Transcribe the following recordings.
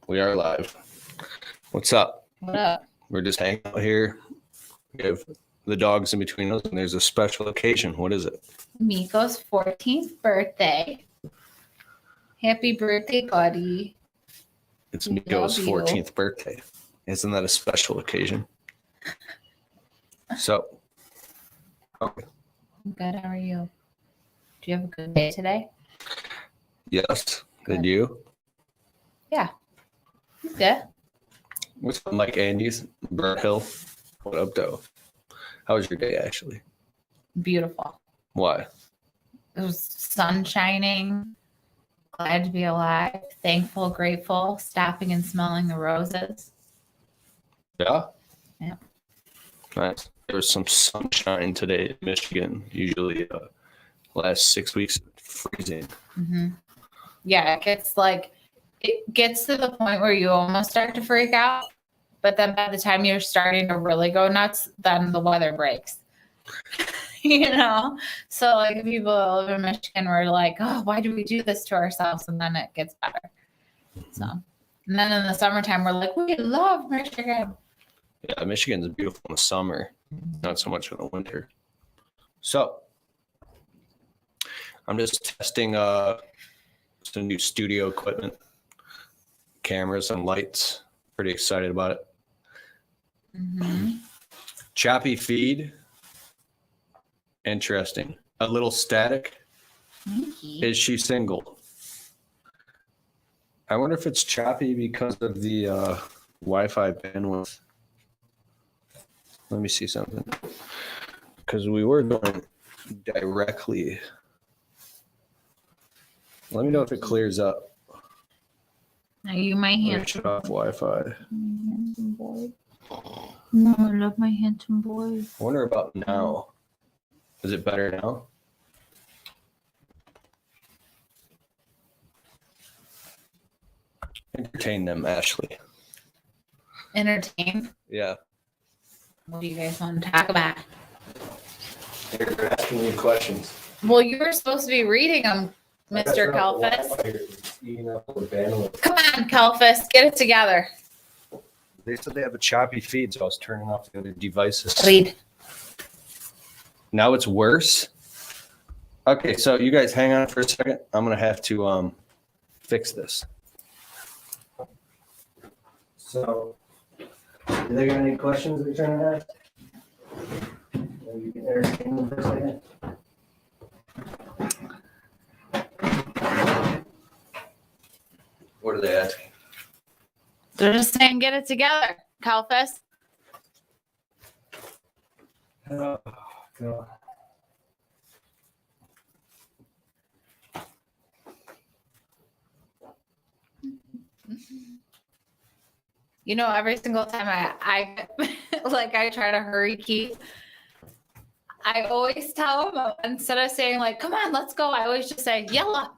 We are live. What's up? What up? We're just hanging out here. We have the dogs in between us, and there's a special occasion. What is it? Miko's 14th birthday. Happy birthday, buddy. It's We Miko's love you. 14th birthday. Isn't that a special occasion? So, okay. I'm good. How are you? Do you have a good day today? Yes. Good. Did you? Yeah. He's good. What's up, Mike Andes? Burnt Hill. What up, though? How was your day, actually? Beautiful. Why? It was sun shining. Glad to be alive. Thankful, grateful. Stopping and smelling the roses. Yeah? Yeah. Nice. There was some sunshine today in Michigan. Usually, last 6 weeks, freezing. Mm-hmm. Yeah, it gets to the point where you almost start to freak out. But then by the time you're starting to really go nuts, then the weather breaks. So like people who live in Michigan were like, oh, why do we do this to ourselves? And then it gets better. So, and then in the summertime, we're like, we love Michigan. Yeah, Michigan's beautiful in the summer, not so much in the winter. So, I'm just testing some new studio equipment, cameras and lights. Pretty excited about it. Mm-hmm. Choppy feed. Interesting. A little static. Is she single? I wonder if it's choppy because of the Wi-Fi bandwidth. Let me see something. Because we were going directly. Let me know if it clears up. Now you my handsome Shut off Wi-Fi. handsome boy. No, I love my handsome boy. I wonder about now. Is it better now? Entertain them, Ashley. Entertain. Yeah. What do you guys want to talk about? They're asking you questions. Well, you were supposed to be reading them, Mr. Kelfus. Come on, Kelfus, get it together. They said they have a choppy feed, so I was turning off the other devices. Read. Now it's worse. Okay, so you guys hang on for a second. I'm gonna have to fix this. So, do they got any questions they're trying to ask? You can entertain them for a second. What are they asking? They're just saying get it together, Kelfus. Oh, God. Every single time I I try to hurry Keith, I always tell him, instead of saying like, come on, let's go, I always just say, yella.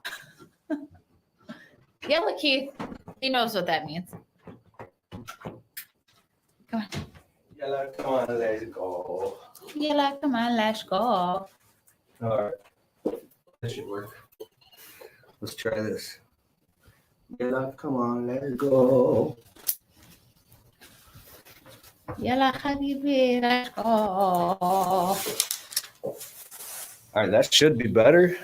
Yella, Keith. He knows what that means. Come on. Yella, come on, let's go. Yella, come on, let's go. All right. This should work. Let's try this. Yella, come on, let's go. Yalla, habibi, let's go. All right, that should be better.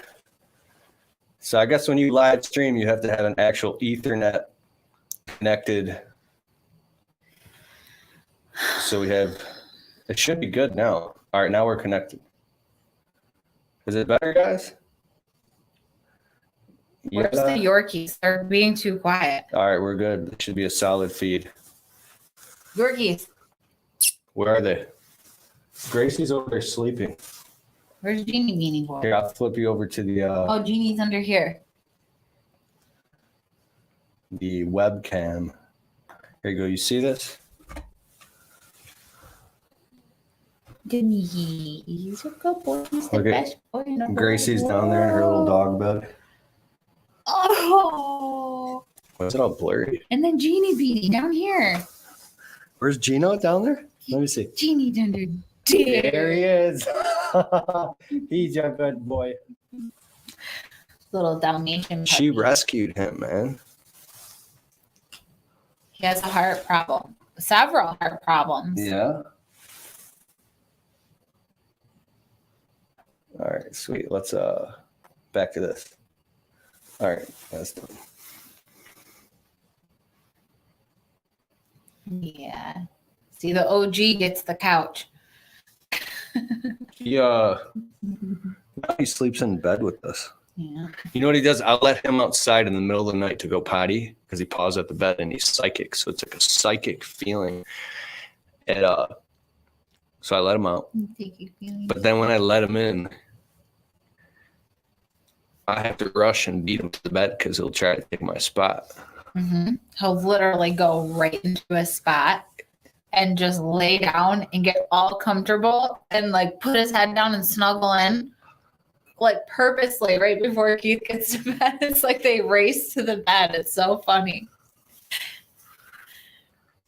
So I guess when you live stream, you have to have an actual Ethernet connected. So it should be good now. All right, now we're connected. Is it better, guys? Where's the Yorkies? They're being too quiet. All right, we're good. It should be a solid feed. Yorkies. Where are they? Gracie's over there sleeping. Where's Jeannie Beanie Boy? Here, I'll flip you over to the Oh, Jeannie's under here. the webcam. Here you go. You see this? He's a good boy. He's the Okay. best boy in the Gracie's whole down there in her little dog world. bed. Oh. Why is it all blurry? And then Jeannie Beanie down here. Where's Gino down there? Let me see. Jeannie down there. There he is. He's a good boy. Little Dalmatian puppy. She rescued him, man. He has a heart problem. Several heart problems. Yeah. All right, sweet. Let's back to this. All right, that's done. Yeah. See, the OG gets the couch. He sleeps in bed with us. Yeah. You know what he does? I'll let him outside in the middle of the night to go potty because he paws at the bed and he's psychic. So it's like a psychic feeling. And so I let him out. But then when I let him in, I have to rush and beat him to the bed because he'll try to take my spot. Mm-hmm. He'll literally go right into a spot and just lay down and get all comfortable and like put his head down and snuggle in, like purposely right before Keith gets to bed. It's like they race to the bed. It's so funny.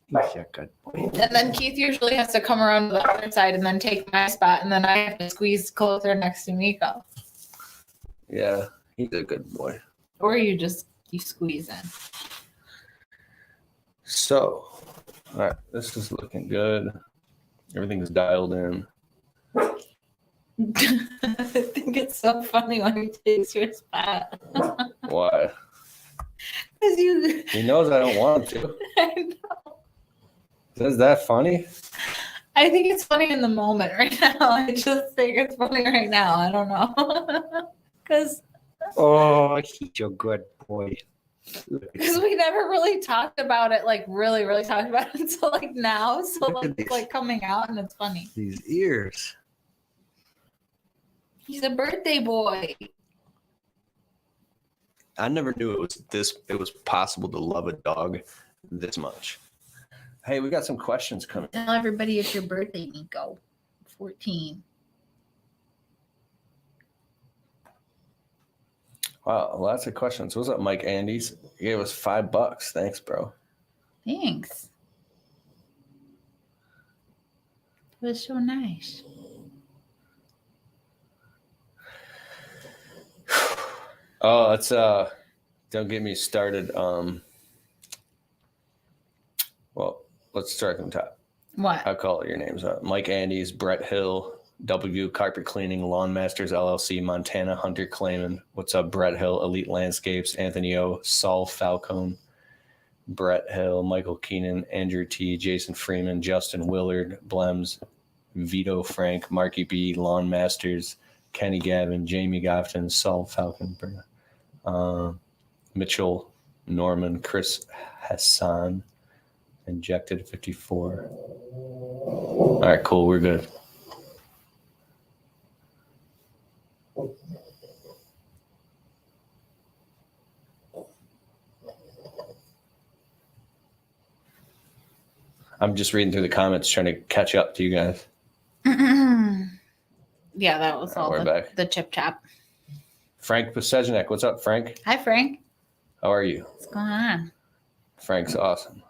He's a good boy. And then Keith usually has to come around to the other side and then take my spot, and then I have to squeeze closer next to Miko. Yeah, he's a good boy. Or you squeeze in. So, all right, this is looking good. Everything's dialed in. I think it's so funny when he takes your spot. Why? Because He knows I don't want him to. I know. Is that funny? I think it's funny in the moment right now. I just think it's funny right now. I don't know. Because He's a good boy. we never really talked about it, like really talked about it until like now. So Look at it's these. like coming out and it's funny. These ears. He's a birthday boy. I never knew it was possible to love a dog this much. Hey, we got some questions coming. Tell everybody it's your birthday, Nico. 14. Wow, lots of questions. What's up, Mike Andes? You gave us $5. Thanks, bro. Thanks. It was so nice. Oh, it's don't get me started. Well, let's start from top. What? I'll call it your names. Mike Andes, Brett Hill, W Carpet Cleaning, Lawn Masters LLC, Montana Hunter Clayman. What's up, Brett Hill, Elite Landscapes, Anthony O, Saul Falcone, Brett Hill, Michael Keenan, Andrew T, Jason Freeman, Justin Willard, Blems, Vito Frank, Marky B, Lawn Masters, Kenny Gavin, Jamie Gofton, Saul Falcon, Mitchell Norman, Chris Hassan, Injected 54. All right, cool. We're good. I'm just reading through the comments, trying to catch up to you guys. Yeah, that was all we're the, back. the chip chop. Frank Poseznik. What's up, Frank? Hi, Frank. How are you? What's going on? Frank's awesome.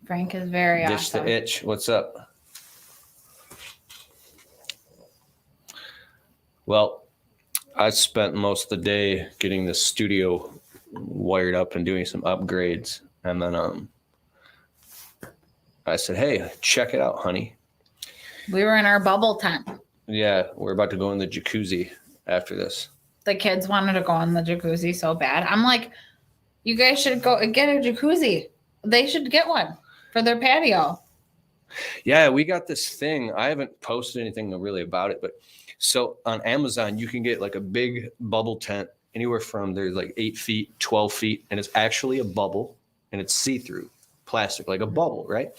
Frank is very Dish awesome. the Itch. What's up? Well, I spent most of the day getting the studio wired up and doing some upgrades. And then I said, hey, check it out, honey. We were in our bubble tent. Yeah, we're about to go in the jacuzzi after this. The kids wanted to go in the jacuzzi so bad. I'm like, you guys should go and get a jacuzzi. They should get one for their patio. Yeah, we got this thing. I haven't posted anything really about it, but so on Amazon, you can get like a big bubble tent anywhere from there's like 8 feet, 12 feet, and it's actually a bubble and it's see-through plastic, like a bubble, right?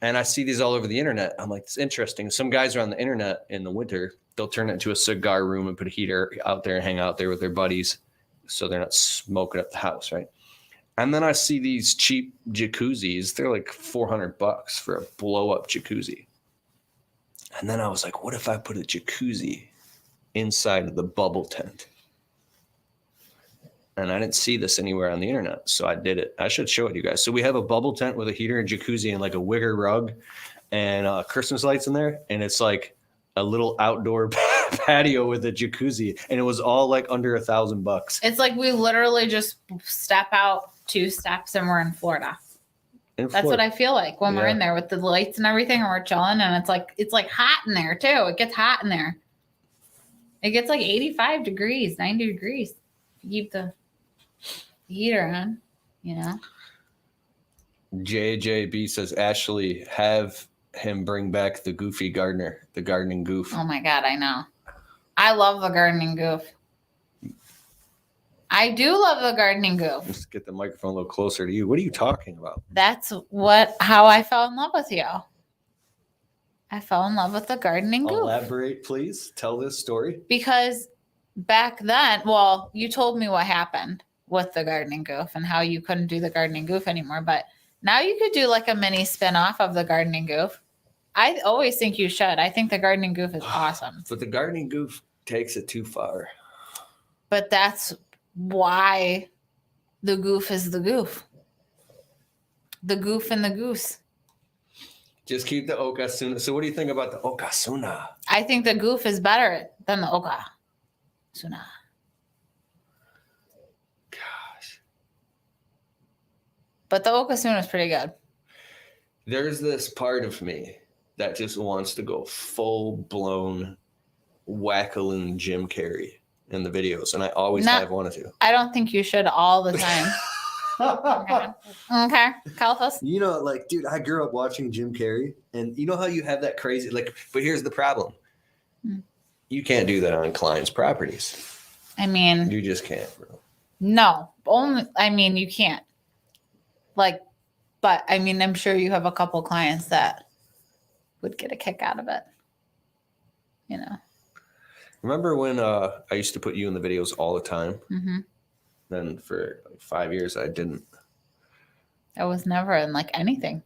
And I see these all over the internet. I'm like, it's interesting. Some guys are on the internet in the winter. They'll turn it into a cigar room and put a heater out there and hang out there with their buddies so they're not smoking up the house, right? And then I see these cheap jacuzzis. They're like $400 for a blow-up jacuzzi. And then I was like, what if I put a jacuzzi inside of the bubble tent? And I didn't see this anywhere on the internet, so I did it. I should show it to you guys. So we have a bubble tent with a heater and jacuzzi and like a wigger rug and Christmas lights in there. And it's like a little outdoor patio with a jacuzzi. And it was all like under $1,000. It's like we literally just step out 2 steps and we're in Florida. In That's what Florida. I feel like when we're Yeah. in there with the lights and everything and we're chilling, and it's like hot in there too. It gets hot in there. It gets like 85 degrees, 90 degrees. You keep the heater on, you know. JJB says, Ashley, have him bring back the goofy gardener, the gardening goof. Oh my God, I know. I love the gardening goof. I do love the gardening goof. Just get the microphone a little closer to you. What are you talking about? That's how I fell in love with you. I fell in love with the gardening goof. Elaborate, please. Tell this story. Because back then, well, you told me what happened with the gardening goof and how you couldn't do the gardening goof anymore. But now you could do like a mini spin-off of the gardening goof. I always think you should. I think the gardening goof is awesome. But the gardening goof takes it too far. But that's why the goof is the goof. The goof and the goose. Just keep the okasuna. So what do you think about the okasuna? I think the goof is better than the okasuna. Gosh. But the okasuna is pretty good. There's this part of me that just wants to go full-blown wackaloon Jim Carrey in the videos, and I always have wanted to. I don't think you should all the time. Okay. Kalfas. You know, like, dude, I grew up watching Jim Carrey, and you know how you have that crazy, like, but here's the problem. You can't do that on clients' properties. I mean, You just can't, bro. no. You can't. Like, but I mean, I'm sure you have a couple clients that would get a kick out of it. You know. Remember when I used to put you in the videos all the time? Mm-hmm. Then for like 5 years, I didn't. I was never in like anything.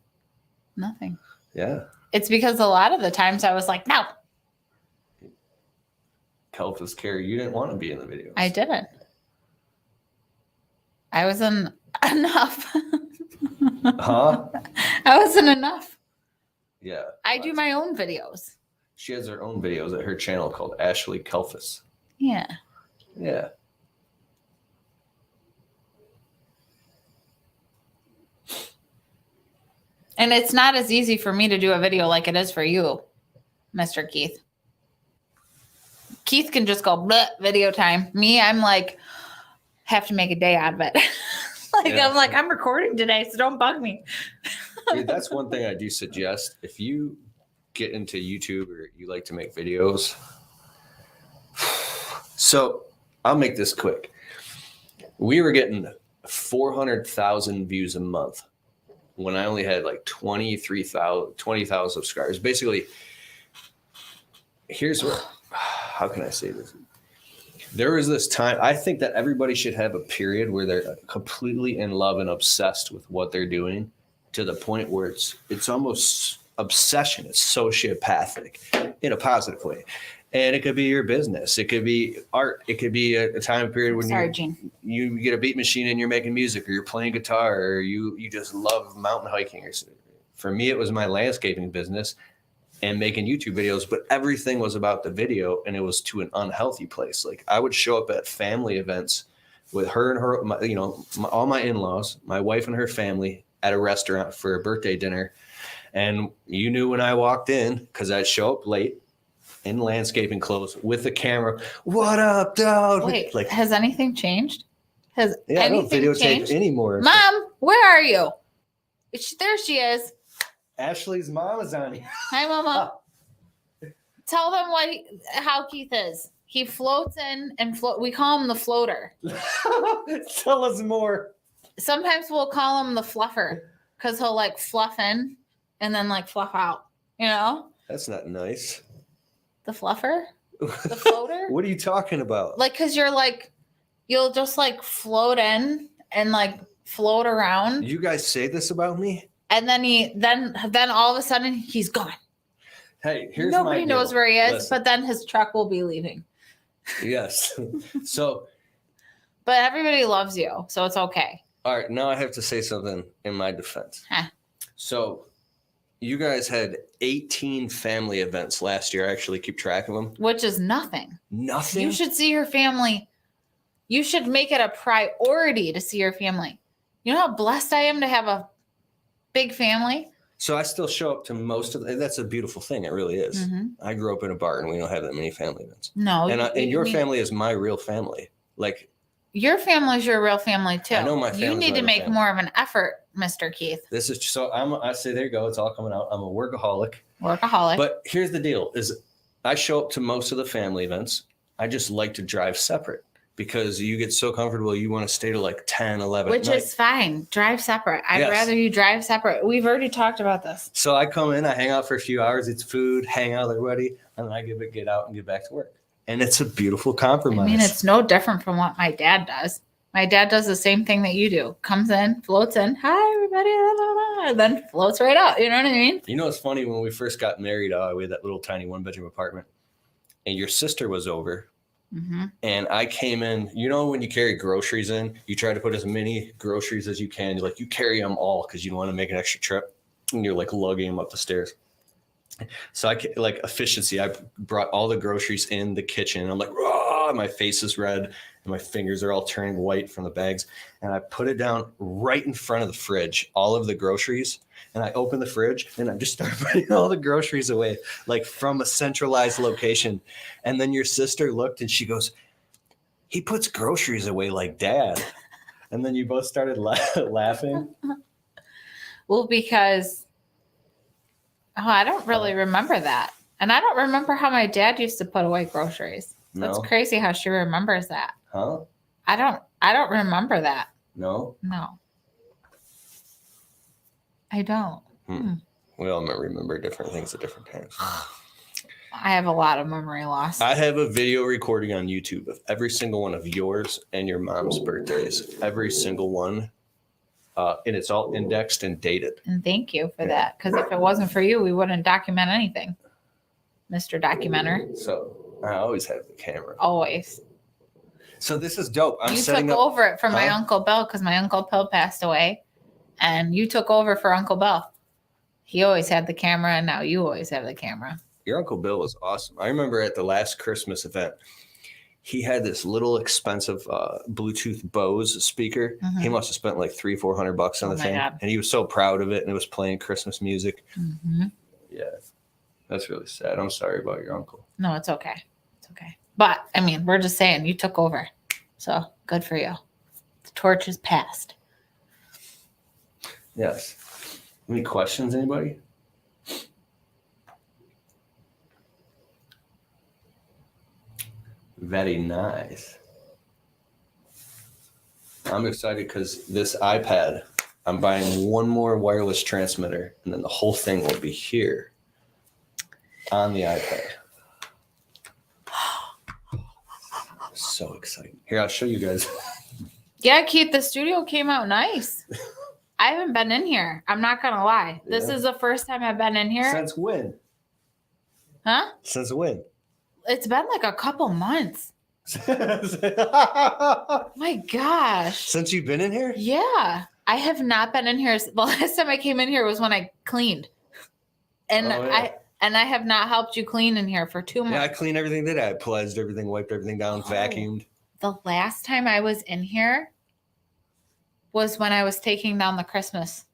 Nothing. Yeah. It's because a lot of the times I was like, no. Kelphus Carey, you didn't want to be in the videos. I didn't. I wasn't enough. Huh? I wasn't enough. Yeah. I do my own videos. She has her own videos at her channel called Ashley Kelphus. Yeah. Yeah. And it's not as easy for me to do a video like it is for you, Mr. Keith. Keith can just go, bleh, video time. Me, I'm like, have to make a day out of it. I'm recording today, so don't bug me. Dude, that's one thing I do suggest. If you get into YouTube or you like to make videos, so I'll make this quick. We were getting 400,000 views a month when I only had like 20,000 subscribers. Basically, here's what, how can I say this? There was this time, I think that everybody should have a period where they're completely in love and obsessed with what they're doing to the point where it's almost obsession. It's sociopathic in a positive way. And it could be your business. It could be art. It could be a time period when you get a beat machine and you're making music, or you're playing guitar, or you just love mountain hiking. Or for me, it was my landscaping business and making YouTube videos, but everything was about the video, and it was to an unhealthy place. Like I would show up at family events with her and her, all my in-laws, my wife and her family at a restaurant for a birthday dinner. And you knew when I walked in, because I'd show up late in landscaping clothes with the camera. What up, dog? Wait, like, has anything changed? Has I don't anything videotape changed anymore. Mom, where are you? There she is. Ashley's mom is on here. Hi, Mama. Tell them how Keith is. He floats in and we call him the floater. Tell us more. Sometimes we'll call him the fluffer because he'll like fluff in and then like fluff out. You know? That's not nice. The fluffer? The floater? What are you talking about? Like, because you'll just like float in and like float around. You guys say this about me? And then all of a sudden he's gone. Hey, here's nobody knows where he is, Listen. but then his truck will be leaving. Yes. So. But everybody loves you, so it's okay. All right, now I have to say something in my defense. Huh. So, you guys had 18 family events last year. I actually keep track of them. Which is nothing. Nothing? You should see your family. You should make it a priority to see your family. You know how blessed I am to have a big family. So I still show up to most of that's a beautiful thing. It really is. Mm-hmm. I grew up in a bar and we don't have that many family events. No. And your family is my real family. Like your family's your real family too. I know my You need to make more of an effort, Mr. Keith. This is so I say there you go. It's all coming out. I'm a workaholic. Workaholic. But here's the deal is I show up to most of the family events. I just like to drive separate because you get so comfortable. You want to stay to like 10, 11. Which is fine. Drive separate. I'd rather you drive separate. We've already talked about this. So I come in, I hang out for a few hours, it's food, hang out with everybody, and then I get out and get back to work. And it's a beautifal compromise. I mean, it's no different from what my dad does. My dad does the same thing that you do. Comes in, floats in, hi everybody, and then floats right out. You know what I mean? You know, it's funny when we first got married, we had that little tiny 1-bedroom apartment, and your sister was over. Mm-hmm. And I came in, you know, when you carry groceries in, you try to put as many groceries as you can. You carry them all because you don't want to make an extra trip, and you're like lugging them up the stairs. So I like efficiency. I brought all the groceries in the kitchen. I'm like, raw, my face is red and my fingers are all turning white from the bags. And I put it down right in front of the fridge, all of the groceries. And I open the fridge and I just start putting all the groceries away, like from a centralized location. And then your sister looked and she goes, he puts groceries away like dad. And then you both started laughing. Well, because I don't really remember that. And I don't remember how my dad used to put away groceries. No? That's crazy how she remembers that. Huh? I don't remember that. No? No. I don't. We all remember different things at different times. I have a lot of memory loss. I have a video recording on YouTube of every single one of yours and your mom's birthdays. Every single one. And it's all indexed and dated. And thank you for that. Because if it wasn't for you, we wouldn't document anything. Mr. Documenter. So I always have the camera. Always. So this is dope. You took over it from my Uncle Bill because my Uncle Bill passed away. And you took over for Uncle Bill. He always had the camera, and now you always have the camera. Your Uncle Bill was awesome. I remember at the last Christmas event, he had this little expensive Bluetooth Bose speaker. Mm-hmm. He must have spent like $300-400 on the thing. God. And he was so proud of it, and it was playing Christmas music. Mm-hmm. Yeah, that's really sad. I'm sorry about your uncle. No, it's okay. It's okay. But, I mean, we're just saying you took over. So, good for you. The torch is passed. Yes. Any questions, anybody? Very nice. I'm excited because this iPad, I'm buying one more wireless transmitter, and then the whole thing will be here on the iPad. So exciting. Here, I'll show you guys. Yeah, Keith, the studio came out nice. I haven't been in here. I'm not going to lie. This is the first time I've been in here. Since when? Huh? Since when? It's been like a couple months. My gosh. Since you've been in here? Yeah. I have not been in here. The last time I came in here was when I cleaned. And I have not helped you clean in here for 2 months. Yeah, I cleaned everything that I pledged everything, wiped everything down, vacuumed. The last time I was in here was when I was taking down the Christmas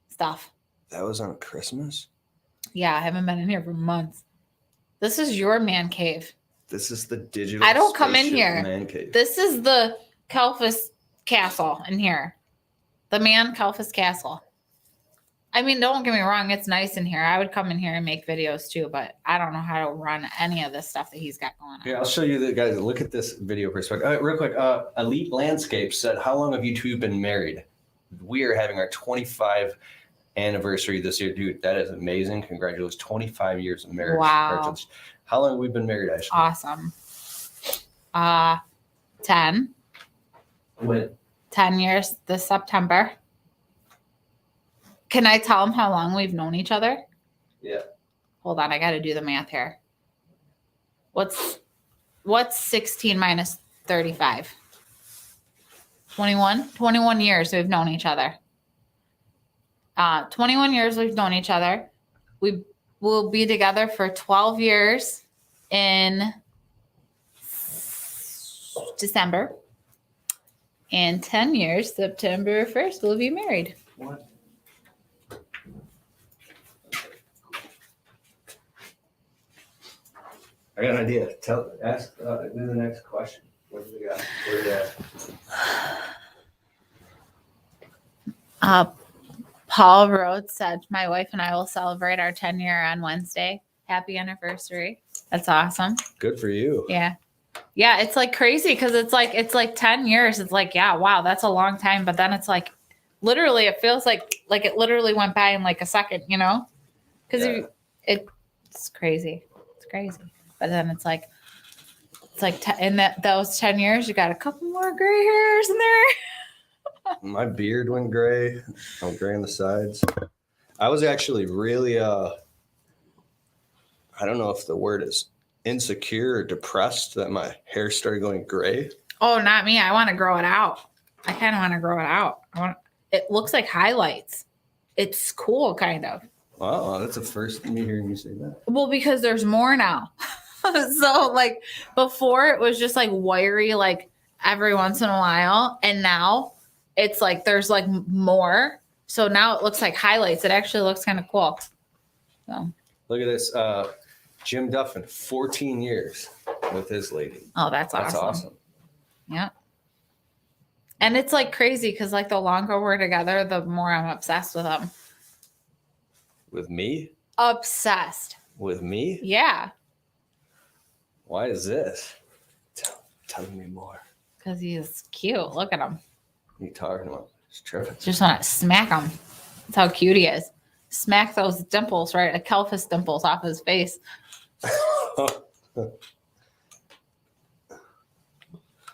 stuff. That was on Christmas? Yeah, I haven't been in here for months. This is your man cave. This is the digital I don't come in here. Man cave. This is the Kelfus Castle in here. The man Kelfus Castle. I mean, don't get me wrong. It's nice in here. I would come in here and make videos too, but I don't know how to run any of this stuff that he's got going on. Here, I'll show you the guys. Look at this video perspective. Real quick. Elite Landscape said, how long have you two been married? We are having our 25 anniversary this year. Dude, that is amazing. Congratulations. 25 years of marriage. Wow. How long have we been married, Ashley? Awesome. 10. When? 10 years this September. Can I tell them how long we've known each other? Yeah. Hold on, I got to do the math here. What's 16 minus 35? 21? 21 years we've known each other. 21 years we've known each other. We will be together for 12 years in December. And 10 years, September 1st, we'll be married. What? I got an idea. Do the next question. What do we got? Where are they at? Paul Rhodes said, "My wife and I will celebrate our 10-year on Wednesday. Happy anniversary." That's awesome. Good for you. Yeah. Yeah, it's like crazy because it's like 10 years. It's like, yeah, wow, that's a long time. But then it's like literally it feels like it literally went by in like a second, you know? Because it's crazy. It's crazy. But then it's like in those 10 years, you got a couple more gray hairs in there. My beard went gray. I'm gray on the sides. I was actually really I don't know if the word is insecure or depressed that my hair started going gray. Oh, not me. I want to grow it out. I kind of want to grow it out. It looks like highlights. It's cool, kind of. Wow, that's the first me hearing you say that. Well, because there's more now. So like before it was just like wiry, like every once in a while. And now it's like there's like more. So now it looks like highlights. It actually looks kind of cool. So look at this. Jim Duffin, 14 years with his lady. Oh, that's awesome. That's awesome. Yeah. And it's like crazy because like the longer we're together, the more I'm obsessed with him. With me? Obsessed. With me? Yeah. Why is this? Tell me more. Because he's cute. Look at him. What are you talking about? It's tripping. Just want to smack him. That's how cute he is. Smack those dimples, right? A Kelfus dimples off his face.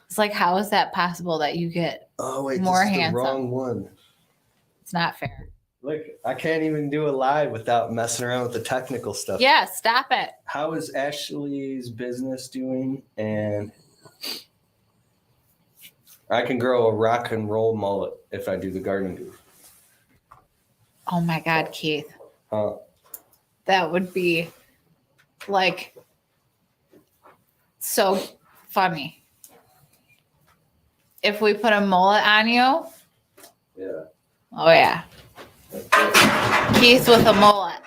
It's like, how is that possible that you get more handsome? The wrong one. It's not fair. Look, I can't even do a live without messing around with the technical stuff. Yeah, stop it. How is Ashley's business doing? And I can grow a rock and roll mullet if I do the garden goo. Oh my God, Keith. Huh? That would be like so funny. If we put a mullet on you. Yeah. Oh yeah. Keith with a mullet.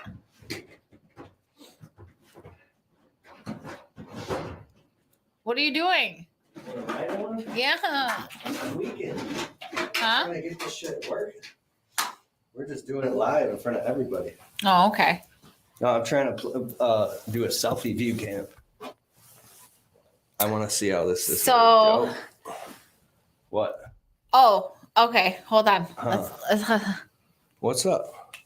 What are you doing? Yeah. Weekend. Huh? Trying to get this shit working. We're just doing it live in front of everybody. Oh, okay. No, I'm trying to do a selfie view cam. I want to see how this is. So. What? Oh, okay. Hold on. What's up?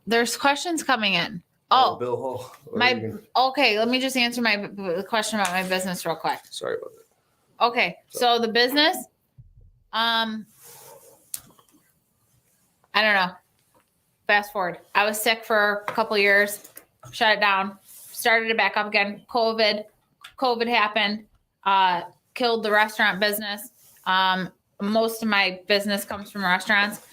There's questions coming in. Oh, Bill Hull. Okay. Let me just answer my question about my business real quick. Sorry about that. Okay. So the business, I don't know. Fast forward. I was sick for a couple years, shut it down, started it back up again. COVID happened, killed the restaurant business. Most of my business comes from restaurants.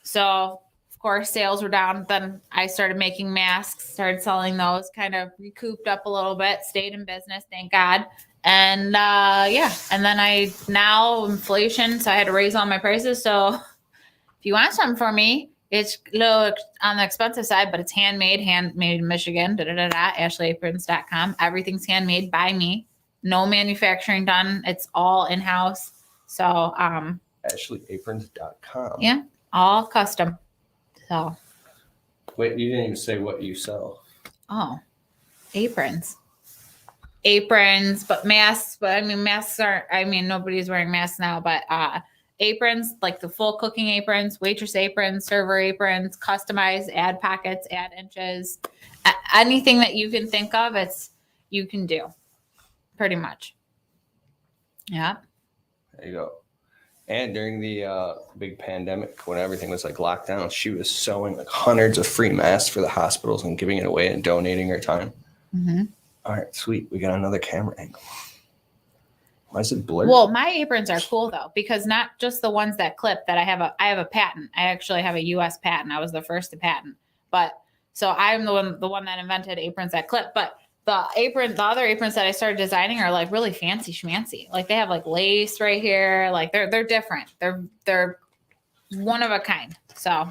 So of course sales were down. Then I started making masks, started selling those, kind of recouped up a little bit, stayed in business, thank God. And and then now inflation, so I had to raise all my prices. So if you want something for me, it's a little on the expensive side, but it's handmade in Michigan, AshleyAprons.com. Everything's handmade by me. No manufacturing done. It's all in-house. So AshleyAprons.com. Yeah, all custom. So wait, you didn't even say what you sell. Oh, aprons, but masks. But I mean, masks aren't. I mean, nobody's wearing masks now. But aprons, like the full cooking aprons, waitress aprons, server aprons, customized, add pockets, add inches, anything that you can think of, you can do, pretty much. Yeah. There you go. And during the big pandemic, when everything was like locked down, she was sewing like hundreds of free masks for the hospitals and giving it away and donating her time. Mm-hmm. All right, sweet. We got another camera angle. Why is it blurry? Well, my aprons are cool though, because not just the ones that clip. That I have a patent. I actually have a U.S. patent. I was the first to patent. But so I'm the one that invented aprons that clip. But the other aprons that I started designing are like really fancy schmancy. Like they have like lace right here. Like they're different. They're one of a kind. So,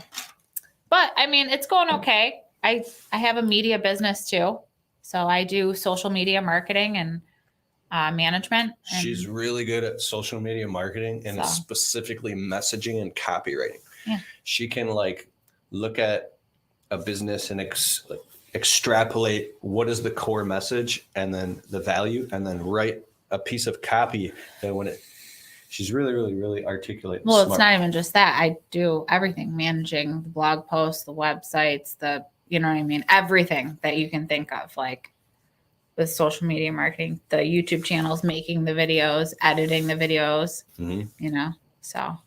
but I mean, it's going okay. I have a media business too. So I do social media marketing and management. And She's really good at social media marketing and So. specifically messaging and copywriting. Yeah. She can like look at a business and extrapolate what is the core message and then the value, and then write a piece of copy that she's really articulate. And well, smart. it's not even just that. I do everything, managing the blog posts, the websites, you know what I mean? Everything that you can think of, like with social media marketing, the YouTube channels, making the videos, editing the videos, you know? So,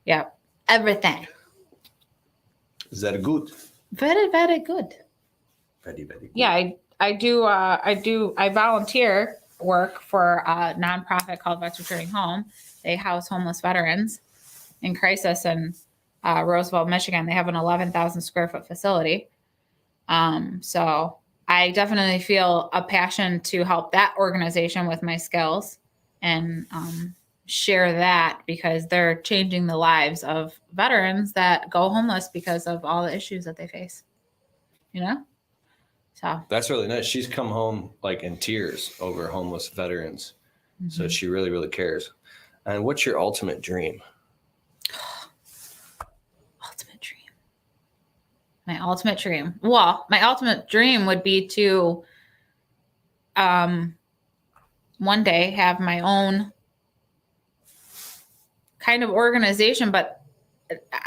yeah, everything. Is that good? Very, very good. Very good. Yeah, I volunteer work for a nonprofit called Vets Returning Home. They house homeless veterans in crisis in Roseville, Michigan. They have an 11,000 square foot facility. So I definitely feel a passion to help that organization with my skills and share that, because they're changing the lives of veterans that go homeless because of all the issues that they face, you know? So That's really nice. She's come home like in tears over homeless veterans. So she really cares. And what's your ultimate dream? Ultimate dream. My ultimate dream. Well, my ultimate dream would be to one day have my own kind of organization, but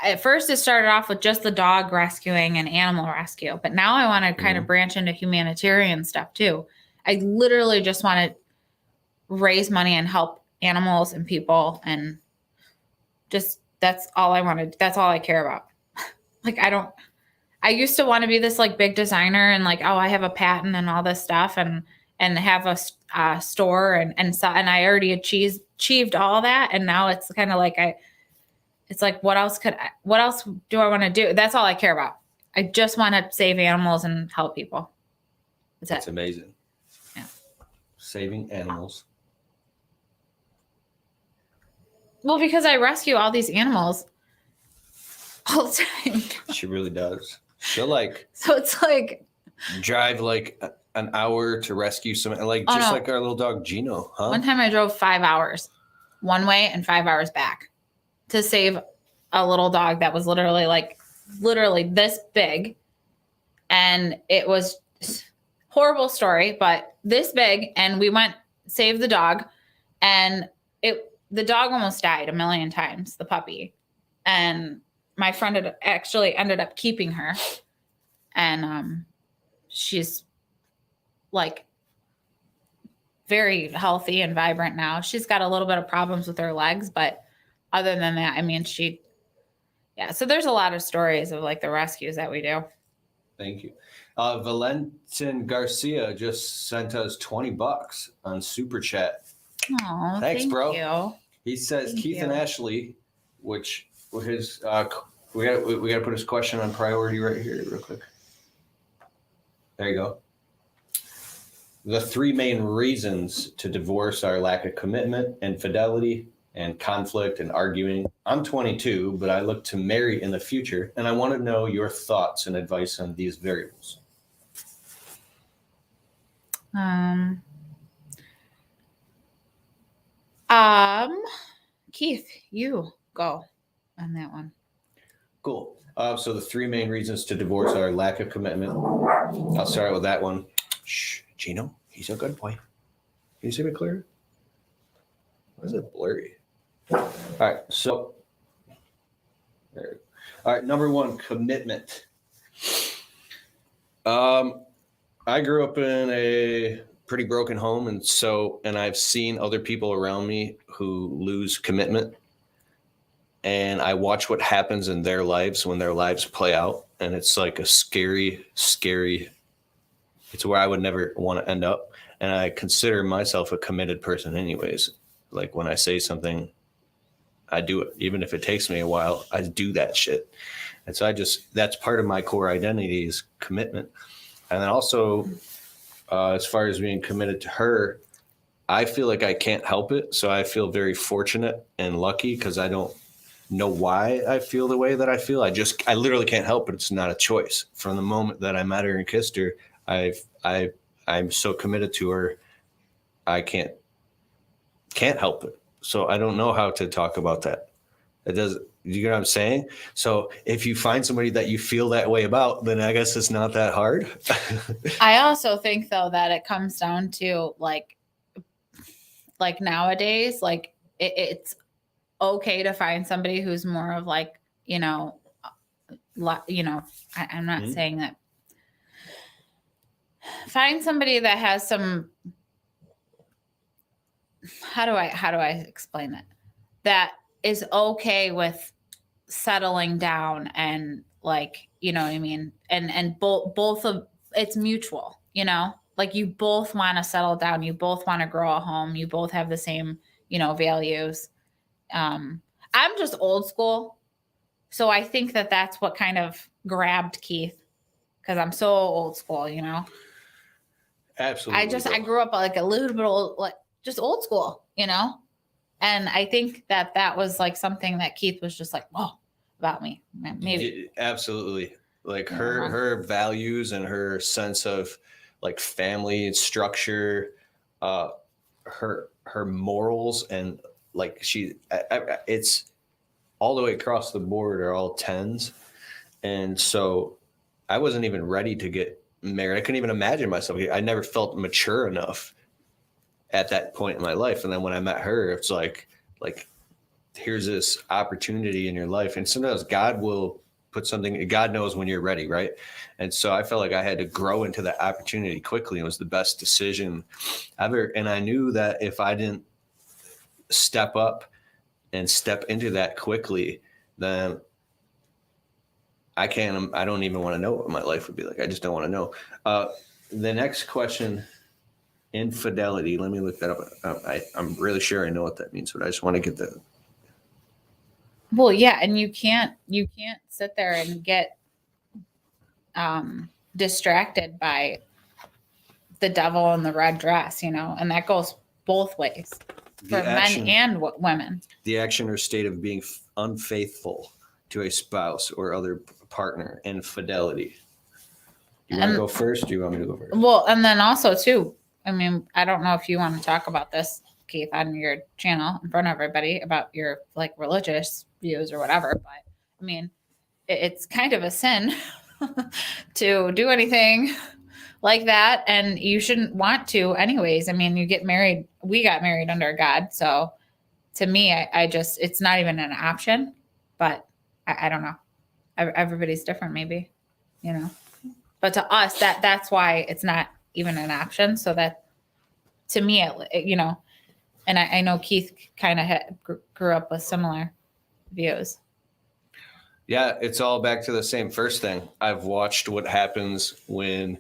at first it started off with just the dog rescuing and animal rescue, but now I want to kind of branch into humanitarian stuff too. I literally just want to raise money and help animals and people, and just that's all I wanted. That's all I care about. Like I used to want to be this like big designer and like, oh, I have a patent and all this stuff and have a store and so, and I already achieved all that, and now it's kind of like it's like, what else do I want to do? That's all I care about. I just want to save animals and help people. That's amazing. Yeah. Saving animals. Well, because I rescue all these animals all the time. She really does. She'll like. So it's like. Drive like an hour to rescue someone, like like our little dog Gino, huh? One time I drove 5 hours one way and 5 hours back to save a little dog that was literally this big. And it was horrible story, but this big. And we went, saved the dog, and the dog almost died 1 million times, the puppy. And my friend had actually ended up keeping her. And she's like very healthy and vibrant now. She's got a little bit of problems with her legs, but other than that, I mean, so there's a lot of stories of like the rescues that we do. Thank you. Valentin Garcia just sent us $20 on Super Chat. Oh, thanks, bro. You. He says Keith and Ashley, which his we got to put his question on priority right here real quick. There you go. The 3 main reasons to divorce are lack of commitment, infidelity, and conflict and arguing. I'm 22, but I look to marry in the future, and I want to know your thoughts and advice on these variables. Keith, you go on that one. Cool. So the 3 main reasons to divorce are lack of commitment. I'll start with that one. Shh, Gino, he's a good boy. Can you see me clear? Why is it blurry? All right, so there. All right, number 1, commitment. I grew up in a pretty broken home, and I've seen other people around me who lose commitment. And I watch what happens in their lives when their lives play out. And it's like a scary, it's where I would never want to end up. And I consider myself a committed person anyways. Like when I say something, I do it. Even if it takes me a while, I do that shit. And so that's part of my core identity is commitment. And then also, as far as being committed to her, I feel like I can't help it. So I feel very fortunate and lucky because I don't know why I feel the way that I feel. I literally can't help it. It's not a choice. From the moment that I met her and kissed her, I'm so committed to her. I can't help it. So I don't know how to talk about that. It does. You know what I'm saying? So if you find somebody that you feel that way about, then I guess it's not that hard. I also think though that it comes down to like nowadays, like it's okay to find somebody who's more of like, I'm not Mhm. saying that. Find somebody that has some, how do I explain it? That is okay with settling down and like, you know what I mean? And both of it's mutual, like you both want to settle down. You both want to grow a home. You both have the same, values. I'm just old school. So I think that that's what kind of grabbed Keith because I'm so old school, Absolutely. I grew up like a little bit old, like just old school, and I think that that was like something that Keith was just like, whoa, about me. Maybe. Absolutely. Like Yeah, her values and her sense of like family and structure, her morals and like it's all the way across the board are all 10s. And so I wasn't even ready to get married. I couldn't even imagine myself. I never felt mature enough at that point in my life. And then when I met her, it's like here's this opportunity in your life. And sometimes God will put something, God knows when you're ready, right? And so I felt like I had to grow into that opportunity quickly. It was the best decision ever. And I knew that if I didn't step up and step into that quickly, then I don't even want to know what my life would be like. I just don't want to know. The next question, infidelity. Let me look that up. I'm really sure I know what that means, but I just want to get the. Well, yeah, and you can't sit there and get distracted by the devil in the red dress, and that goes both ways for men and women. The action or state of being unfaithful to a spouse or other partner, infidelity. Do you want to go first? Or do you want me to go first? Well, and then also too, I mean, I don't know if you want to talk about this, Keith, on your channel in front of everybody about your like religious views or whatever, but I mean, it's kind of a sin to do anything like that, and you shouldn't want to anyways. I mean, we got married under God, so to me, I just, it's not even an option, but I don't know. Everybody's different, maybe, but to us, that's why it's not even an option. So that to me, and I know Keith kind of grew up with similar views. Yeah, it's all back to the same first thing. I've watched what happens when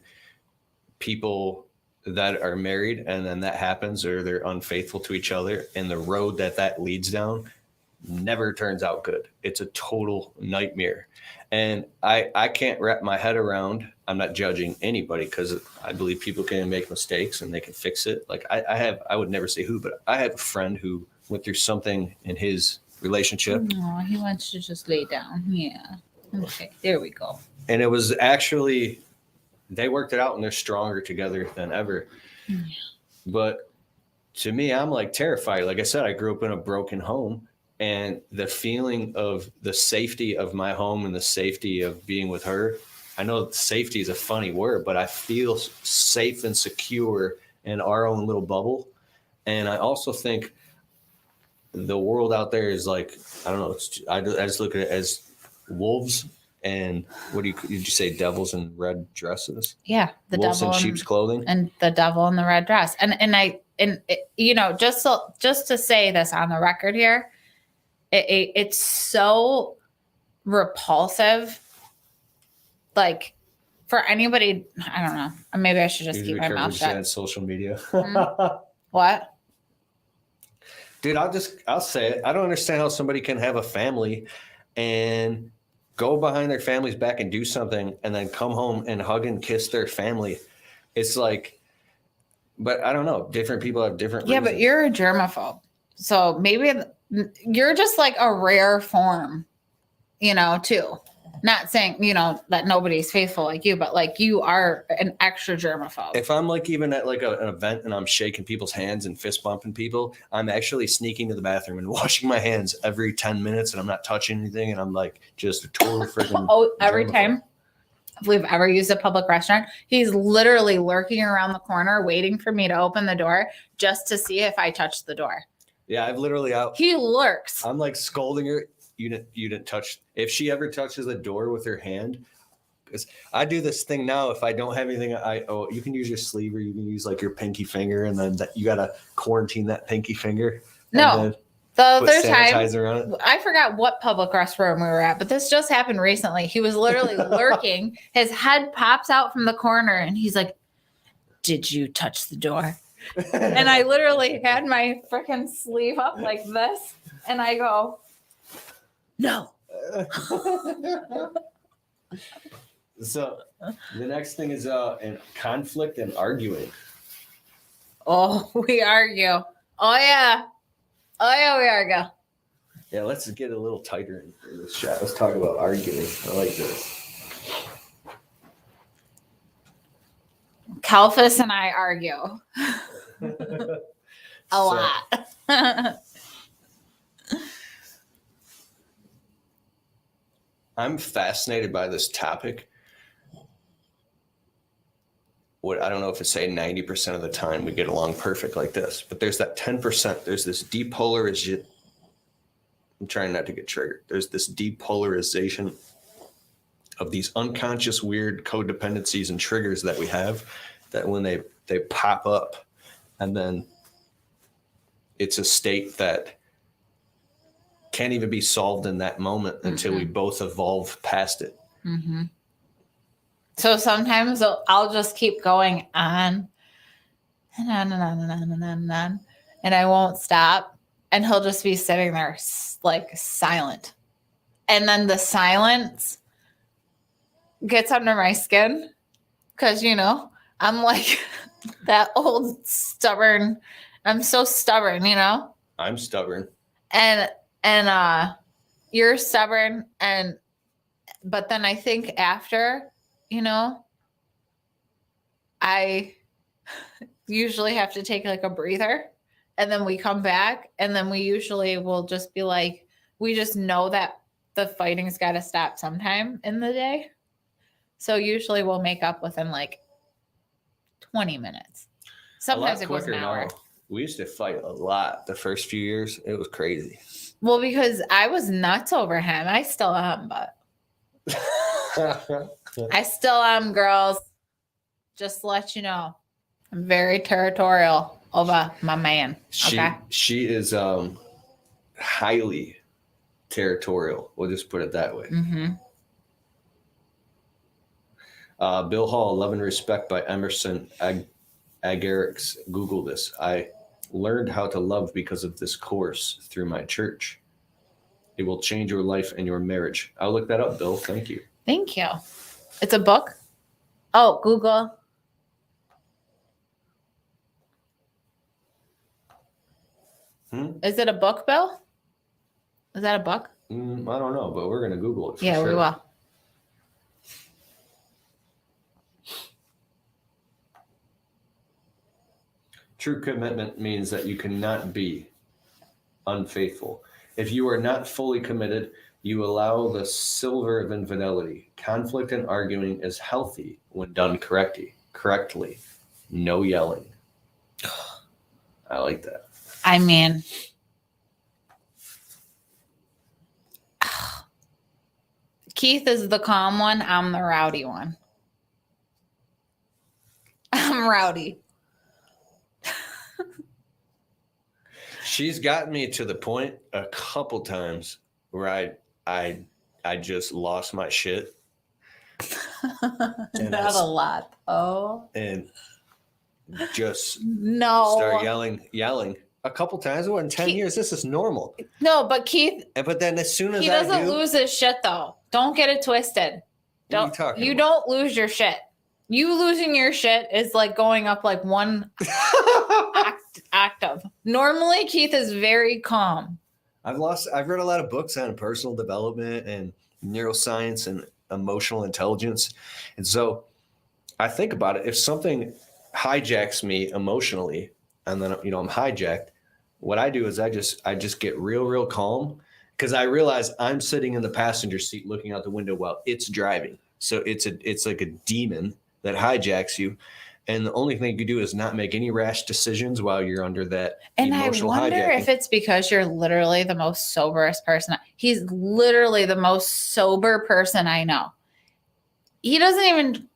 people that are married and then that happens or they're unfaithful to each other, and the road that leads down never turns out good. It's a total nightmare. And I can't wrap my head around, I'm not judging anybody because I believe people can make mistakes and they can fix it. Like I would never say who, but I have a friend who went through something in his relationship. Oh, he wants to just lay down. Yeah. Okay, there we go. And it was actually, they worked it out and they're stronger together than ever. Yeah. But to me, I'm like terrified. Like I said, I grew up in a broken home, and the feeling of the safety of my home and the safety of being with her, I know safety is a funny word, but I feel safe and secure in our own little bubble. And I also think the world out there is like, I don't know. I just look at it as wolves and did you say devils in red dresses? Yeah. The wolves devil in sheep's clothing. And the devil in the red dress. Just to say this on the record here, it's so repulsive. Like for anybody, I don't know. Maybe I should just keep my mouth shut. On social media. What? Dude, I'll say it. I don't understand how somebody can have a family and go behind their family's back and do something and then come home and hug and kiss their family. It's like, but I don't know. Different people have different reasons. But you're a germaphobe. So maybe you're just like a rare form, too. Not saying, you know, that nobody's faithful like you, but like you are an extra germaphobe. If I'm like even at like an event and I'm shaking people's hands and fist bumping people, I'm actually sneaking to the bathroom and washing my hands every 10 minutes and I'm not touching anything. And I'm like just a total freaking. Oh, every time if we've ever used a public restaurant, he's literally lurking around the corner waiting for me to open the door just to see if I touched the door. Yeah, I've literally out. He lurks. I'm like scolding her. You didn't touch. If she ever touches the door with her hand, because I do this thing now. If I don't have anything, you can use your sleeve or you can use like your pinky finger, and then you gotta quarantine that pinky finger. No, the other time on it. I forgot what public restroom we were at, but this just happened recently. He was literally lurking. His head pops out from the corner, and he's like, "Did you touch the door?" And I literally had my freaking sleeve up like this, and I go, "No." So the next thing is in conflict and arguing. Oh, we argue. Oh yeah, we argue. Yeah, let's get a little tighter in this chat. Let's talk about arguing. I like this. Kalfus and I argue a lot. I'm fascinated by this topic. I don't know if it's say 90% of the time we get along perfect like this, but there's that 10%. There's this depolarization. I'm trying not to get triggered. There's this depolarization of these unconscious weird codependencies and triggers that we have that when they pop up, and then it's a state that can't even be solved in that moment until we both evolve past it. Mm-hmm. So sometimes I'll just keep going on and on and on and on and on and on, and I won't stop. And he'll just be sitting there like silent. And then the silence gets under my skin because, you know, I'm like that old stubborn. I'm so stubborn, you know? I'm stubborn. And you're stubborn. But then I think after, you know, I usually have to take like a breather. And then we come back, and then we usually will just be like, we just know that the fighting's got to stop sometime in the day. So usually we'll make up within like 20 minutes. Sometimes it goes an hour. Now. We used to fight a lot the first few years. It was crazy. Well, because I was nuts over him. I still am, but I still am, girls. Just to let you know, I'm very territorial over my man. Okay. She is highly territorial. We'll just put it that way. Mm-hmm. Bill Hall, Love and Respect by Emerson Agarics. Google this. I learned how to love because of this course through my church. It will change your life and your marriage. I'll look that up, Bill. Thank you. Thank you. It's a book? Oh, Google. Is it a book, Bill? Is that a book? I don't know, but we're going to Google it. Yeah, sure. we will. True commitment means that you cannot be unfaithful. If you are not fully committed, you allow the silver of infidelity. Conflict and arguing is healthy when done correctly. No yelling. I like that. I mean, Keith is the calm one. I'm the rowdy one. I'm rowdy. She's gotten me to the point a couple times where I just lost my shit. Not a lot. Oh. And just start yelling. A couple times. It wasn't 10 years. This is normal. No, but Keith. But then as soon as he doesn't lose his shit though. Don't get it twisted. Don't lose your shit. You losing your shit is like going up like one octave. Normally, Keith is very calm. I've read a lot of books on personal development and neuroscience and emotional intelligence. And so I think about it. If something hijacks me emotionally and then, I'm hijacked, what I do is I just get real calm because I realize I'm sitting in the passenger seat looking out the window while it's driving. So it's like a demon that hijacks you. And the only thing you do is not make any rash decisions while you're under that emotional I wonder hijacking. if it's because you're literally the most soberest person. He's literally the most sober person I know. You don't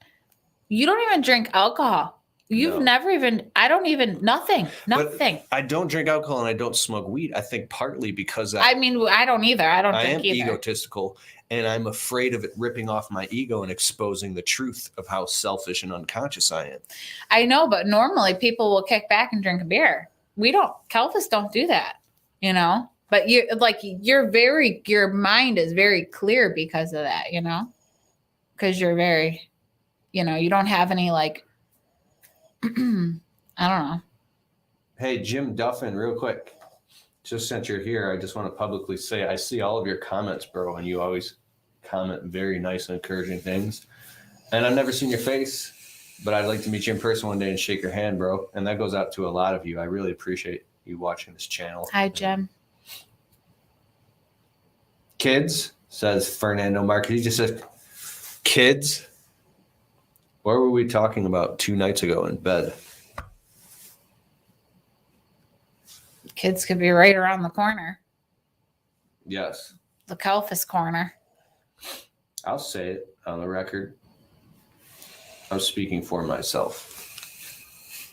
even drink alcohol. You've No. never even, I don't even, nothing. But I don't drink alcohol and I don't smoke weed. I think partly because I mean, I don't either. I don't I drink am either. egotistical and I'm afraid of it ripping off my ego and exposing the truth of how selfish and unconscious I am. I know, but normally people will kick back and drink a beer. Calvists don't do that, but your mind is very clear because of that, because you're very, you don't have any like, I don't know. Hey, Jim Duffin, real quick, just since you're here, I just want to publicly say I see all of your comments, bro, and you always comment very nice and encouraging things. And I've never seen your face, but I'd like to meet you in person one day and shake your hand, bro. And that goes out to a lot of you. I really appreciate you watching this channel. Hi, Jim. Kids, says Fernando Marquez. He just said, kids? What were we talking about 2 nights ago in bed? Kids could be right around the corner. Yes. The Calphus corner. I'll say it on the record. I'm speaking for myself.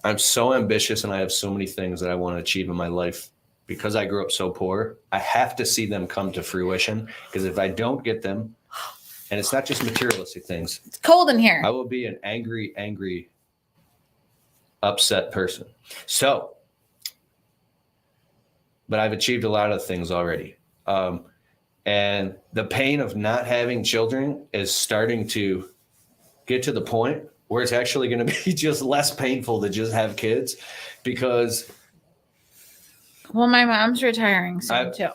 I'm so ambitious and I have so many things that I want to achieve in my life. Because I grew up so poor, I have to see them come to fruition. Because if I don't get them, and it's not just materialistic things. It's cold in here. I will be an angry, upset person. So, but I've achieved a lot of things already. And the pain of not having children is starting to get to the point where it's actually going to be just less painful to just have kids because... Well, my mom's retiring soon too.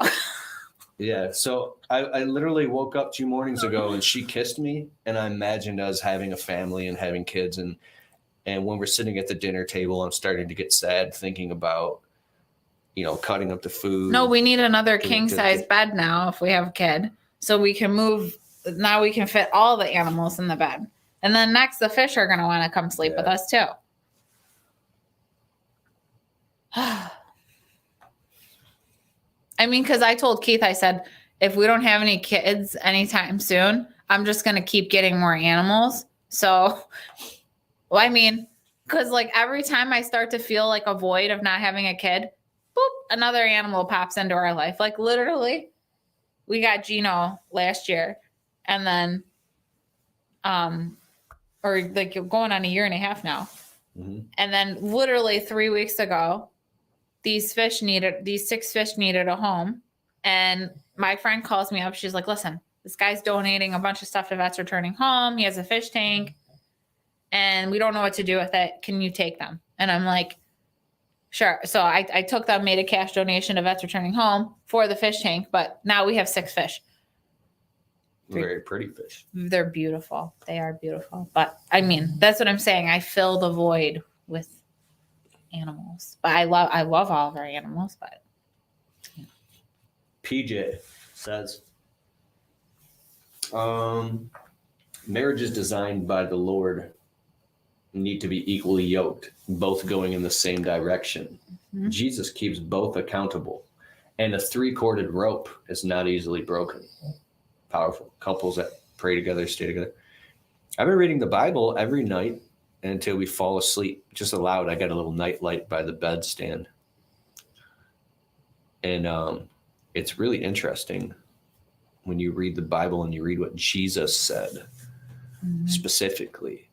Yeah. So I literally woke up 2 mornings ago and she kissed me and I imagined us having a family and having kids. And when we're sitting at the dinner table, I'm starting to get sad thinking about, cutting up the food. No, we need another king size bed now if we have a kid. So we can move. Now we can fit all the animals in the bed. And then next, the fish are going to want to come sleep with us too. I mean, because I told Keith, I said, if we don't have any kids anytime soon, I'm just going to keep getting more animals. So, well, I mean, because like every time I start to feel like a void of not having a kid, boop, another animal pops into our life. Like literally, we got Gino last year and then, or like going on 1.5 years now. Mm-hmm. And then literally 3 weeks ago, these 6 fish needed a home. And my friend calls me up. She's like, listen, this guy's donating a bunch of stuff to Vets Returning Home. He has a fish tank and we don't know what to do with it. Can you take them? And I'm like, sure. So I took them, made a cash donation to Vets Returning Home for the fish tank. But now we have 6 fish. Very pretty fish. They're beautiful. They are beautiful. But I mean, that's what I'm saying. I fill the void with animals, but I love all of our animals, but PJ says marriage is designed by the Lord need to be equally yoked, both going in the same direction. Mm-hmm. Jesus keeps both accountable, and a 3-corded rope is not easily broken. Powerful. Couples that pray together, stay together. I've been reading the Bible every night until we fall asleep. Just aloud, I got a little night light by the bedstand. And it's really interesting when you read the Bible and you read what Jesus said specifically.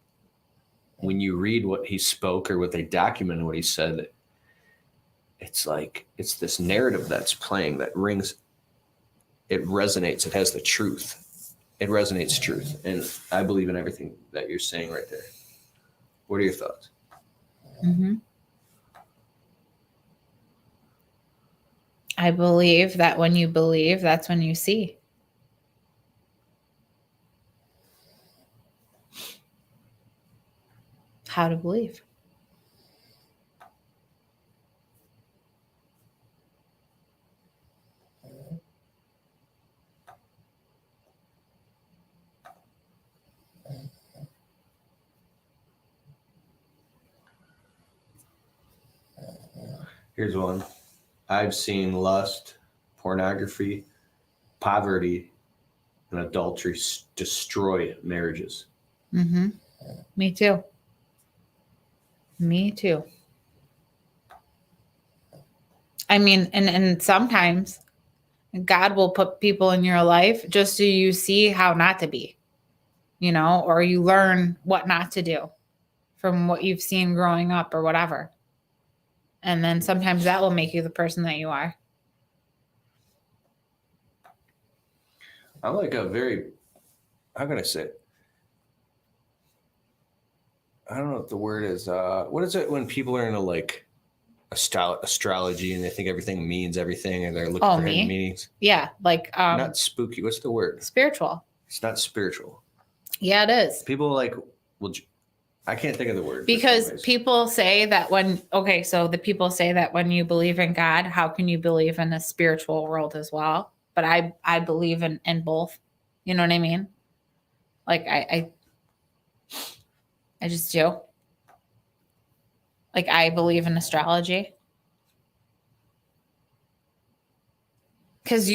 When you read what he spoke or what they documented what he said, it's like, it's this narrative that's playing that rings. It resonates. It has the truth. It resonates truth. And I believe in everything that you're saying right there. What are your thoughts? Mm-hmm. I believe that when you believe, that's when you see. how to believe. Here's one. I've seen lust, pornography, poverty, and adultery destroy marriages. Mm-hmm. Me too. Me too. I mean, and sometimes God will put people in your life just so you see how not to be, or you learn what not to do from what you've seen growing up or whatever. And then sometimes that will make you the person that you are. I'm like a very, how can I say it? I don't know what the word is. What is it when people are into like astrology and they think everything means everything and they're looking for hidden meanings? Yeah, like not spooky. What's the word? Spiritual. It's not spiritual. Yeah, it is. People like, well, I can't think of the word. Because people say that so the people say that when you believe in God, how can you believe in a spiritual world as well? But I believe in both. You know what I mean? Like I just do. Like I believe in astrology. Because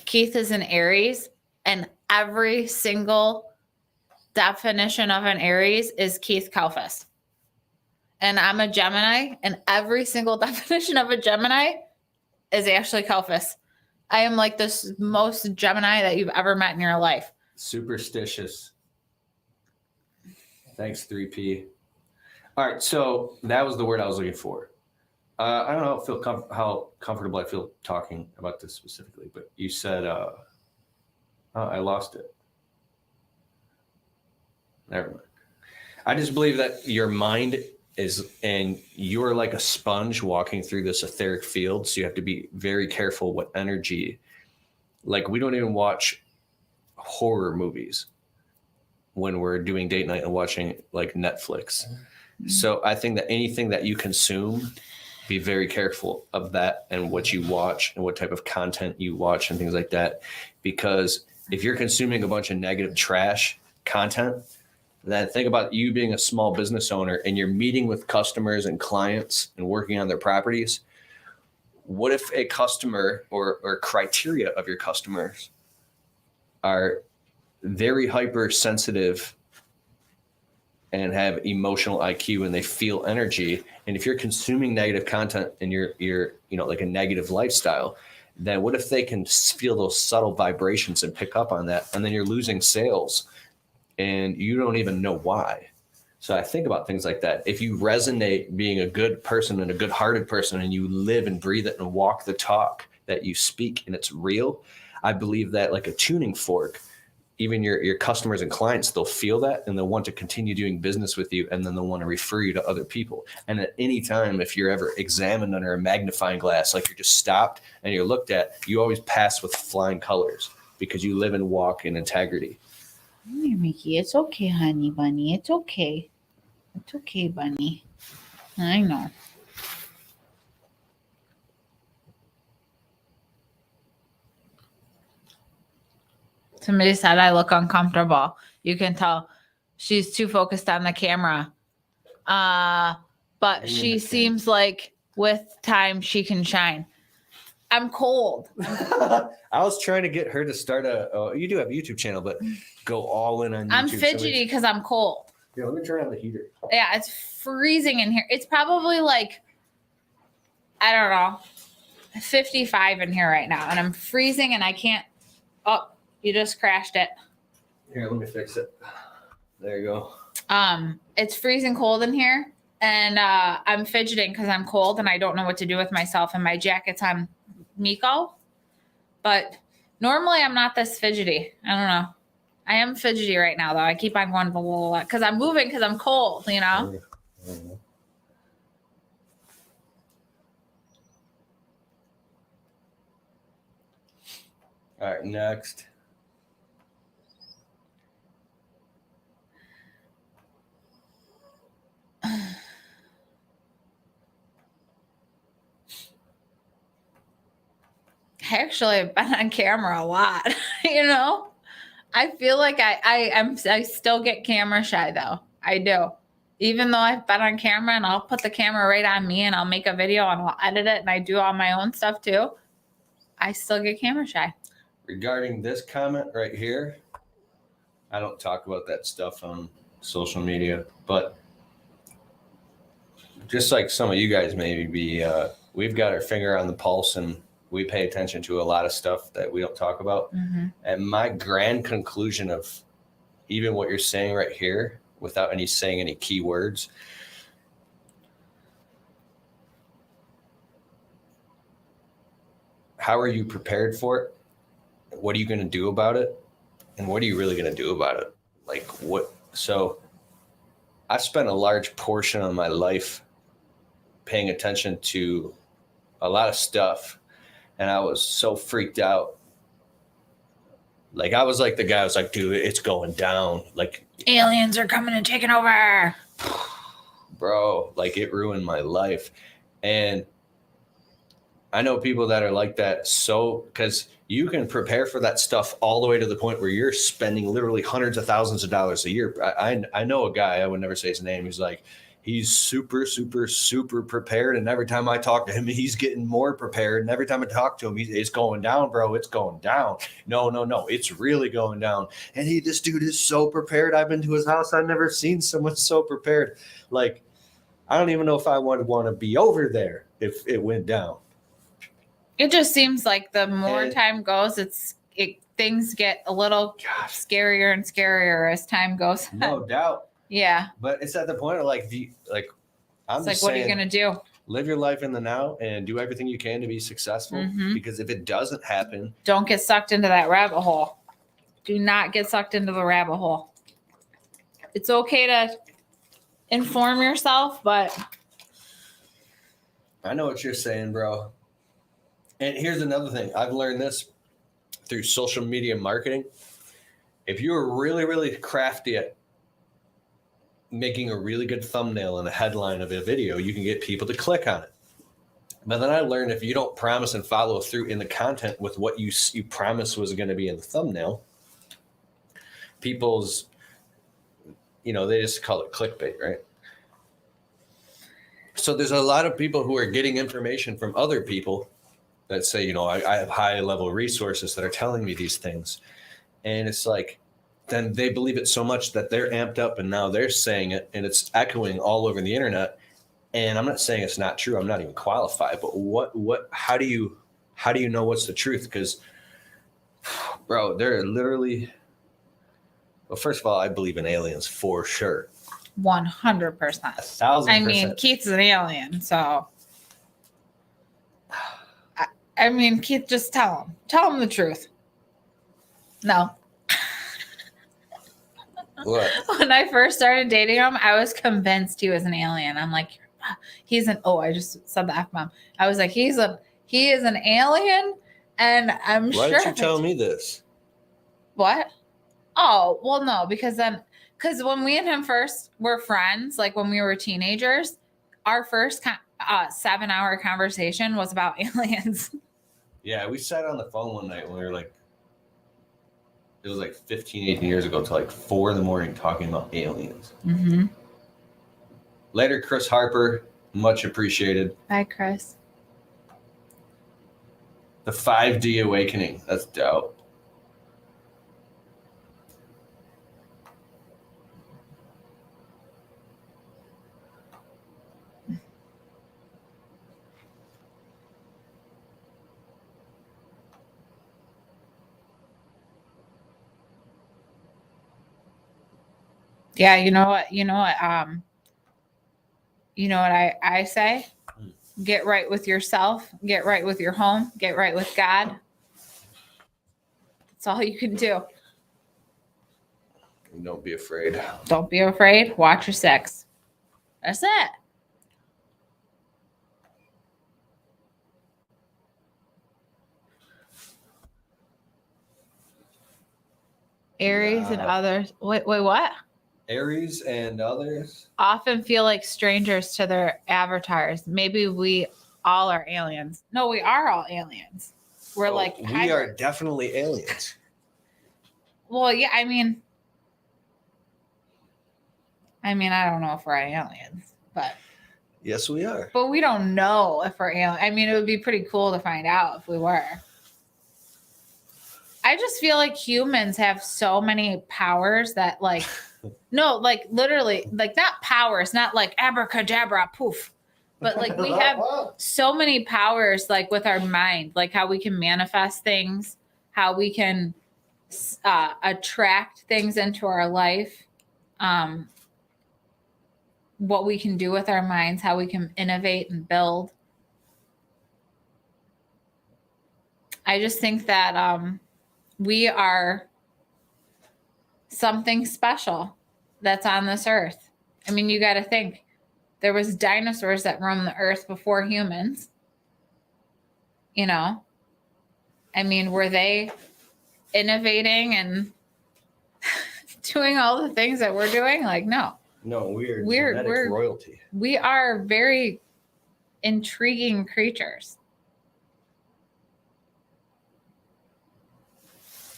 Keith is an Aries, and every single definition of an Aries is Keith Kalfas. And I'm a Gemini, and every single definition of a Gemini is Ashley Kalfas. I am like the most Gemini that you've ever met in your life. Superstitious. Thanks, 3P. All right, so that was the word I was looking for. I don't know how comfortable I feel talking about this specifically, but you said, I lost it. Never mind. I just believe that your mind and you're like a sponge walking through this etheric field. So you have to be very careful what energy, like we don't even watch horror movies when we're doing date night and watching like Netflix. Mm-hmm. So I think that anything that you consume, be very careful of that and what you watch and what type of content you watch and things like that. Because if you're consuming a bunch of negative trash content, then think about you being a small business owner and you're meeting with customers and clients and working on their properties. What if a customer or criteria of your customers are very hypersensitive and have emotional IQ and they feel energy? And if you're consuming negative content and you're like a negative lifestyle, then what if they can feel those subtle vibrations and pick up on that? And then you're losing sales and you don't even know why. So I think about things like that. If you resonate being a good person and a good-hearted person and you live and breathe it and walk the talk that you speak and it's real, I believe that like a tuning fork, even your customers and clients, they'll feel that and they'll want to continue doing business with you, and then they'll want to refer you to other people. And at any time, if you're ever examined under a magnifying glass, like you're just stopped and you're looked at, you always pass with flying colors because you live and walk in integrity. Here, Mickey, it's okay, honey bunny. It's okay. It's okay, bunny. I know. Somebody said I look uncomfortable. You can tell she's too focused on the camera. But she seems like with time she can shine. I'm cold. I was trying to get her to start you do have a YouTube channel, but go all in on YouTube. I'm fidgety because I'm cold. Yeah, let me turn on the heater. Yeah, it's freezing in here. It's probably like, I don't know, 55 in here right now. And I'm freezing and I can't. Oh, you just crashed it. Here, let me fix it. There you go. It's freezing cold in here. And I'm fidgeting because I'm cold and I don't know what to do with myself. And my jacket's on Miko. But normally I'm not this fidgety. I don't know. I am fidgety right now, though. I keep on going blah, blah, blah, because I'm moving because I'm cold, you know? Mm-hmm. All right, next. Actually, I've been on camera a lot, you know? I feel like I still get camera shy though. I do. Even though I've been on camera and I'll put the camera right on me and I'll make a video and I'll edit it and I do all my own stuff too, I still get camera shy. Regarding this comment right here, I don't talk about that stuff on social media, but just like some of you guys maybe we've got our finger on the pulse and we pay attention to a lot of stuff that we don't talk about. Mm-hmm. And my grand conclusion of even what you're saying right here, without saying any key words, how are you prepared for it? What are you going to do about it? And what are you really going to do about it? Like what? So I spent a large portion of my life paying attention to a lot of stuff. And I was so freaked out. Like I was like the guy was like, dude, it's going down. Like aliens are coming and taking over. Bro, like it ruined my life. And I know people that are like that. So, because you can prepare for that stuff all the way to the point where you're spending literally hundreds of thousands of dollars a year. I know a guy, I would never say his name. He's like, he's super, super, super prepared. And every time I talk to him, he's getting more prepared. And every time I talk to him, it's going down, bro. It's going down. No. It's really going down. And this dude is so prepared. I've been to his house. I've never seen someone so prepared. Like, I don't even know if I would want to be over there if it went down. It just seems like the more time goes, things get a little scarier and scarier as time goes. No doubt. Yeah. But it's at the point of I'm it's just like, saying, what are you gonna do? Live your life in the now and do everything you can to be successful. Mm-hmm. Because if it doesn't happen, don't get sucked into that rabbit hole. Do not get sucked into the rabbit hole. It's okay to inform yourself, but I know what you're saying, bro. And here's another thing. I've learned this through social media marketing. If you're really, really crafty at making a really good thumbnail and a headline of a video, you can get people to click on it. But then I learned if you don't promise and follow through in the content with what you promised was going to be in the thumbnail, people's, they just call it clickbait, right? So there's a lot of people who are getting information from other people that say, I have high level resources that are telling me these things. And it's like, then they believe it so much that they're amped up and now they're saying it and it's echoing all over the internet. And I'm not saying it's not true. I'm not even qualified, but how do you know what's the truth? Because bro, they're literally, well, first of all, I believe in aliens for sure. 100%. 1,000%. I mean, Keith's an alien, so I mean, Keith, just tell him the truth. No. What? When I first started dating him, I was convinced he was an alien. I'm like, I just said the F-bomb. I was like, he is an alien, and I'm sure. Why did you tell me this? What? Oh, well, no, because when we and him first were friends, like when we were teenagers, our first 7-hour conversation was about aliens. Yeah, we sat on the phone one night when we were like, it was like 15, 18 years ago till like 4 a.m. talking about aliens. Mm-hmm. Later, Chris Harper, much appreciated. Bye, Chris. The 5D awakening. That's dope. Yeah, you know what I say? Get right with yourself, get right with your home, get right with God. That's all you can do. Don't be afraid. Don't be afraid. Watch your sex. That's it. Aries and others. Wait, what? Aries and others. often feel like strangers to their avatars. Maybe we all are aliens. No, we are all aliens. We're like we are hybrids. definitely aliens. Well, yeah, I mean, I don't know if we're aliens, but Yes, we are. we don't know if we're aliens. I mean, it would be pretty cool to find out if we were. I just feel like humans have so many powers that, like, no, like literally, like not powers, not like abracadabra, poof, but like we have so many powers, like with our mind, like how we can manifest things, how we can attract things into our life, what we can do with our minds, how we can innovate and build. I just think that we are something special that's on this earth. I mean, you got to think there was dinosaurs that roamed the earth before humans. You know, I mean, were they innovating and doing all the things that we're doing? Like, no. No, we're genetic royalty. We are very intriguing creatures.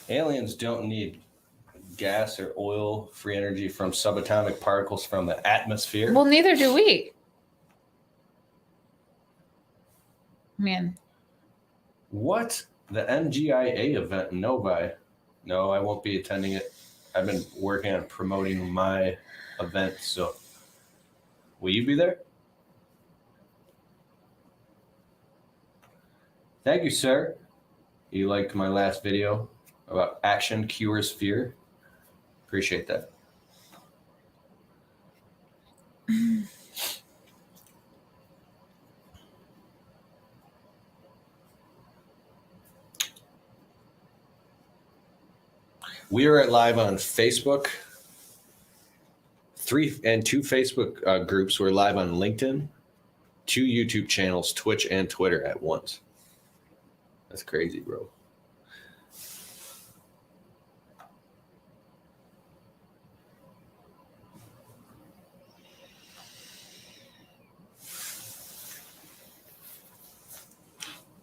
Aliens don't need gas or oil, free energy from subatomic particles from the atmosphere. Well, neither do we. Man. What? The NGIA event in Novi? No, I won't be attending it. I've been working on promoting my event, so will you be there? Thank you, sir. You liked my last video about action cures fear. Appreciate that. We are live on Facebook. 2 Facebook groups. We're live on LinkedIn, 2 YouTube channels, Twitch and Twitter at once. That's crazy, bro.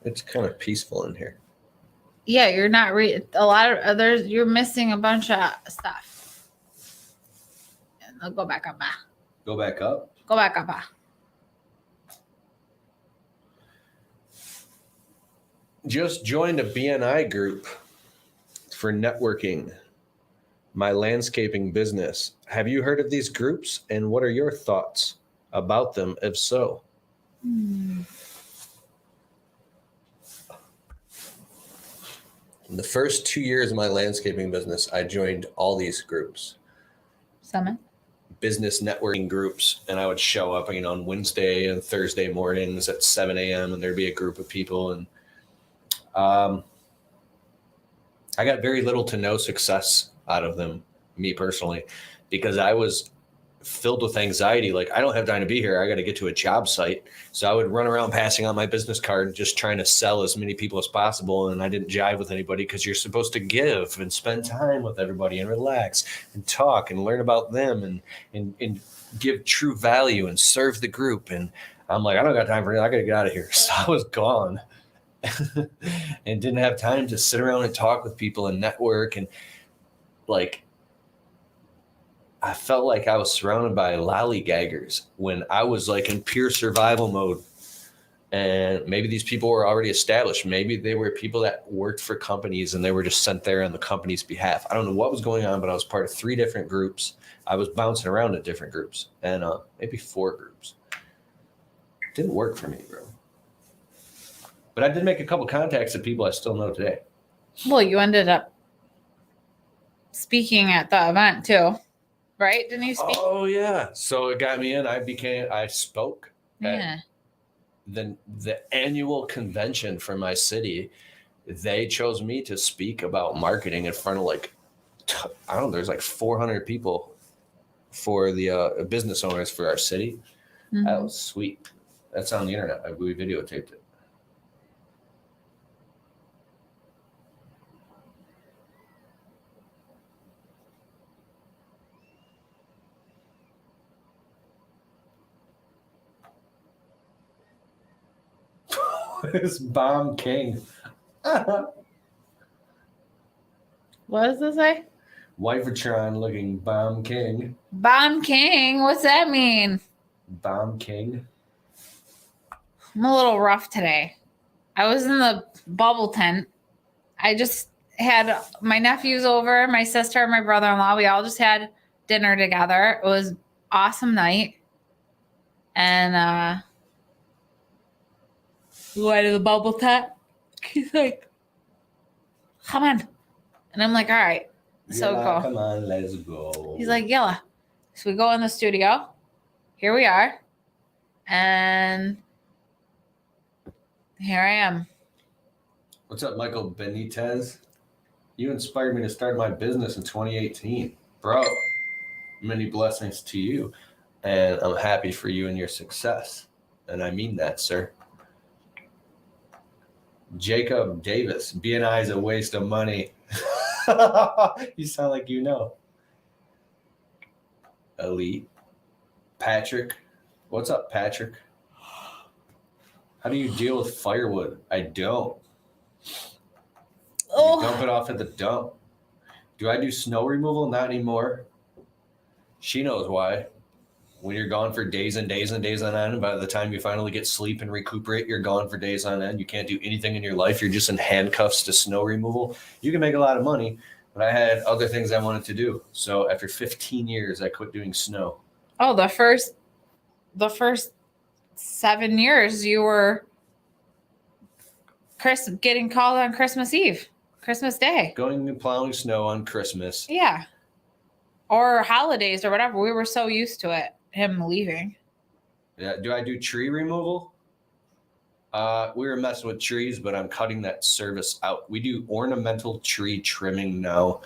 It's kind of peaceful in here. Yeah, you're not a lot of others. You're missing a bunch of stuff. I'll go back up. Go back up. Go back up. Just joined a BNI group for networking. My landscaping business. Have you heard of these groups, and what are your thoughts about them, if so? In the first 2 years of my landscaping business, I joined all these groups. Summit? Business networking groups, and I would show up, on Wednesday and Thursday mornings at 7 a.m. and there'd be a group of people, and I got very little to no success out of them, me personally, because I was filled with anxiety. Like, I don't have time to be here. I got to get to a job site. So I would run around passing out my business card, just trying to sell as many people as possible. And I didn't jive with anybody, because you're supposed to give and spend time with everybody and relax and talk and learn about them and give true value and serve the group. And I'm like, I don't got time for it. I got to get out of here. So I was gone and didn't have time to sit around and talk with people and network. And like, I felt like I was surrounded by lollygaggers when I was like in pure survival mode. And maybe these people were already established. Maybe they were people that worked for companies and they were just sent there on the company's behalf. I don't know what was going on, but I was part of 3 different groups. I was bouncing around at different groups, and maybe 4 groups. It didn't work for me, bro. But I did make a couple contacts of people I still know today. Well, you ended up speaking at the event too, right? Didn't you speak? Oh yeah. So it got me in. I spoke Yeah. at the annual convention for my city. They chose me to speak about marketing in front of there's like 400 people for the business owners for our city. Mm-hmm. That was sweet. That's on the internet. We videotaped it. This bomb king. What does this say? Wife-a-Tron looking bomb king. Bomb King. What's that mean? Bomb king. I'm a little rough today. I was in the bubble tent. I just had my nephews over, my sister, and my brother-in-law. We all just had dinner together. It was an awesome night. And we went to the bubble tent. He's like, come on. And I'm like, all right. So Yeah, cool. come on, let's go. He's like, Yella. So we go in the studio. Here we are. And here I am. What's up, Michael Benitez? You inspired me to start my business in 2018. Bro, many blessings to you. And I'm happy for you and your success. And I mean that, sir. Jacob Davis, BNI is a waste of money. You sound like you know. Elite. Patrick. What's up, Patrick? How do you deal with firewood? I don't. You dump it off at the dump. Do I do snow removal? Not anymore. She knows why. When you're gone for days and days and days on end, and by the time you finally get sleep and recuperate, you're gone for days on end. You can't do anything in your life. You're just in handcuffs to snow removal. You can make a lot of money, but I had other things I wanted to do. So after 15 years, I quit doing snow. Oh, the first 7 years you were getting called on Christmas Eve, Christmas Day. Going and plowing snow on Christmas. Yeah. Or holidays or whatever. We were so used to it, him leaving. Yeah. Do I do tree removal? We were messing with trees, but I'm cutting that service out. We do ornamental tree trimming now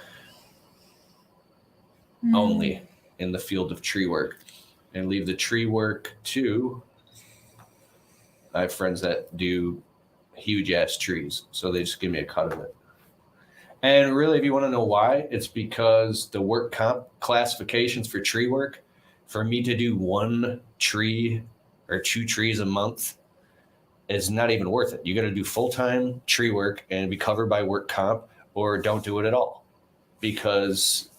only in the field of tree work, and leave the tree work to, I have friends that do huge ass trees, so they just give me a cut of it. And really, if you want to know why, it's because the work comp classifications for tree work, for me to do 1 tree or 2 trees a month, is not even worth it. You got to do full-time tree work and be covered by work comp, or don't do it at all, because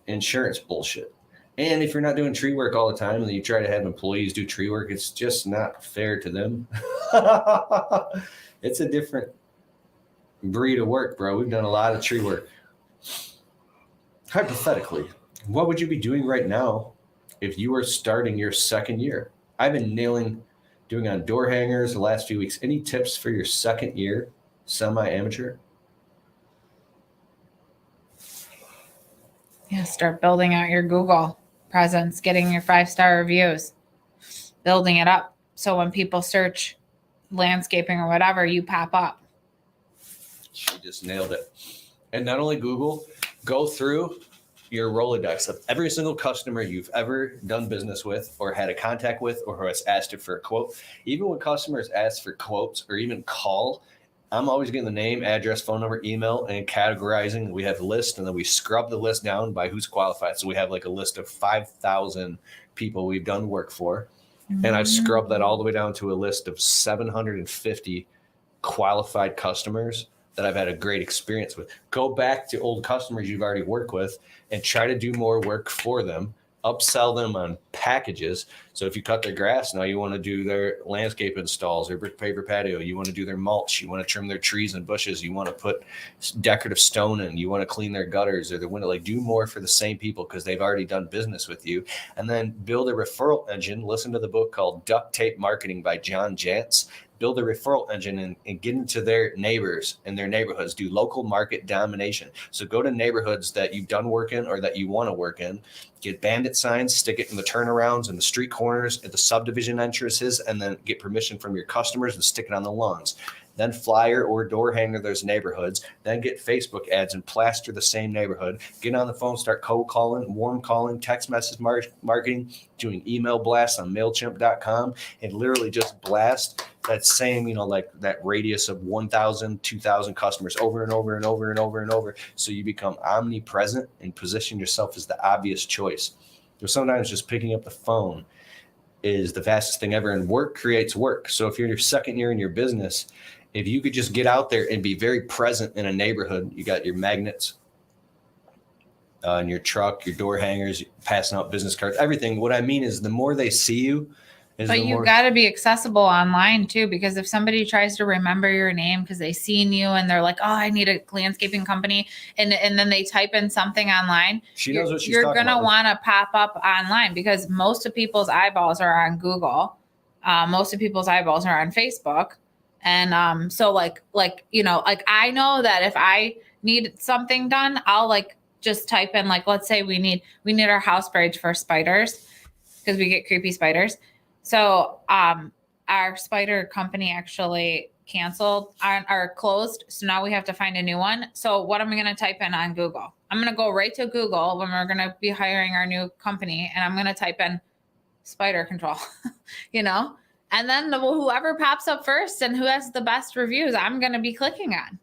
insurance bullshit. And if you're not doing tree work all the time and you try to have employees do tree work, it's just not fair to them. It's a different breed of work, bro. We've done a lot of tree work. Hypothetically, what would you be doing right now if you were starting your second year? I've been doing on door hangers the last few weeks. Any tips for your second year, semi-amateur? Yeah, start building out your Google presence, getting your 5-star reviews, building it up. So when people search landscaping or whatever, you pop up. She just nailed it. And not only Google, go through your Rolodex of every single customer you've ever done business with or had a contact with or who has asked you for a quote. Even when customers ask for quotes or even call, I'm always getting the name, address, phone number, email, and categorizing. We have a list, and then we scrub the list down by who's qualified. So we have like a list of 5,000 people we've done work for. Mm-hmm. And I've scrubbed that all the way down to a list of 750 qualified customers that I've had a great experience with. Go back to old customers you've already worked with and try to do more work for them. Upsell them on packages. So if you cut their grass, now you want to do their landscape installs or brick paper patio, you want to do their mulch, you want to trim their trees and bushes, you want to put decorative stone in, you want to clean their gutters or their window, like do more for the same people because they've already done business with you. And then build a referral engine. Listen to the book called Duct Tape Marketing by John Jantz. Build a referral engine and get into their neighbors and their neighborhoods. Do local market domination. So go to neighborhoods that you've done work in or that you want to work in. Get bandit signs, stick it in the turnarounds and the street corners at the subdivision entrances, and then get permission from your customers and stick it on the lawns. Then flyer or door hanger those neighborhoods. Then get Facebook ads and plaster the same neighborhood. Get on the phone, start cold calling, warm calling, text message marketing, doing email blasts on MailChimp.com, and literally just blast that same, like that radius of 1,000, 2,000 customers over and over and over and over and over. So you become omnipresent and position yourself as the obvious choice. There's sometimes just picking up the phone is the fastest thing ever, and work creates work. So if you're in your second year in your business, if you could just get out there and be very present in a neighborhood, you got your magnets in your truck, your door hangers, passing out business cards, everything. What I mean is the more they see you, but you got to be accessible online too, because if somebody tries to remember your name because they seen you and they're like, oh, I need a landscaping company, and then they type in something online, she knows what she's you're talking gonna about. want to pop up online, because most of people's eyeballs are on Google, most of people's eyeballs are on Facebook, and so like I know that if I need something done, I'll like just type in, like, let's say we need our house bridge for spiders because we get creepy spiders. So our spider company actually canceled or closed. So now we have to find a new one. So what am I going to type in on Google? I'm going to go right to Google when we're going to be hiring our new company, and I'm going to type in spider control, and then whoever pops up first and who has the best reviews, I'm going to be clicking on.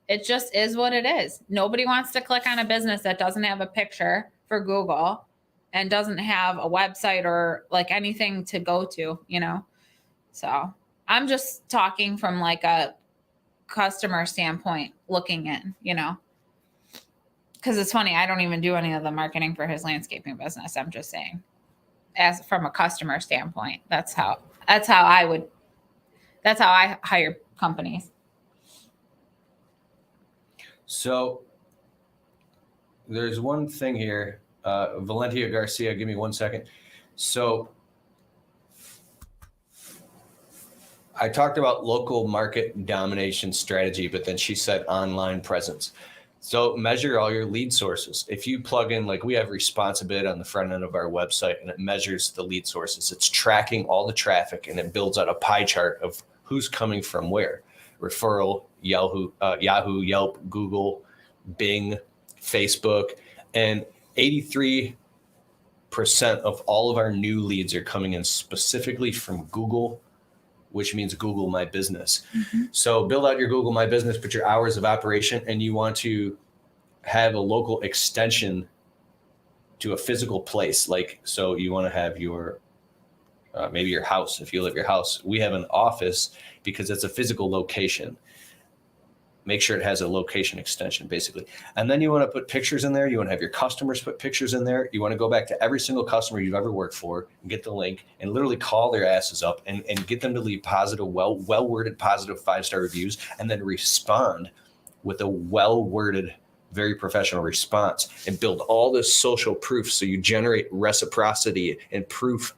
It just is what it is. Nobody wants to click on a business that doesn't have a picture for Google and doesn't have a website or like anything to go to, So I'm just talking from like a customer standpoint looking in, because it's funny. I don't even do any of the marketing for his landscaping business. I'm just saying, as from a customer standpoint, that's how I hire companies. So there's one thing here. Valentia Garcia, give me 1 second. So I talked about local market domination strategy, but then she said online presence. So measure all your lead sources. If you plug in, like we have Responsibid on the front end of our website, and it measures the lead sources. It's tracking all the traffic, and it builds out a pie chart of who's coming from where. Referral, Yahoo, Yelp, Google, Bing, Facebook, and 83% of all of our new leads are coming in specifically from Google, which means Google My Business. Mm-hmm. So build out your Google My Business, put your hours of operation, and you want to have a local extension to a physical place. Like, so you want to have your, maybe your house. If you live your house, we have an office because it's a physical location. Make sure it has a location extension, basically. And then you want to put pictures in there. You want to have your customers put pictures in there. You want to go back to every single customer you've ever worked for and get the link and literally call their asses up and get them to leave positive, well-worded, positive 5-star reviews, and then respond with a well-worded, very professional response, and build all this social proof. So you generate reciprocity and proof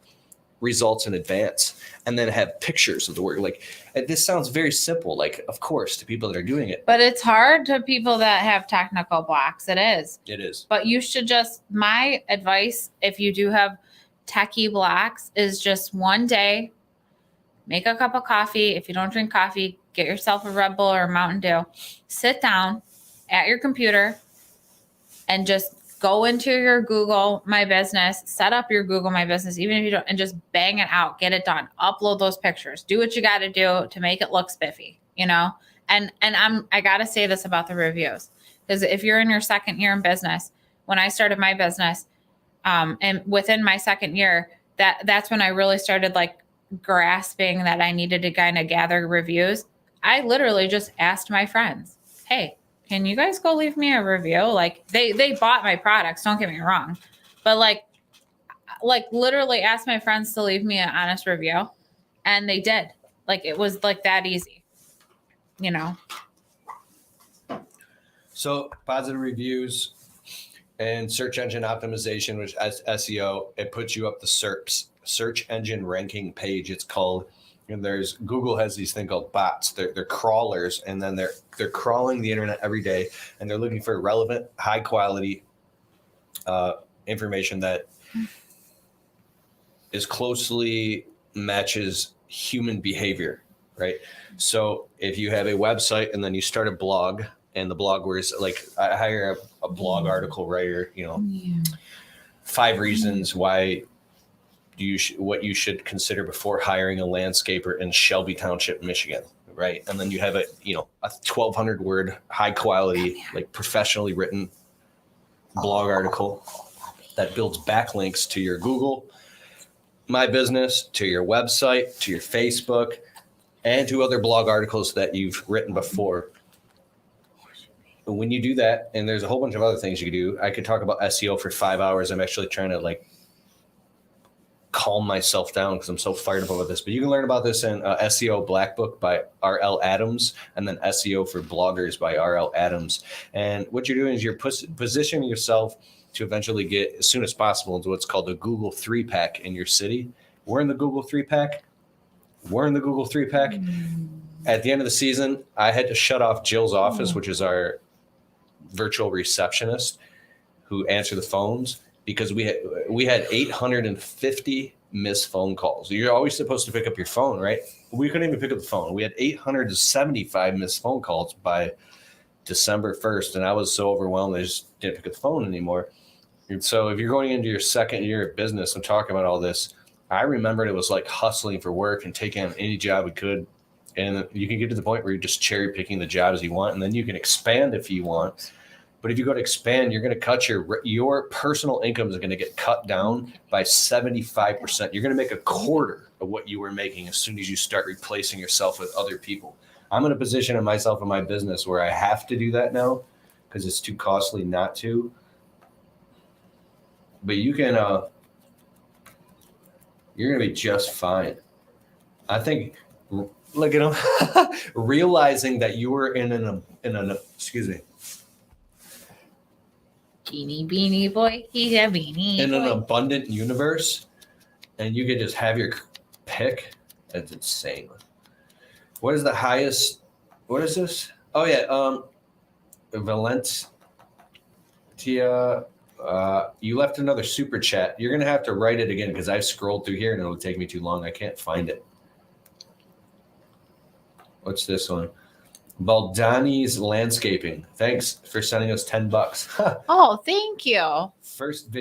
results in advance, and then have pictures of the work. Like, this sounds very simple, like, of course, to people that are doing it, but it's hard to people that have technical blocks. It is But you should just, my advice, if you do have techie blocks, is just one day make a cup of coffee. If you don't drink coffee, get yourself a Red Bull or a Mountain Dew, sit down at your computer and just go into your Google My Business, set up your Google My Business, even if you don't, and just bang it out, get it done, upload those pictures, do what you got to do to make it look spiffy, And I got to say this about the reviews, because if you're in your second year in business, when I started my business, and within my second year, that's when I really started like grasping that I needed to kind of gather reviews. I literally just asked my friends, hey, can you guys go leave me a review? Like they bought my products, don't get me wrong, but like literally asked my friends to leave me an honest review, and they did. Like, it was like that easy, So positive reviews and search engine optimization, which as SEO, it puts you up the SERPs, search engine ranking page, it's called. And Google has these thing called bots. They're crawlers, and then they're crawling the internet every day, and they're looking for relevant, high quality information that is closely matches human behavior, right? So if you have a website and then you start a blog, and the blog where it's like, I hire a blog article writer, 5 reasons why what you should consider before hiring a landscaper in Shelby Township, Michigan, right? And then you have a 1,200 word, high quality, like professionally written blog article that builds backlinks to your Google, my business to your website, to your Facebook, and to other blog articles that you've written before. When you do that, and there's a whole bunch of other things you can do. I could talk about SEO for 5 hours. I'm actually trying to like calm myself down because I'm so fired up about this. But you can learn about this in SEO Black Book by R.L. Adams, and then SEO for Bloggers by R.L. Adams. And what you're doing is you're positioning yourself to eventually get as soon as possible into what's called the Google 3-pack in your city. We're in the Google 3-pack. At the end of the season, I had to shut off Jill's office, which is our virtual receptionist who answer the phones, because we had 850 missed phone calls. You're always supposed to pick up your phone, right? We couldn't even pick up the phone. We had 875 missed phone calls by December 1st, and I was so overwhelmed I just didn't pick up the phone anymore. And so if you're going into your second year of business and talking about all this, I remembered it was like hustling for work and taking on any job we could. And you can get to the point where you're just cherry picking the jobs you want, and then you can expand if you want. But if you go to expand, you're going to cut your personal income is going to get cut down by 75%. You're going to make a quarter of what you were making as soon as you start replacing yourself with other people. I'm in a position of myself in my business where I have to do that now because it's too costly not to. But you can, you're going to be just fine. I think, look at him, realizing that you were in an excuse me. Beanie, beanie boy, he's a beanie In an boy. abundant universe, and you could just have your pick. That's insane. What is the highest? What is this? Oh yeah, Valentia. You left another super chat. You're gonna have to write it again because I've scrolled through here and it'll take me too long. I can't find it. What's this one? Baldani's Landscaping. Thanks for sending us $10. Oh, thank you. First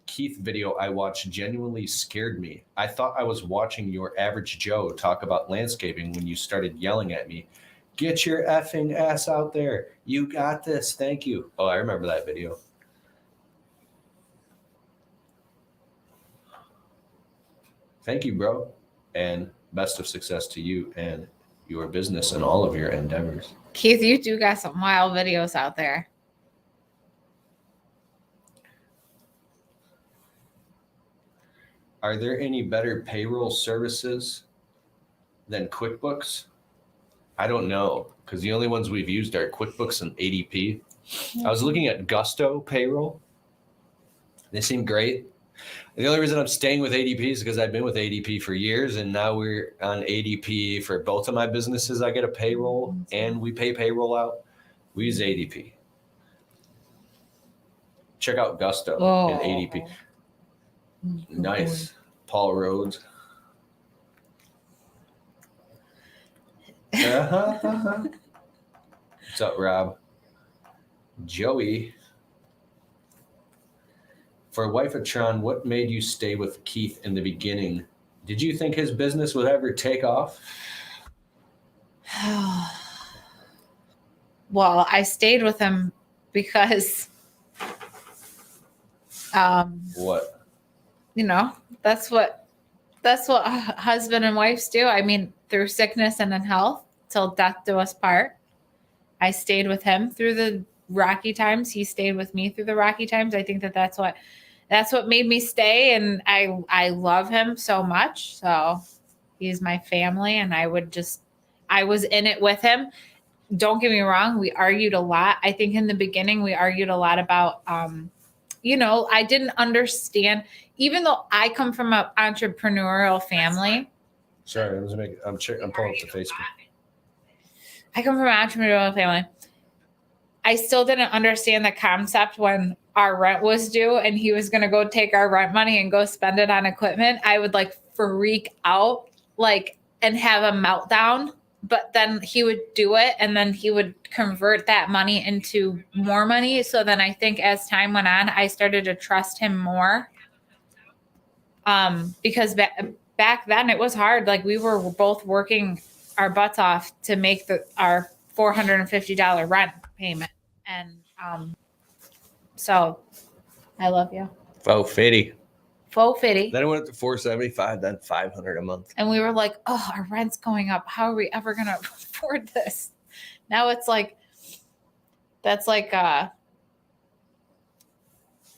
Keith video I watched genuinely scared me. I thought I was watching your average Joe talk about landscaping when you started yelling at me. Get your effing ass out there. You got this. Thank you. Oh, I remember that video. Thank you, bro. And best of success to you and your business and all of your endeavors. Keith, you do got some wild videos out there. Are there any better payroll services than QuickBooks? I don't know, because the only ones we've used are QuickBooks and ADP. I was looking at Gusto payroll. They seem great. The only reason I'm staying with ADP is because I've been with ADP for years, and now we're on ADP for both of my businesses. I get a payroll, and we pay payroll out. We use ADP. Check out Gusto and ADP. Nice. Paul Rhodes. What's up, Rob? Joey. For Wife-a-Tron, what made you stay with Keith in the beginning? Did you think his business would ever take off? Well, I stayed with him because What? You know, that's what husband and wives do. I mean, through sickness and in health, till death do us part. I stayed with him through the rocky times. He stayed with me through the rocky times. I think that's what made me stay, and I love him so much. So he's my family, and I was in it with him. Don't get me wrong, we argued a lot. I think in the beginning we argued a lot about I didn't understand, even though I come from an entrepreneurial family. Sorry, I'm pulling up the Facebook. I come from an entrepreneurial family. I still didn't understand the concept when our rent was due and he was going to go take our rent money and go spend it on equipment. I would freak out, and have a meltdown, but then he would do it and then he would convert that money into more money. So then I think as time went on, I started to trust him more. Because back then it was hard. We were both working our butts off to make our $450 rent payment. And so I love you. Oh, Fady. $450. Then it went up to $475, then $500 a month. And we were like, oh, our rent's going up. How are we ever going to afford this? Now it's like, that's like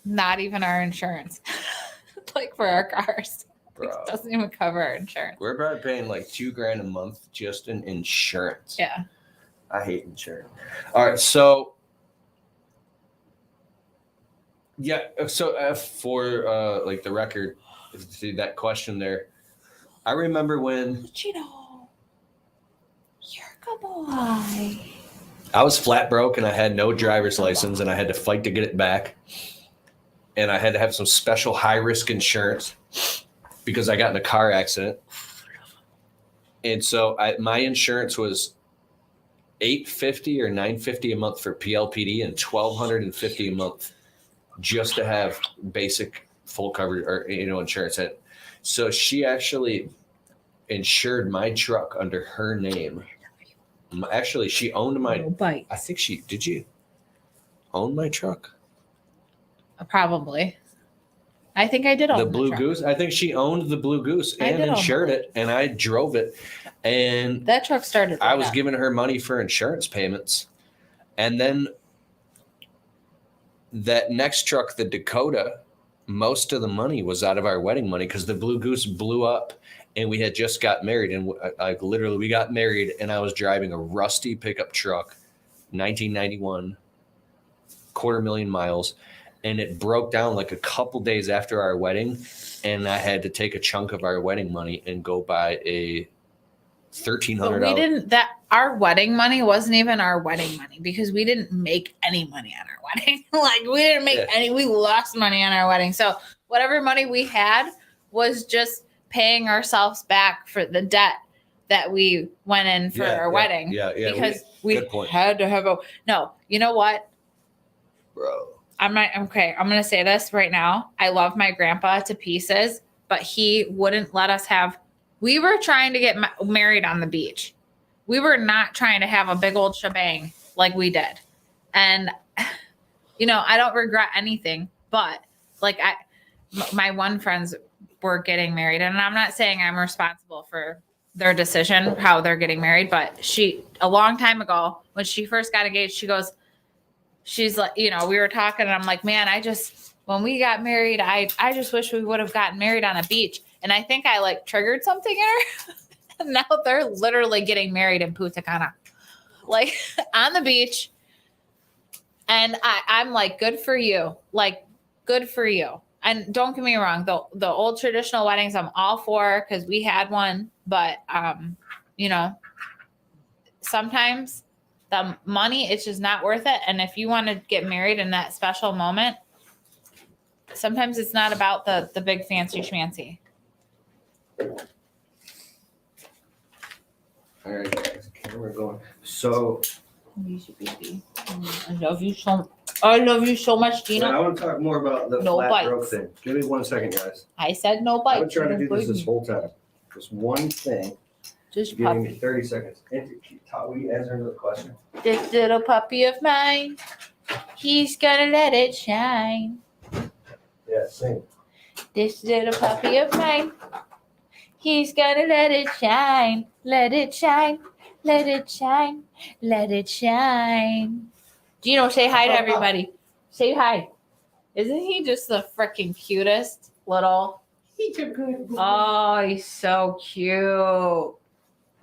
not even our insurance. Like for our cars. Bro. It doesn't even cover our insurance. We're probably paying like $2,000 a month just in insurance. Yeah. I hate insurance. All right, so yeah, so for like the record, see that question there. I remember when Chino, you're a good boy. I was flat broke and I had no driver's license and I had to fight to get it back. And I had to have some special high risk insurance because I got in a car accident. And so my insurance was $850 or $950 a month for PLPD and $1,250 a month just to have basic full coverage or insurance. So she actually insured my truck under her name. Actually, she owned my. I think did you own my truck? Probably. I think I did own the Blue Goose. I think she owned the Blue Goose and insured it, and I drove it. And that truck started. I was giving her money for insurance payments, and then that next truck, the Dakota, most of the money was out of our wedding money because the Blue Goose blew up, and we had just got married, and like literally we got married, and I was driving a rusty pickup truck, 1991, 250,000 miles. And it broke down like a couple days after our wedding, and I had to take a chunk of our wedding money and go buy a $1,300. We didn't. Our wedding money wasn't even our wedding money because we didn't make any money on our wedding. Like we didn't make any. We lost money on our wedding. So whatever money we had was just paying ourselves back for the debt that we went in for our wedding. Yeah. Because we had to have no. You know what, bro? I'm going to say this right now. I love my grandpa to pieces, but he wouldn't let us we were trying to get married on the beach. We were not trying to have a big old shebang like we did. And, I don't regret anything, but like my one friends were getting married, and I'm not saying I'm responsible for their decision, how they're getting married, but a long time ago when she first got engaged, she's like, we were talking and I'm like, man, when we got married, I just wish we would have gotten married on a beach. And I think I like triggered something in her. And now they're literally getting married in Punta Cana, like on the beach. And I'm like, good for you. Like, good for you. And don't get me wrong, the old traditional weddings I'm all for because we had one. But, sometimes the money, it's just not worth it. And if you want to get married in that special moment, sometimes it's not about the big fancy schmancy. All right, guys, camera going. So I love you so much, Gina. I want to talk more about the flat broke thing. Give me 1 second, guys. I said no bites. I've been trying to do this whole time. Just one thing. Just give me 30 seconds. Will you answer another question? This little puppy of mine, he's gonna let it shine. Yeah, sing. This little puppy of mine, he's gonna let it shine. Let it shine. Let it shine. Let it shine. Gino, say hi to everybody. Say hi. Isn't he just the freaking cutest little? He's a good boy. Oh, he's so cute.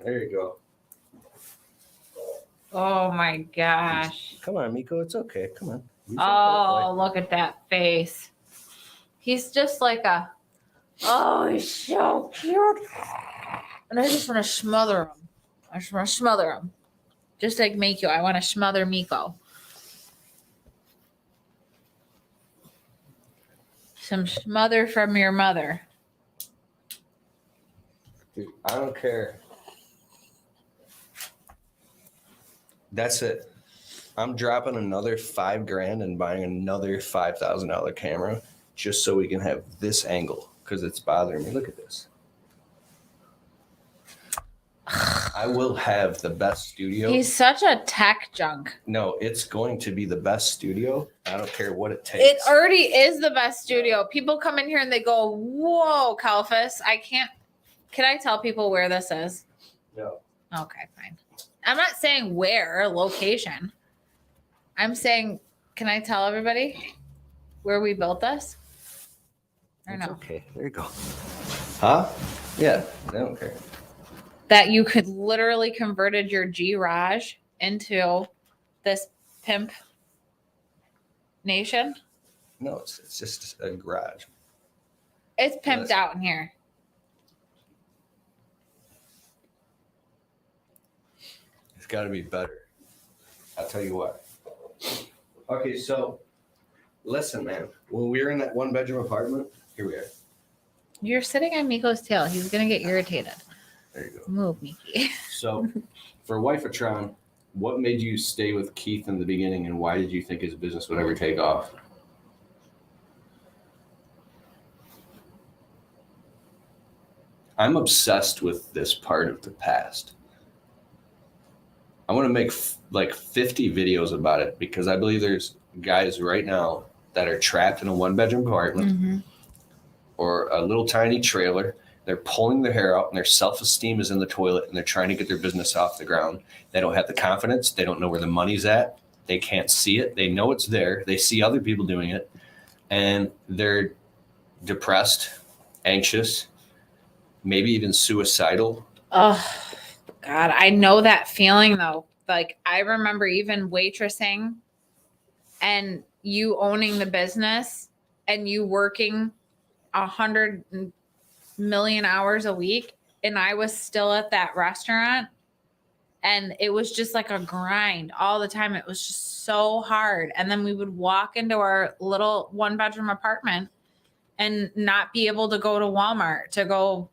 There you go. Oh my gosh. Come on, Miko. It's okay. Come on. Oh, look at that face. He's just like he's so cute. And I just want to smother him. Just like Miko. I want to smother Miko. Some smother from your mother. Dude, I don't care. That's it. I'm dropping another $5,000 and buying another $5,000 camera just so we can have this angle because it's bothering me. Look at this. I will have the best studio. He's such a tech junk. No, it's going to be the best studio. I don't care what it takes. It already is the best studio. People come in here and they go, whoa, Kalfas, I can't. Can I tell people where this is? No. Okay, fine. I'm not saying where, location. I'm saying, can I tell everybody where we built this? Or It's no? okay. There you go. Huh? Yeah, I don't care. That you could literally converted your G-Raj into this pimp nation. No, it's just a garage. It's pimped out in here. It's got to be better. I'll tell you what. Okay, so listen, man. When we were in that one-bedroom apartment, here we are. You're sitting on Miko's tail. He's going to get irritated. There you go. Move, Miki. So, for Wife-a-Tron, what made you stay with Keith in the beginning, and why did you think his business would ever take off? I'm obsessed with this part of the past. I want to make like 50 videos about it because I believe there's guys right now that are trapped in a one-bedroom apartment or a little tiny trailer. They're pulling their hair out and their self-esteem is in the toilet and they're trying to get their business off the ground. They don't have the confidence. They don't know where the money's at. They can't see it. They know it's there. They see other people doing it and they're depressed, anxious, maybe even suicidal. Oh, God. I know that feeling, though. Like, I remember even waitressing and you owning the business and you working 100 million hours a week. And I was still at that restaurant. And it was just like a grind all the time. It was just so hard. And then we would walk into our little one-bedroom apartment and not be able to go to Walmart to go,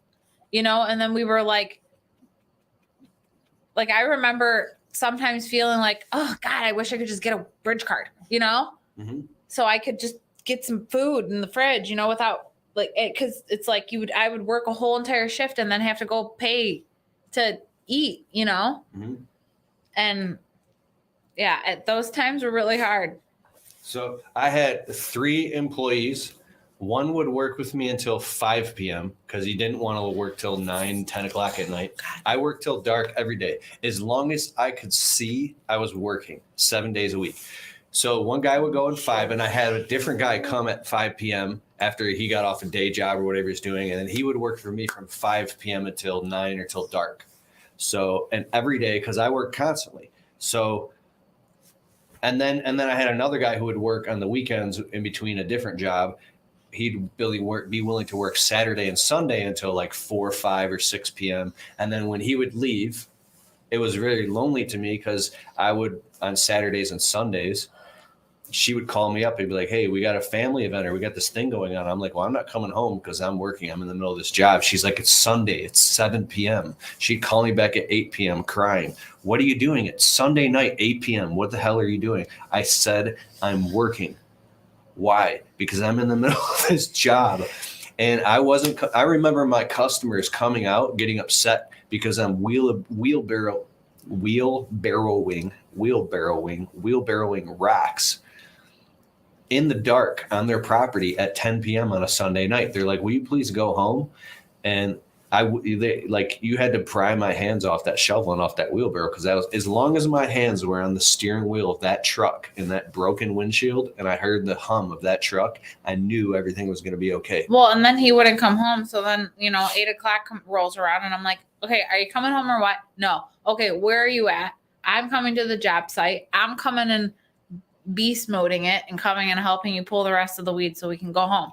and then we were like I remember sometimes feeling like, oh God, I wish I could just get a bridge card, so I could just get some food in the fridge, without because it's like I would work a whole entire shift and then have to go pay to eat, and yeah, those times were really hard. So I had 3 employees. One would work with me until 5 p.m. because he didn't want to work till 9, 10 o'clock at night. I worked till dark every day. As long as I could see, I was working 7 days a week. So one guy would go at 5, and I had a different guy come at 5 p.m. after he got off a day job or whatever he's doing. And then he would work for me from 5 p.m. until 9 or till dark. So, and every day, because I work constantly. So, and then I had another guy who would work on the weekends in between a different job. He'd be willing to work Saturday and Sunday until like 4, 5, or 6 p.m. And then when he would leave, it was very lonely to me because I would, on Saturdays and Sundays, she would call me up and be like, hey, we got a family event or we got this thing going on. I'm like, well, I'm not coming home because I'm working. I'm in the middle of this job. She's like, it's Sunday. It's 7 p.m. She'd call me back at 8 p.m. crying. What are you doing? It's Sunday night, 8 p.m. What the hell are you doing? I said, I'm working. Why? Because I'm in the middle of this job. And I remember my customers coming out, getting upset because I'm wheelbarrowing rocks in the dark on their property at 10 p.m. on a Sunday night. They're like, will you please go home? And you had to pry my hands off that shovel and off that wheelbarrow because that was, as long as my hands were on the steering wheel of that truck in that broken windshield and I heard the hum of that truck, I knew everything was going to be okay. Well, and then he wouldn't come home. So then, 8 o'clock rolls around and I'm like, okay, are you coming home or what? No. Okay, where are you at? I'm coming to the job site. I'm coming and beast moding it and coming and helping you pull the rest of the weeds so we can go home.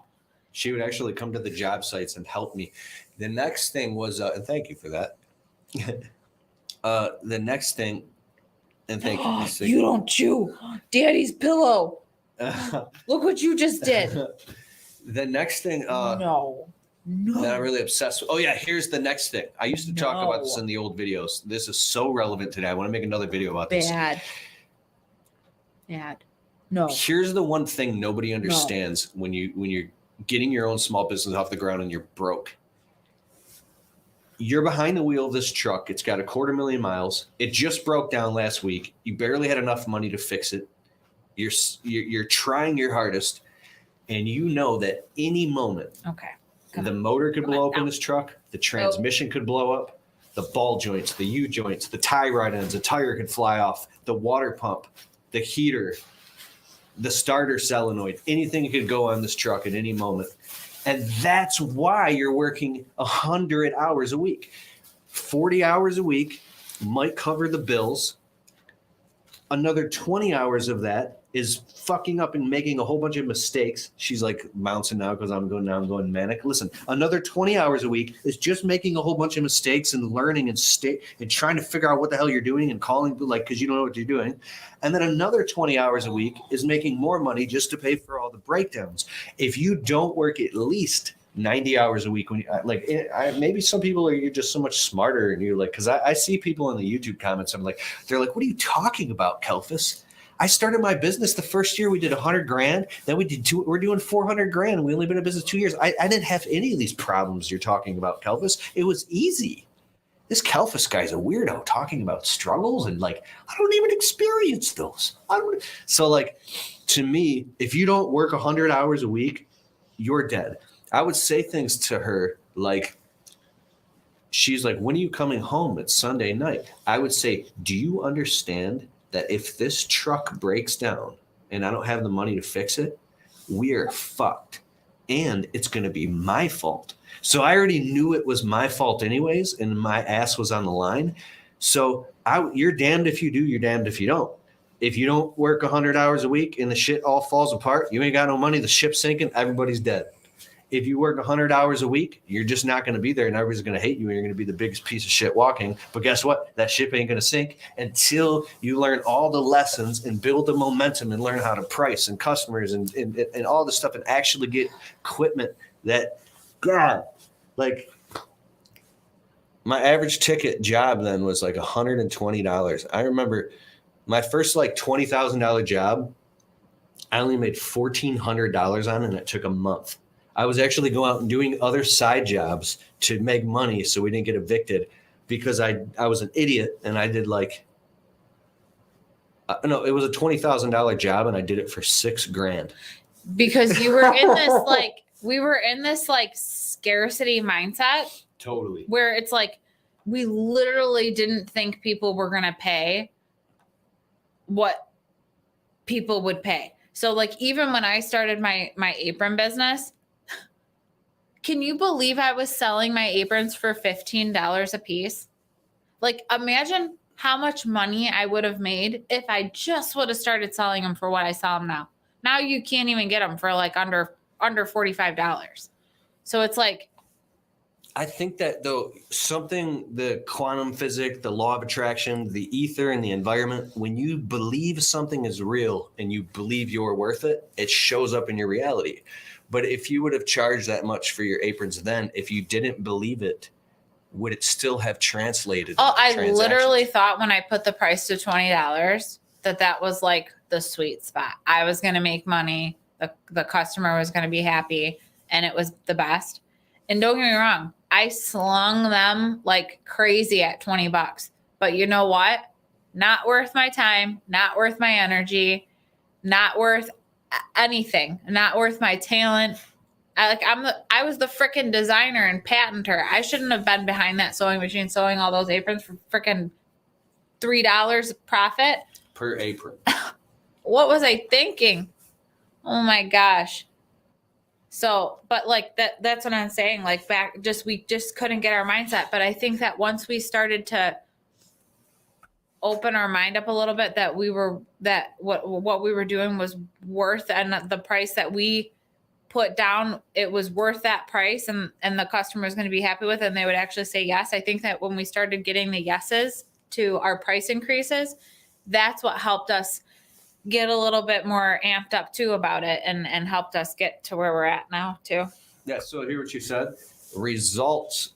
She would actually come to the job sites and help me. The next thing was, and thank you for that. The next thing, and thank you. You don't chew Daddy's pillow. Look what you just did. The next thing, no. that I'm really obsessed with. Oh yeah, here's the next thing. I used to talk about this in the old videos. This is so relevant today. I want to make another video about this. Bad. No. Here's the one thing nobody understands when you're getting your own small business off the ground and you're broke. you're behind the wheel of this truck. It's got 250,000 miles. It just broke down last week. You barely had enough money to fix it. You're trying your hardest, and you know that any moment, the motor could blow up in this truck, the transmission could blow up, the ball joints, the U joints, the tie rod ends, the tire could fly off, the water pump, the heater, the starter solenoid, anything could go on this truck at any moment. And that's why you're working 100 hours a week. 40 hours a week might cover the bills. Another 20 hours of that is fucking up and making a whole bunch of mistakes. She's like bouncing now because I'm going manic. Listen, another 20 hours a week is just making a whole bunch of mistakes and learning and trying to figure out what the hell you're doing and calling because you don't know what you're doing. And then another 20 hours a week is making more money just to pay for all the breakdowns. If you don't work at least 90 hours a week, when maybe some people are, you're just so much smarter and you're like, because I see people in the YouTube comments, they're like, what are you talking about, Kelfus? I started my business the first year we did 100 grand. Then we're doing 400 grand. And we only been in business 2 years. I didn't have any of these problems you're talking about, Kelvis. It was easy. This Kelfus guy's a weirdo talking about struggles and I don't even experience those. So to me, if you don't work 100 hours a week, you're dead. I would say things to her she's like, when are you coming home? It's Sunday night. I would say, do you understand that if this truck breaks down and I don't have the money to fix it, we are fucked. And it's going to be my fault. So I already knew it was my fault anyways, and my ass was on the line. So you're damned if you do, you're damned if you don't. If you don't work 100 hours a week and the shit all falls apart, you ain't got no money, the ship's sinking, everybody's dead. If you work 100 hours a week, you're just not going to be there and everybody's going to hate you and you're going to be the biggest piece of shit walking. But guess what? That ship ain't going to sink until you learn all the lessons and build the momentum and learn how to price and customers and all this stuff and actually get equipment that, God, my average ticket job then was $120. I remember my first $20,000 job, I only made $1,400 on, and it took a month. I was actually going out and doing other side jobs to make money so we didn't get evicted because I was an idiot and I did it was a $20,000 job and I did it for $6,000. Because you were in this we were in this scarcity mindset. Totally. Where it's we literally didn't think people were going to pay what people would pay. So even when I started my apron business, can you believe I was selling my aprons for $15 a piece? Imagine how much money I would have made if I just would have started selling them for what I sell them now. Now you can't even get them for under $45. So it's I think that though the quantum physics, the law of attraction, the ether and the environment, when you believe something is real and you believe you're worth it, it shows up in your reality. But if you would have charged that much for your aprons then, if you didn't believe it, would it still have translated? Oh, I literally thought when I put the price to $20 that was the sweet spot. I was going to make money. The customer was going to be happy and it was the best. And don't get me wrong, I slung them like crazy at $20. But you know what? Not worth my time, not worth my energy, not worth anything, not worth my talent. I was the freaking designer and patenter. I shouldn't have been behind that sewing machine sewing all those aprons for freaking $3 profit per apron. What was I thinking? Oh my gosh. So, but that's what I'm saying. We just couldn't get our mindset. But I think that once we started to open our mind up a little bit, that what we were doing was worth, and the price that we put down, it was worth that price, and the customer was going to be happy with it, and they would actually say yes. I think that when we started getting the yeses to our price increases, that's what helped us get a little bit more amped up too about it, and helped us get to where we're at now too. Yeah. So hear what you said. Results.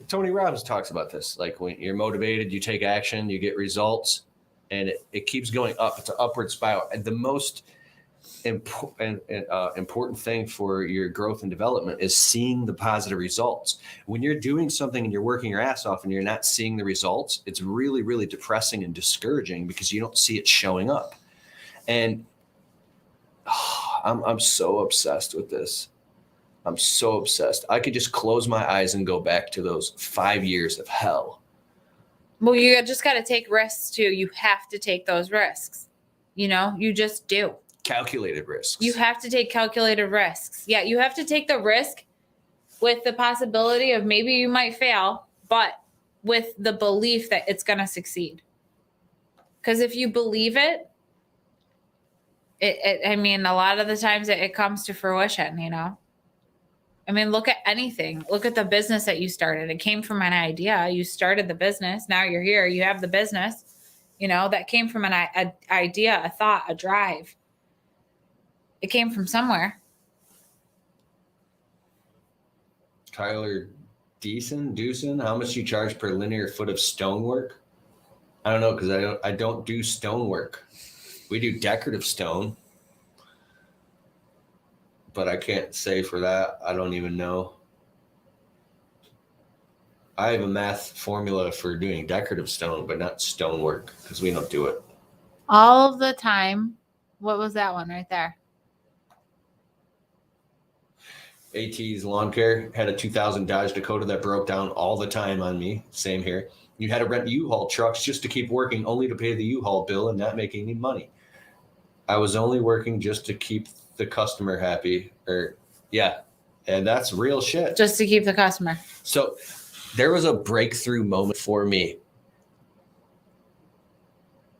Tony Robbins talks about this. When you're motivated, you take action, you get results, and it keeps going up. It's an upward spiral. And the most important thing for your growth and development is seeing the positive results. When you're doing something and you're working your ass off and you're not seeing the results, it's really, really depressing and discouraging because you don't see it showing up. And I'm so obsessed with this. I'm so obsessed. I could just close my eyes and go back to those 5 years of hell. Well, you just got to take risks too. You have to take those risks. You just do. Calculated risks. You have to take calculated risks. Yeah, you have to take the risk with the possibility of maybe you might fail, but with the belief that it's going to succeed. Because if you believe it, I mean, a lot of the times it comes to fruition, I mean, look at anything. Look at the business that you started. It came from an idea. You started the business. Now you're here. You have the business, that came from an idea, a thought, a drive. It came from somewhere. Tyler Deucin, how much do you charge per linear foot of stonework? I don't know, because I don't do stonework. We do decorative stone, but I can't say for that. I don't even know. I have a math formula for doing decorative stone, but not stonework, because we don't do it. All of the time. What was that one right there? AT's Lawn Care had a 2000 Dodge Dakota that broke down all the time on me. Same here. You had to rent U-Haul trucks just to keep working, only to pay the U-Haul bill and not make any money. I was only working just to keep the customer happy. And that's real shit. Just to keep the customer. So there was a breakthrough moment for me.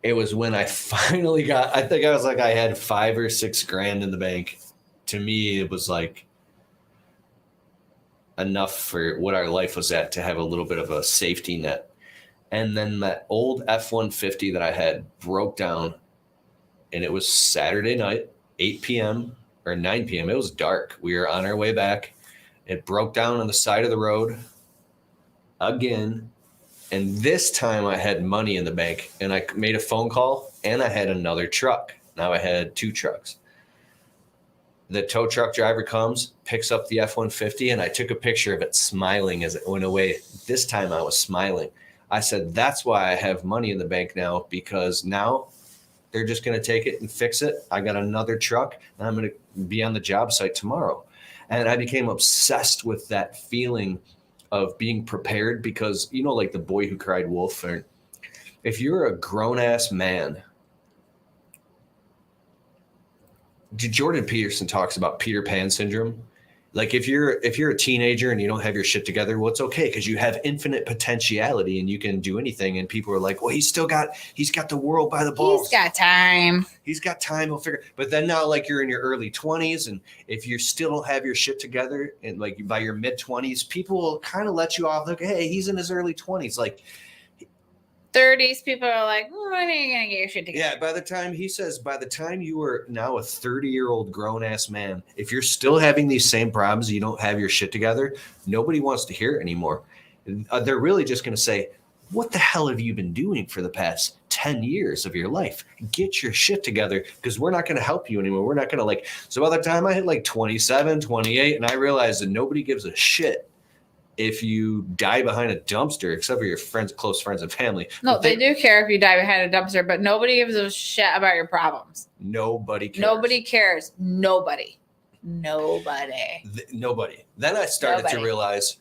It was when I finally got, I think I was like, I had $5 or $6 grand in the bank. To me, it was like enough for what our life was at to have a little bit of a safety net. And then that old F-150 that I had broke down, and it was Saturday night, 8 p.m. or 9 p.m. It was dark. We were on our way back. It broke down on the side of the road again. And this time I had money in the bank, and I made a phone call, and I had another truck. Now I had 2 trucks. The tow truck driver comes, picks up the F-150, and I took a picture of it smiling as it went away. This time I was smiling. I said, that's why I have money in the bank now, because now they're just going to take it and fix it. I got another truck, and I'm going to be on the job site tomorrow. And I became obsessed with that feeling of being prepared, because, like the boy who cried wolf, or if you're a grown-ass man, Jordan Peterson talks about Peter Pan syndrome. Like if you're a teenager and you don't have your shit together, well, it's okay, because you have infinite potentiality and you can do anything. And people are like, well, he's got the world by the balls. He's got time. He'll figure. But then now, like, you're in your early 20s, and if you still don't have your shit together, and like by your mid 20s, people will kind of let you off. Like, hey, he's in his early 20s. Like 30s, people are like, when are you going to get your shit together? Yeah, by the time you are now a 30-year-old grown-ass man, if you're still having these same problems, you don't have your shit together, nobody wants to hear it anymore. They're really just going to say, what the hell have you been doing for the past 10 years of your life? Get your shit together, because we're not going to help you anymore. We're not going to So by the time I hit like 27, 28, and I realized that nobody gives a shit if you die behind a dumpster, except for your friends, close friends and family. No, they do care if you die behind a dumpster, but nobody gives a shit about your problems. Nobody cares. Nobody cares. Nobody. Then I started to realize,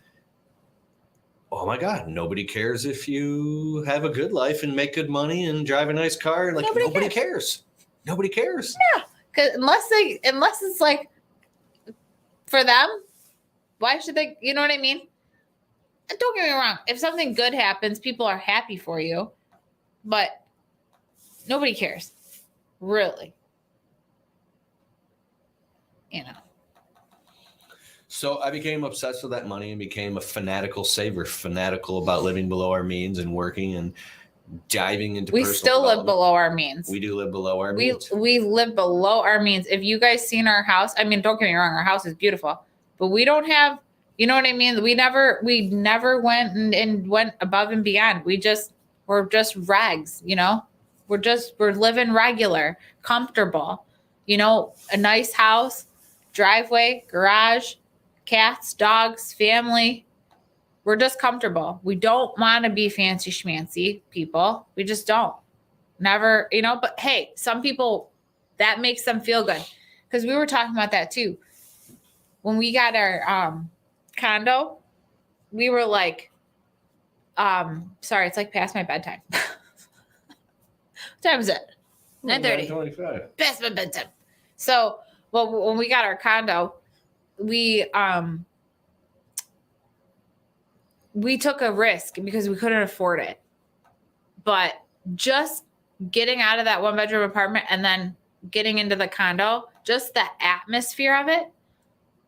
oh my God, nobody cares if you have a good life and make good money and drive a nice car. Like nobody cares. Nobody cares. Yeah, because unless it's like for them, why should they? You know what I mean? And don't get me wrong. If something good happens, people are happy for you, but nobody cares, really. So I became obsessed with that money and became a fanatical saver, fanatical about living below our means and working and diving into we still live below our means. We do live below our means. We live below our means. If you guys seen our house, I mean, don't get me wrong, our house is beautiful, but we don't have, you know what I mean? We never went and went above and beyond. We're just rags, We're living regular, comfortable. You know, a nice house, driveway, garage, cats, dogs, family. We're just comfortable. We don't want to be fancy schmancy people. We just don't. Never, you know, but hey, some people, that makes them feel good. Because we were talking about that too. When we got our condo, we were like, sorry, it's like past my bedtime. What time is it? 9:30. 9:25. Past my bedtime. So, well, when we got our condo, we took a risk because we couldn't afford it. But just getting out of that 1-bedroom apartment and then getting into the condo, just the atmosphere of it,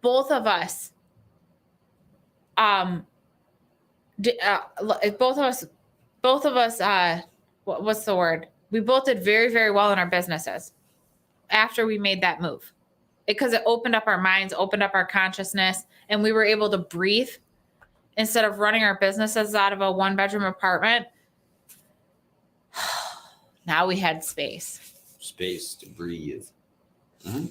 both of us, what's the word? We both did very, very well in our businesses after we made that move, because it opened up our minds, opened up our consciousness, and we were able to breathe instead of running our businesses out of a 1-bedroom apartment. Now we had space to breathe. Mm-hmm.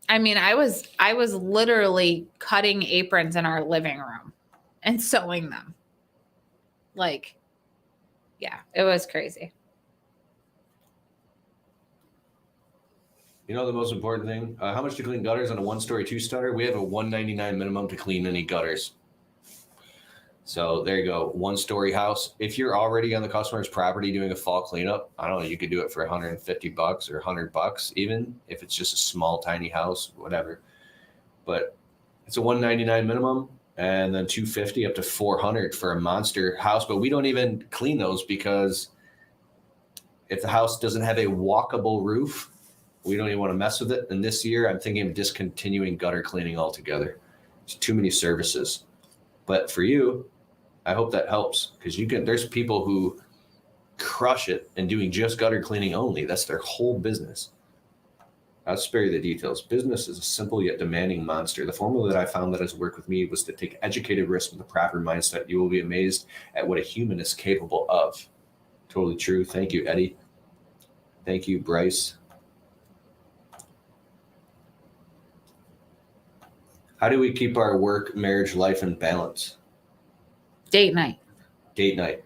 I mean, I was literally cutting aprons in our living room and sewing them. Like, yeah, it was crazy. You know the most important thing? How much to clean gutters on a 1-story, 2-starter? We have a $199 minimum to clean any gutters. So there you go. 1-story house. If you're already on the customer's property doing a fall cleanup, I don't know, you could do it for $150 or $100, even if it's just a small, tiny house, whatever. But it's a $199 minimum, and then $250 up to $400 for a monster house. But we don't even clean those, because if the house doesn't have a walkable roof, we don't even want to mess with it. And this year, I'm thinking of discontinuing gutter cleaning altogether. It's too many services. But for you, I hope that helps, because there's people who crush it and doing just gutter cleaning only. That's their whole business. I'll spare you the details. Business is a simple yet demanding monster. The formula that I found that has worked with me was to take educated risk with the proper mindset. You will be amazed at what a human is capable of. Totally true. Thank you, Eddie. Thank you, Bryce. How do we keep our work, marriage, life in balance? Date night. Date night.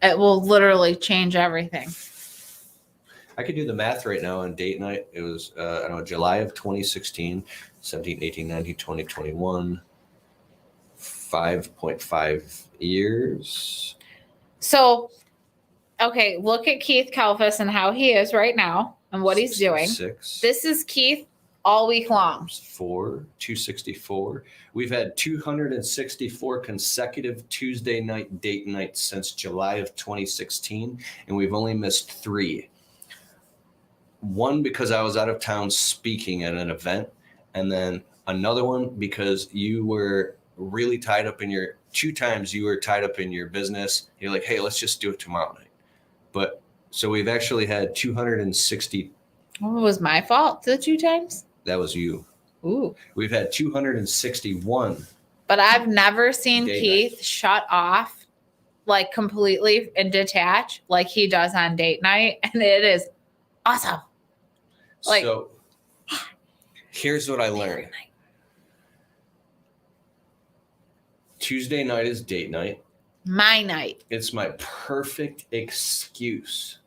It will literally change everything. I could do the math right now on date night. It was, July of 2016, 17, 18, 19, 20, 21, 5.5 years. So, okay, look at Keith Kalfas and how he is right now and what he's doing. This is Keith all week long. 264. We've had 264 consecutive Tuesday night date nights since July of 2016, and we've only missed 3. One because I was out of town speaking at an event, and then another one because you were really tied up in your 2 times you were tied up in your business. You're like, hey, let's just do it tomorrow night. But so we've actually had 260. What was my fault? The 2 times? That was you. Ooh. We've had 261. But I've never seen Keith shut off like completely and detach like he does on date night. And it is awesome. Like, so here's what I learned. Tuesday night is date night. My night. It's my perfect excuse,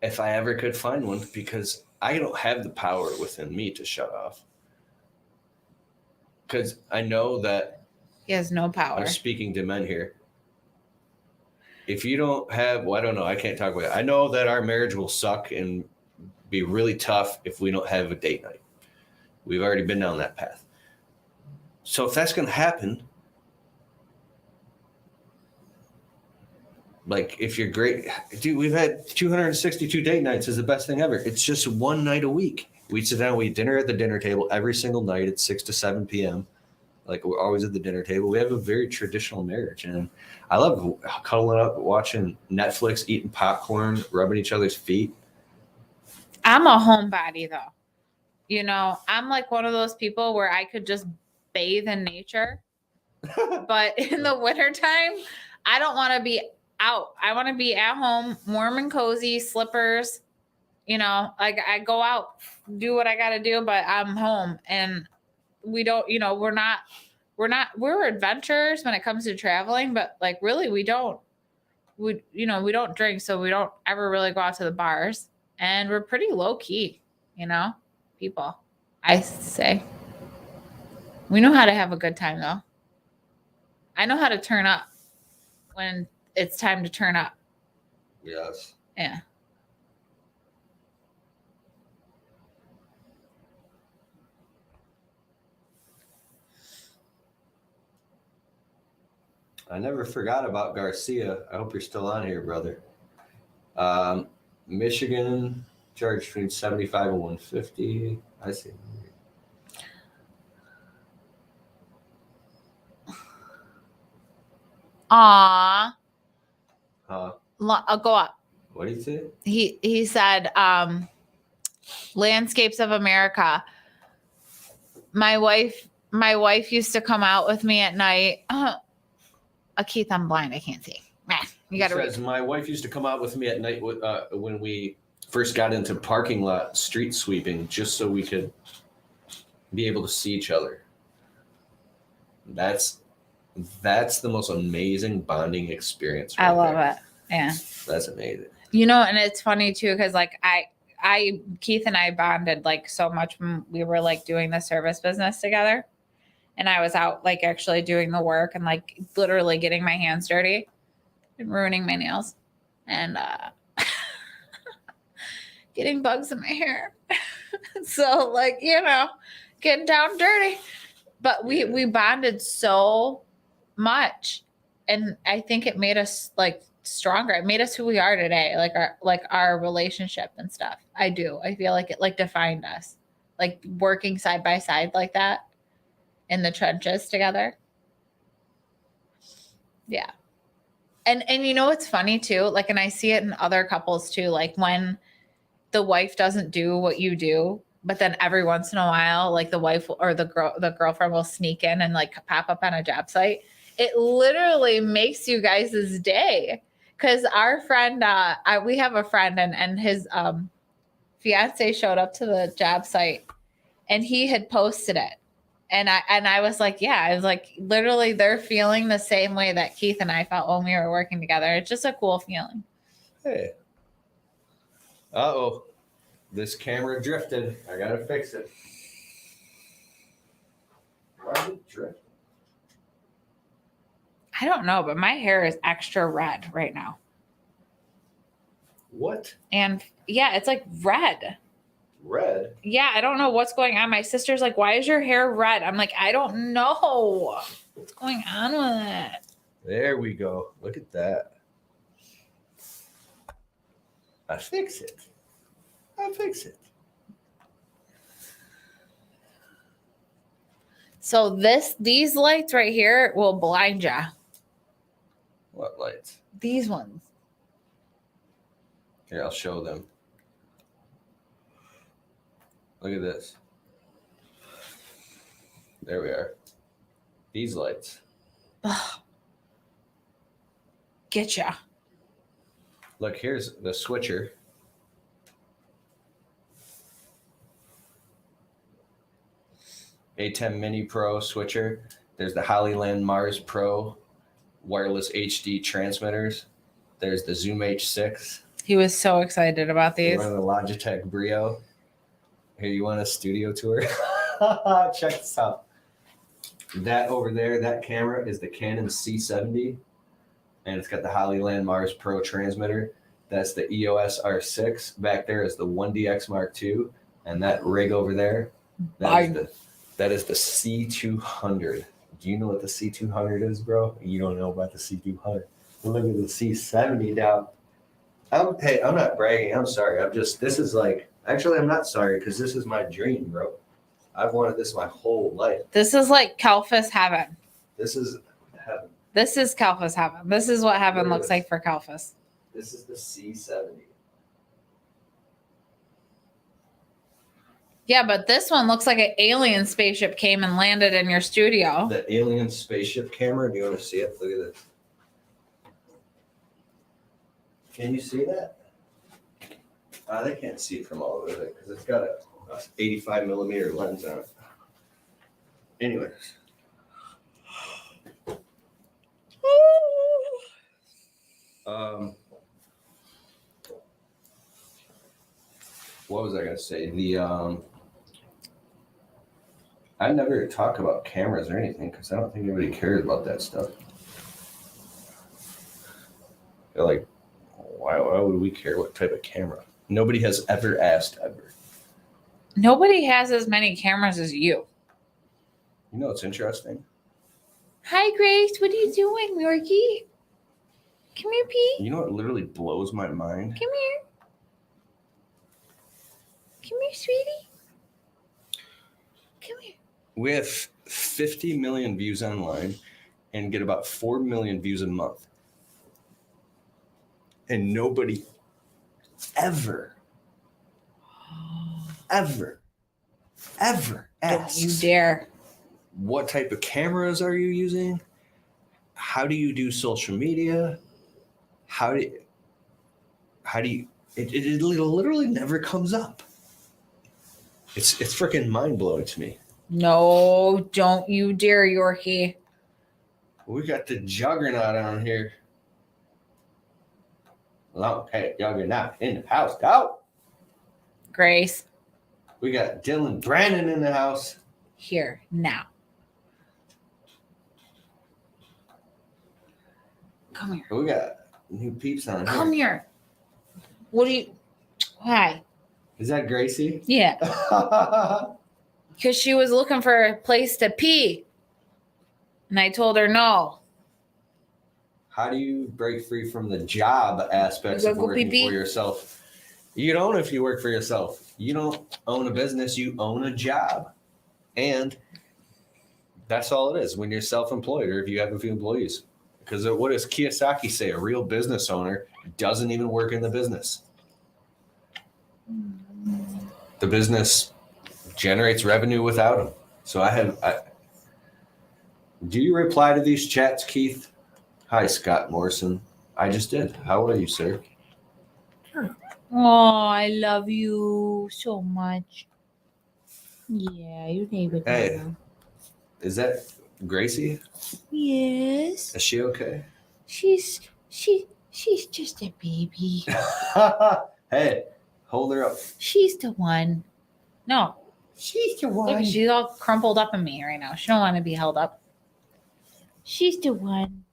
if I ever could find one, because I don't have the power within me to shut off. Because I know that he has no power. I'm speaking to men here. If you don't have, well, I don't know. I can't talk about it. I know that our marriage will suck and be really tough if we don't have a date night. We've already been down that path. So if that's going to happen, like if you're great, dude, we've had 262 date nights is the best thing ever. It's just one night a week. We sit down, we eat dinner at the dinner table every single night at 6 to 7 p.m. Like we're always at the dinner table. We have a very traditional marriage, and I love cuddling up, watching Netflix, eating popcorn, rubbing each other's feet. I'm a homebody though. You know, I'm like one of those people where I could just bathe in nature. But in the wintertime, I don't want to be out. I want to be at home, warm and cozy, slippers. You know, like I go out, do what I got to do, but I'm home, and we don't, you know, we're adventurers when it comes to traveling, but like really we don't drink, so we don't ever really go out to the bars, and we're pretty low key, you know, people. I say we know how to have a good time though. I know how to turn up when it's time to turn up. Yes. Yeah. I never forgot about Garcia. I hope you're still on here, brother. Michigan charged between 75 and 150. I see. Aw. Huh? Go up. What do you say? He said, Landscapes of America. My wife used to come out with me at night. Keith, I'm blind. I can't see. You got to read. My wife used to come out with me at night when we first got into parking lot street sweeping, just so we could be able to see each other. That's the most amazing bonding experience. I love it. Yeah. That's amazing. You know, and it's funny too, because like Keith and I bonded like so much when we were like doing the service business together. And I was out like actually doing the work and like literally getting my hands dirty and ruining my nails and getting bugs in my hair. So like, you know, getting down dirty. But we bonded so much. And I think it made us like stronger. It made us who we are today, like our relationship and stuff. I do. I feel like it like defined us, like working side by side like that in the trenches together. Yeah. And you know what's funny too? Like, and I see it in other couples too, like when the wife doesn't do what you do, but then every once in a while, like the wife or the girlfriend will sneak in and like pop up on a job site. It literally makes you guys' day. Because our friend, we have a friend and his fiance showed up to the job site and he had posted it. And I was like, yeah, I was like, literally they're feeling the same way that Keith and I felt when we were working together. It's just a cool feeling. Hey. Uh-oh. This camera drifted. I got to fix it. Why did it drift? I don't know, but my hair is extra red right now. What? And yeah, it's like red. Red? Yeah, I don't know what's going on. My sister's like, why is your hair red? I'm like, I don't know what's going on with it. There we go. Look at that. I fix it. So these lights right here will blind ya. What lights? These ones. Here, I'll show them. Look at this. There we are. These lights. Ugh. Get ya. Look, here's the switcher. A10 Mini Pro switcher. There's the Hollyland Mars Pro wireless HD transmitters. There's the Zoom H6. He was so excited about these. One of the Logitech Brio. Here, you want a studio tour? Check this out. That over there, that camera is the Canon C70, and it's got the Hollyland Mars Pro transmitter. That's the EOS R6. Back there is the 1DX Mark II, and that rig over there, that is the C200. Do you know what the C200 is, bro? You don't know about the C200. Look at the C70 now. I'm not bragging. I'm sorry. This is like, actually, I'm not sorry because this is my dream, bro. I've wanted this my whole life. This is like Kalfas heaven. This is heaven. This is Kalfas heaven. This is what heaven looks like for Kalfas. This is the C70. Yeah, but this one looks like an alien spaceship came and landed in your studio. The alien spaceship camera. Do you want to see it? Look at this. Can you see that? They can't see it from all over there because it's got a 85 millimeter lens on it. Anyways. What was I gonna say? I never talk about cameras or anything because I don't think anybody cares about that stuff. They're like, why would we care what type of camera? Nobody has ever asked ever. Nobody has as many cameras as you. You know what's interesting? Hi, Grace. What are you doing, Yorkie? Come here, Pete. You know what literally blows my mind? Come here. Come here, sweetie. Come here. We have 50 million views online and get about 4 million views a month. And nobody ever asks. Don't you dare. What type of cameras are you using? How do you do social media? How do you it literally never comes up. It's freaking mind-blowing to me. No, don't you dare, Yorkie. We got the juggernaut on here. Okay, juggernaut in the house. Go. Grace. We got Dylan Brandon in the house. Here, now. Come here. We got new peeps on here. Come here. What do you... Hi. Is that Gracie? Yeah. Because she was looking for a place to pee. And I told her no. How do you break free from the job aspects of working for yourself? You don't if you work for yourself. You don't own a business, you own a job. And that's all it is when you're self-employed or if you have a few employees. Because what does Kiyosaki say? A real business owner doesn't even work in the business. The business generates revenue without them. So do you reply to these chats, Keith? Hi, Scott Morrison. I just did. How are you, sir? Oh, I love you so much. Yeah, you name it. Hey, is that Gracie? Yes. Is she okay? She's just a baby. Hey, hold her up. She's the one. No. She's the one. Look, she's all crumpled up in me right now. She don't want to be held up. She's the one.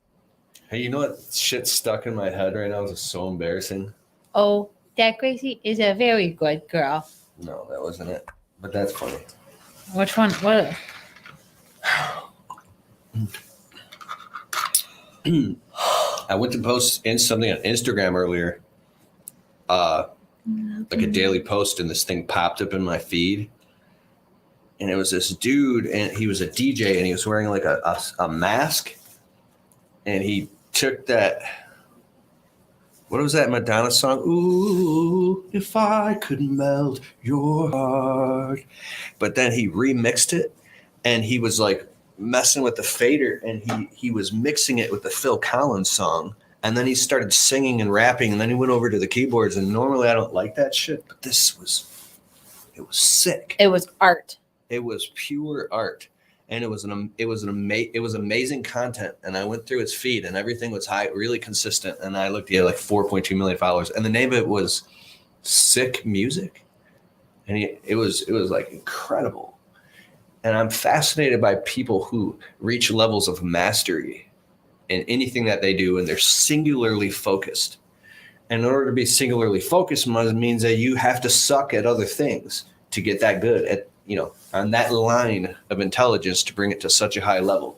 Hey, you know what shit stuck in my head right now? It's so embarrassing. Oh, that Gracie is a very good girl. No, that wasn't it. But that's funny. Which one? What? I went to post in something on Instagram earlier. Like a daily post, and this thing popped up in my feed. And it was this dude, and he was a DJ, and he was wearing like a mask. And he took that, what was that Madonna song? Ooh, if I could melt your heart. But then he remixed it, and he was like messing with the fader, and he was mixing it with the Phil Collins song. And then he started singing and rapping, and then he went over to the keyboards. And normally I don't like that shit, but it was sick. It was art. It was pure art, and it was amazing content. And I went through his feed, and everything was high, really consistent. And I looked, he had like 4.2 million followers, and the name of it was Sick Music, and it was like incredible. And I'm fascinated by people who reach levels of mastery in anything that they do, and they're singularly focused. And in order to be singularly focused means that you have to suck at other things to get that good at, on that line of intelligence to bring it to such a high level.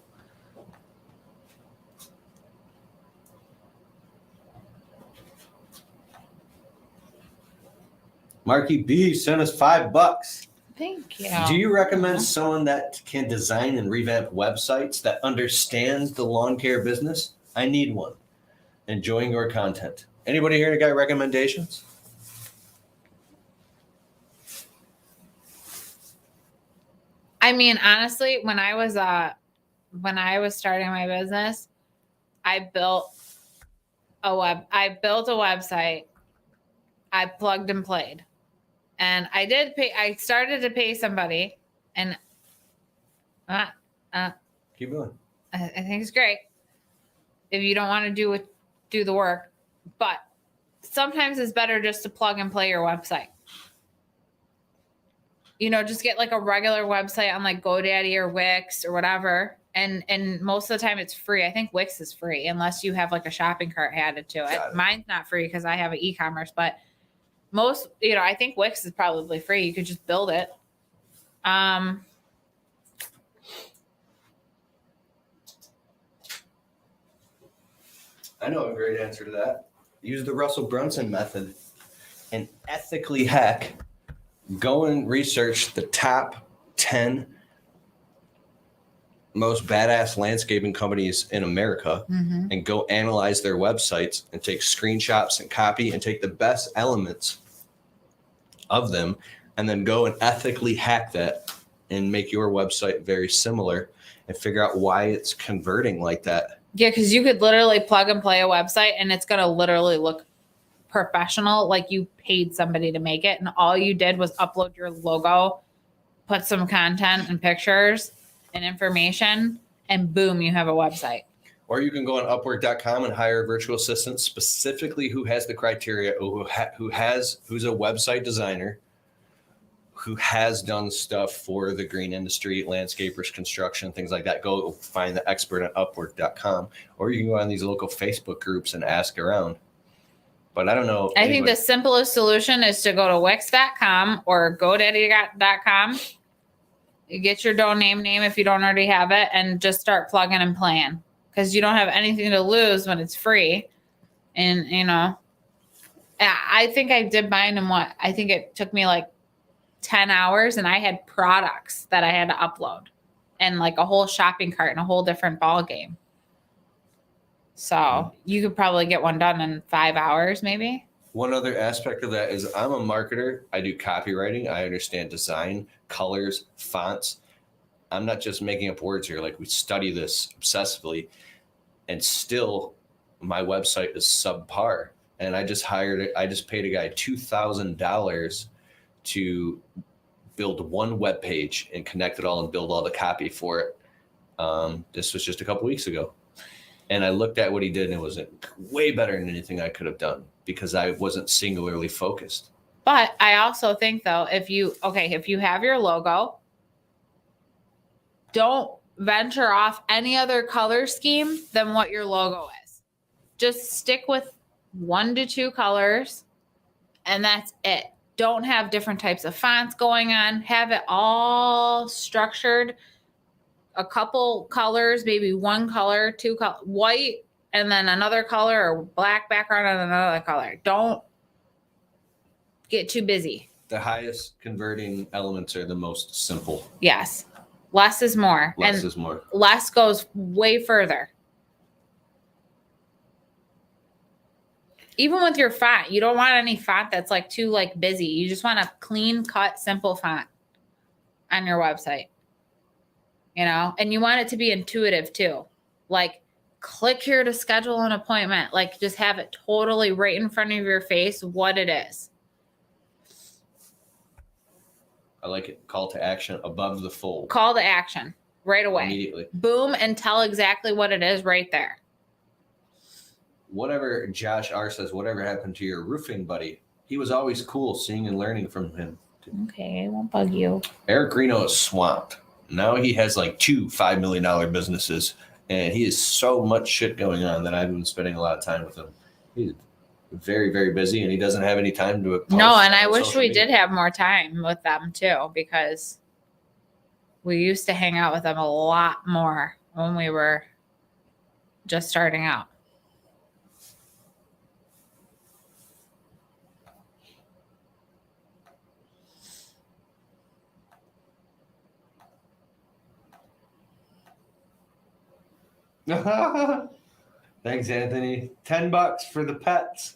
Marky B sent us $5. Thank you. Do you recommend someone that can design and revamp websites that understands the lawn care business? I need one. Enjoying your content. Anybody here got recommendations? I mean, honestly, when I was starting my business, I built I built a website. I plugged and played. And I did pay, I started to pay somebody, and Keep going. I think it's great if you don't want to do the work, but sometimes it's better just to plug and play your website. You know, just get like a regular website on like GoDaddy or Wix or whatever. And most of the time it's free. I think Wix is free unless you have like a shopping cart added to it. Mine's not free because I have an e-commerce, but most, you know, I think Wix is probably free. You could just build it. I know a great answer to that. Use the Russell Brunson method and ethically hack. Go and research the top 10 most badass landscaping companies in America and go analyze their websites and take screenshots and copy and take the best elements of them and then go and ethically hack that and make your website very similar and figure out why it's converting like that. Yeah, because you could literally plug and play a website and it's going to literally look professional, like you paid somebody to make it. And all you did was upload your logo, put some content and pictures and information, and boom, you have a website. Or you can go on Upwork.com and hire a virtual assistant specifically who has the criteria, who's a website designer, who has done stuff for the green industry, landscapers, construction, things like that. Go find the expert on Upwork.com. Or you can go on these local Facebook groups and ask around. But I don't know. I think the simplest solution is to go to Wix.com or GoDaddy.com. You get your domain name if you don't already have it, and just start plugging and playing, because you don't have anything to lose when it's free. And, you know, I think I did mine in I think it took me like 10 hours, and I had products that I had to upload and like a whole shopping cart and a whole different ball game. So you could probably get one done in 5 hours, maybe. One other aspect of that is I'm a marketer. I do copywriting. I understand design, colors, fonts. I'm not just making up words here. Like, we study this obsessively, and still my website is subpar. And I just paid a guy $2,000 to build one web page and connect it all and build all the copy for it. This was just a couple weeks ago. And I looked at what he did, and it was way better than anything I could have done because I wasn't singularly focused. But I also think, though, if you have your logo, don't venture off any other color scheme than what your logo is. Just stick with 1 to 2 colors, and that's it. Don't have different types of fonts going on. Have it all structured. A couple colors, maybe 1 color, 2 color, white, and then another color, or black background and another color. Don't get too busy. The highest converting elements are the most simple. Yes. Less is more. Less is more. Less goes way further. Even with your font, you don't want any font that's like too like busy. You just want a clean cut, simple font on your website. You know, and you want it to be intuitive too. Like, click here to schedule an appointment. Like, just have it totally right in front of your face what it is. I like it. Call to action above the fold. Call to action right away. Immediately. Boom, and tell exactly what it is right there. Whatever Josh R says, whatever happened to your roofing buddy? He was always cool, seeing and learning from him. Okay, I won't bug you. Eric Reno is swamped. Now he has like 2 $5 million businesses, and he has so much shit going on that I've been spending a lot of time with him. He's very, very busy, and he doesn't have any time to post. No, and I wish we did have more time with them too, because we used to hang out with them a lot more when we were just starting out. Thanks, Anthony. $10 for the pets.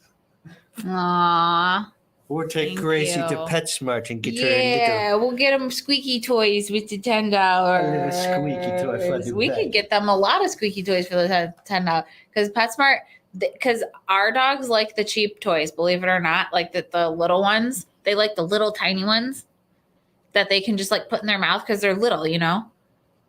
Aww. Or take Thank Gracie you. to PetSmart and get her Yeah, we'll get them squeaky toys with the $10. A little squeaky toy for the We vet. could get them a lot of squeaky toys for the $10 because PetSmart, because our dogs like the cheap toys, believe it or not, like the little ones. They like the little tiny ones that they can just like put in their mouth because they're little, you know.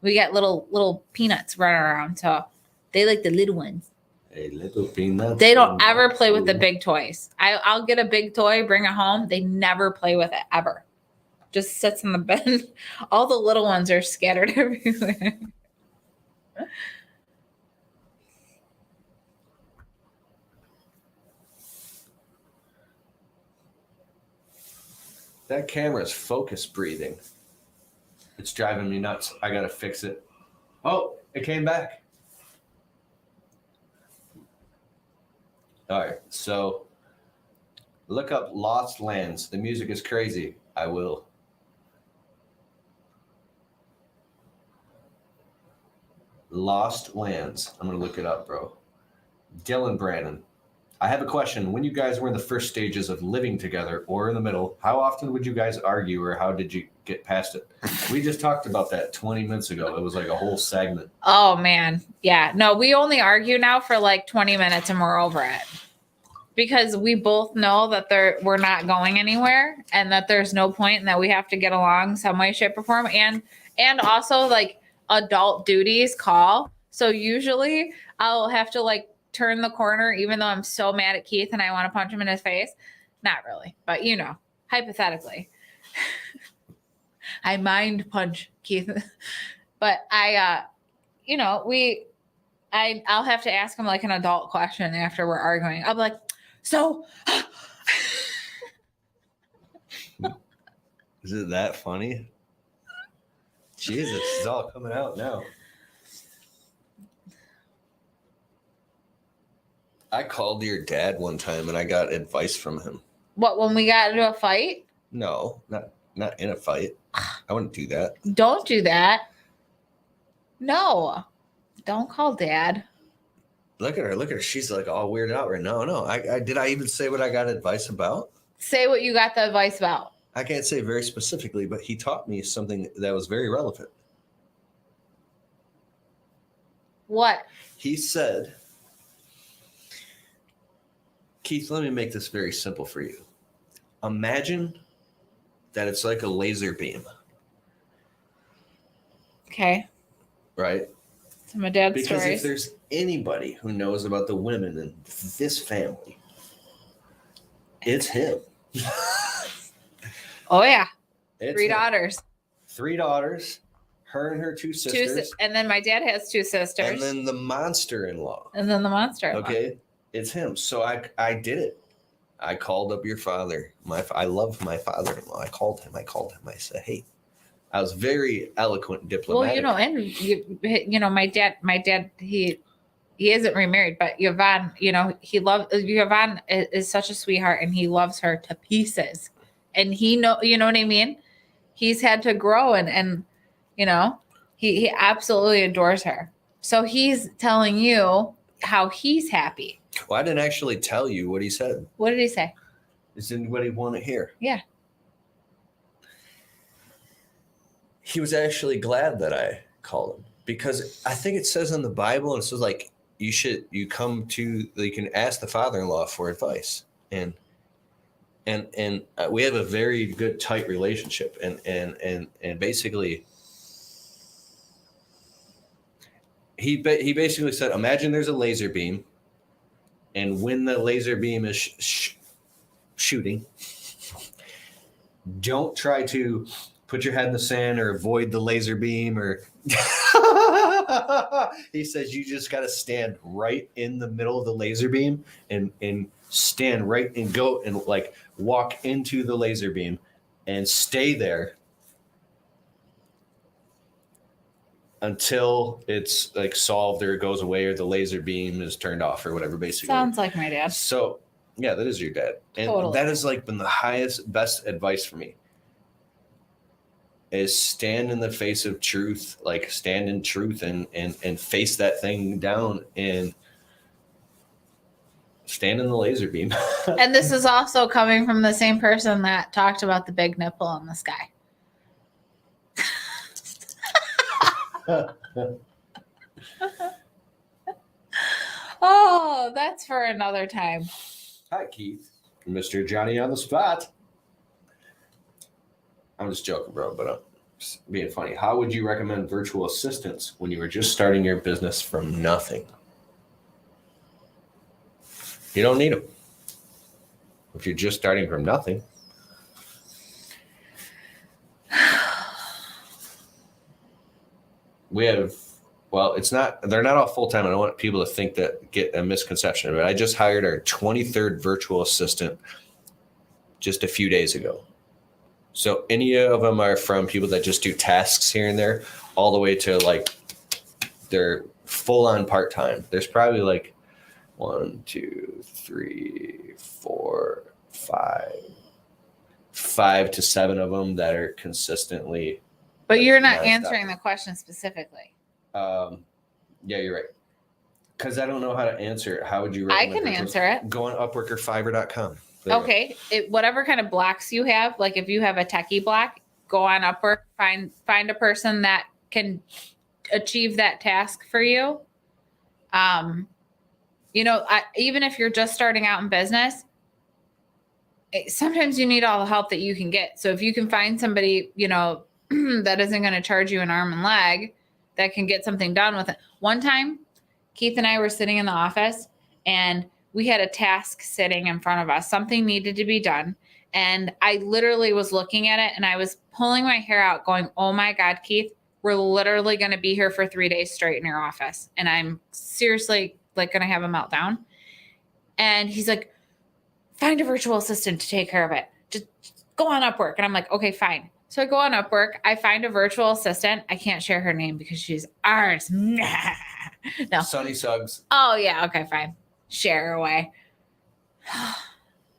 We got little peanuts running around, so they like the little ones. A little peanut. They don't ever play with the big toys. I'll get a big toy, bring it home. They never play with it ever. Just sits in the bed. All the little ones are scattered everywhere. That camera's focus breathing. It's driving me nuts. I gotta fix it. Oh, it came back. All right, so look up Lost Lands. The music is crazy. I will. Lost Lands. I'm gonna look it up, bro. Dylan Brannon. I have a question. When you guys were in the first stages of living together or in the middle, how often would you guys argue or how did you get past it? We just talked about that 20 minutes ago. It was like a whole segment. Oh man. Yeah. No, we only argue now for like 20 minutes and we're over it. Because we both know that we're not going anywhere and that there's no point and that we have to get along some way, shape, or form. And also like adult duties call. So usually I'll have to like turn the corner, even though I'm so mad at Keith and I want to punch him in his face. Not really, but you know, hypothetically. I mind punch Keith. But I'll have to ask him like an adult question after we're arguing. I'll be like, so Is it that funny? Jesus, it's all coming out now. I called your dad one time and I got advice from him. what, when we got into a fight? No, not in a fight. I wouldn't do that. Don't do that. No, don't call dad. Look at her. She's like all weirded out right now. No, I did I even say what I got advice about? Say what you got the advice about. I can't say very specifically, but he taught me something that was very relevant. What? He said, Keith, let me make this very simple for you. Imagine that it's like a laser beam. Okay. Right? Some of dad's Because stories. if there's anybody who knows about the women in this family, it's him. Oh yeah. It's 3 him. daughters. 3 daughters, her and her 2 sisters. And then my dad has 2 sisters. And then the monster-in-law. And then the monster. Okay, it's him. So I did it. I called up your father. I love my father-in-law. I called him. I said, hey. I was very eloquent and diplomatic. Well, and my dad, he isn't remarried, but Yvonne, Yvonne is such a sweetheart and he loves her to pieces. And you know what I mean? He's had to grow and he absolutely adores her. So he's telling you how he's happy. Well, I didn't actually tell you what he said. What did he say? Does anybody want to hear? Yeah. He was actually glad that I called him because I think it says in the Bible, and it says like you can ask the father-in-law for advice, and we have a very good tight relationship, and basically he basically said, imagine there's a laser beam, and when the laser beam is shooting, don't try to put your head in the sand or avoid the laser beam or he says you just got to stand right in the middle of the laser beam and stand right and go and like walk into the laser beam and stay there until it's like solved or it goes away or the laser beam is turned off or whatever, basically. Sounds like my dad. So yeah, that is your dad. And totally. That has like been the best advice for me. Is stand in the face of truth, like stand in truth and face that thing down and stand in the laser beam. And this is also coming from the same person that talked about the big nipple in the sky. Oh, that's for another time. Hi, Keith. Mr. Johnny on the spot. I'm just joking, bro, but I'm just being funny. How would you recommend virtual assistants when you were just starting your business from nothing? You don't need them. If you're just starting from nothing. We have, well, they're not all full-time. I don't want people to think that, get a misconception of it. I just hired our 23rd virtual assistant just a few days ago. So any of them are from people that just do tasks here and there, all the way to like they're full-on part-time. There's probably like 1, 2, 3, 4, 5 to 7 of them that are consistently. But you're not nonstop. answering the question specifically. Yeah, you're right. Because I don't know how to answer it. How would you I recommend can answer it. Go on Upwork or Fiverr.com. There you go. Okay. Whatever kind of blocks you have, like if you have a techie block, go on Upwork, find a person that can achieve that task for you. Even if you're just starting out in business, sometimes you need all the help that you can get. So if you can find somebody, that isn't going to charge you an arm and leg, that can get something done with it. One time, Keith and I were sitting in the office and we had a task sitting in front of us. Something needed to be done. And I literally was looking at it and I was pulling my hair out going, oh my God, Keith, we're literally going to be here for 3 days straight in your office. And I'm seriously going to have a meltdown. And he's like, find a virtual assistant to take care of it. Just go on Upwork. And I'm like, okay, fine. So I go on Upwork. I find a virtual assistant. I can't share her name because she's ours. No. Sunny Suggs. Oh, yeah. Okay, fine. Share away.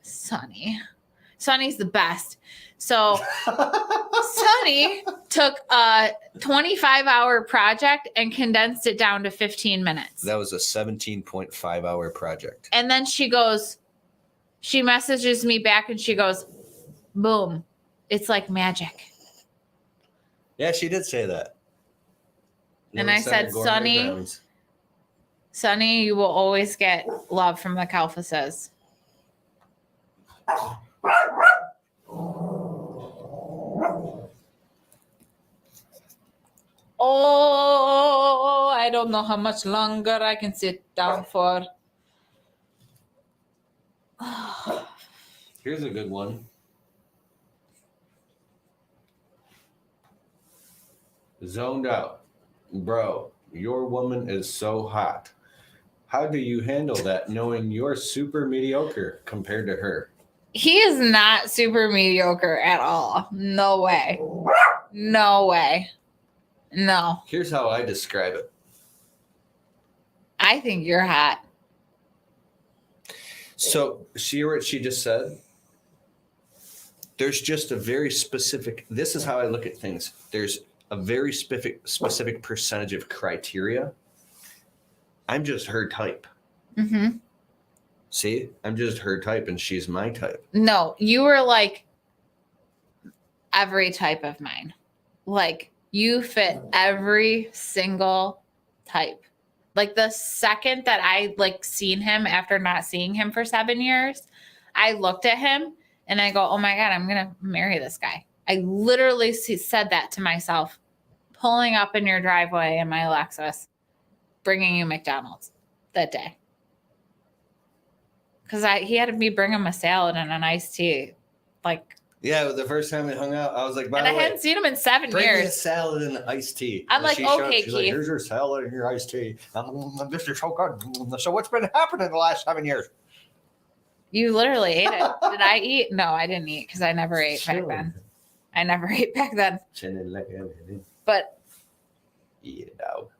Sunny's the best. So Sunny took a 25-hour project and condensed it down to 15 minutes. That was a 17.5-hour project. And then she messages me back and she goes, boom. It's like magic. Yeah, she did say that. And I said, Sonny, you will always get love from the Kalfuses. Oh, I don't know how much longer I can sit down for. Here's a good one. Zoned out. Bro, your woman is so hot. How do you handle that knowing you're super mediocre compared to her? He is not super mediocre at all. No way. No way. No. Here's how I describe it. I think you're hot. So, see what she just said? There's just a very specific, this is how I look at things. There's a very specific percentage of criteria. I'm just her type. Mm-hmm. See, I'm just her type and she's my type. No, you were like every type of mine. Like you fit every single type. Like the second that I seen him after not seeing him for 7 years, I looked at him and I go, oh my God, I'm going to marry this guy. I literally said that to myself, pulling up in your driveway in my Lexus, bringing you McDonald's that day. Because he had me bring him a salad and an iced tea. Yeah, the first time we hung out, I was like, I hadn't seen him in 7 bring me a years. salad and an iced tea. I'm And like, she showed up, okay, she's like, Keith. here's your salad and your iced tea. This is so good. So what's been happening the last 7 years? You literally ate it. Did I eat? No, I didn't eat because I never ate back then. I never ate back then. But eat it out.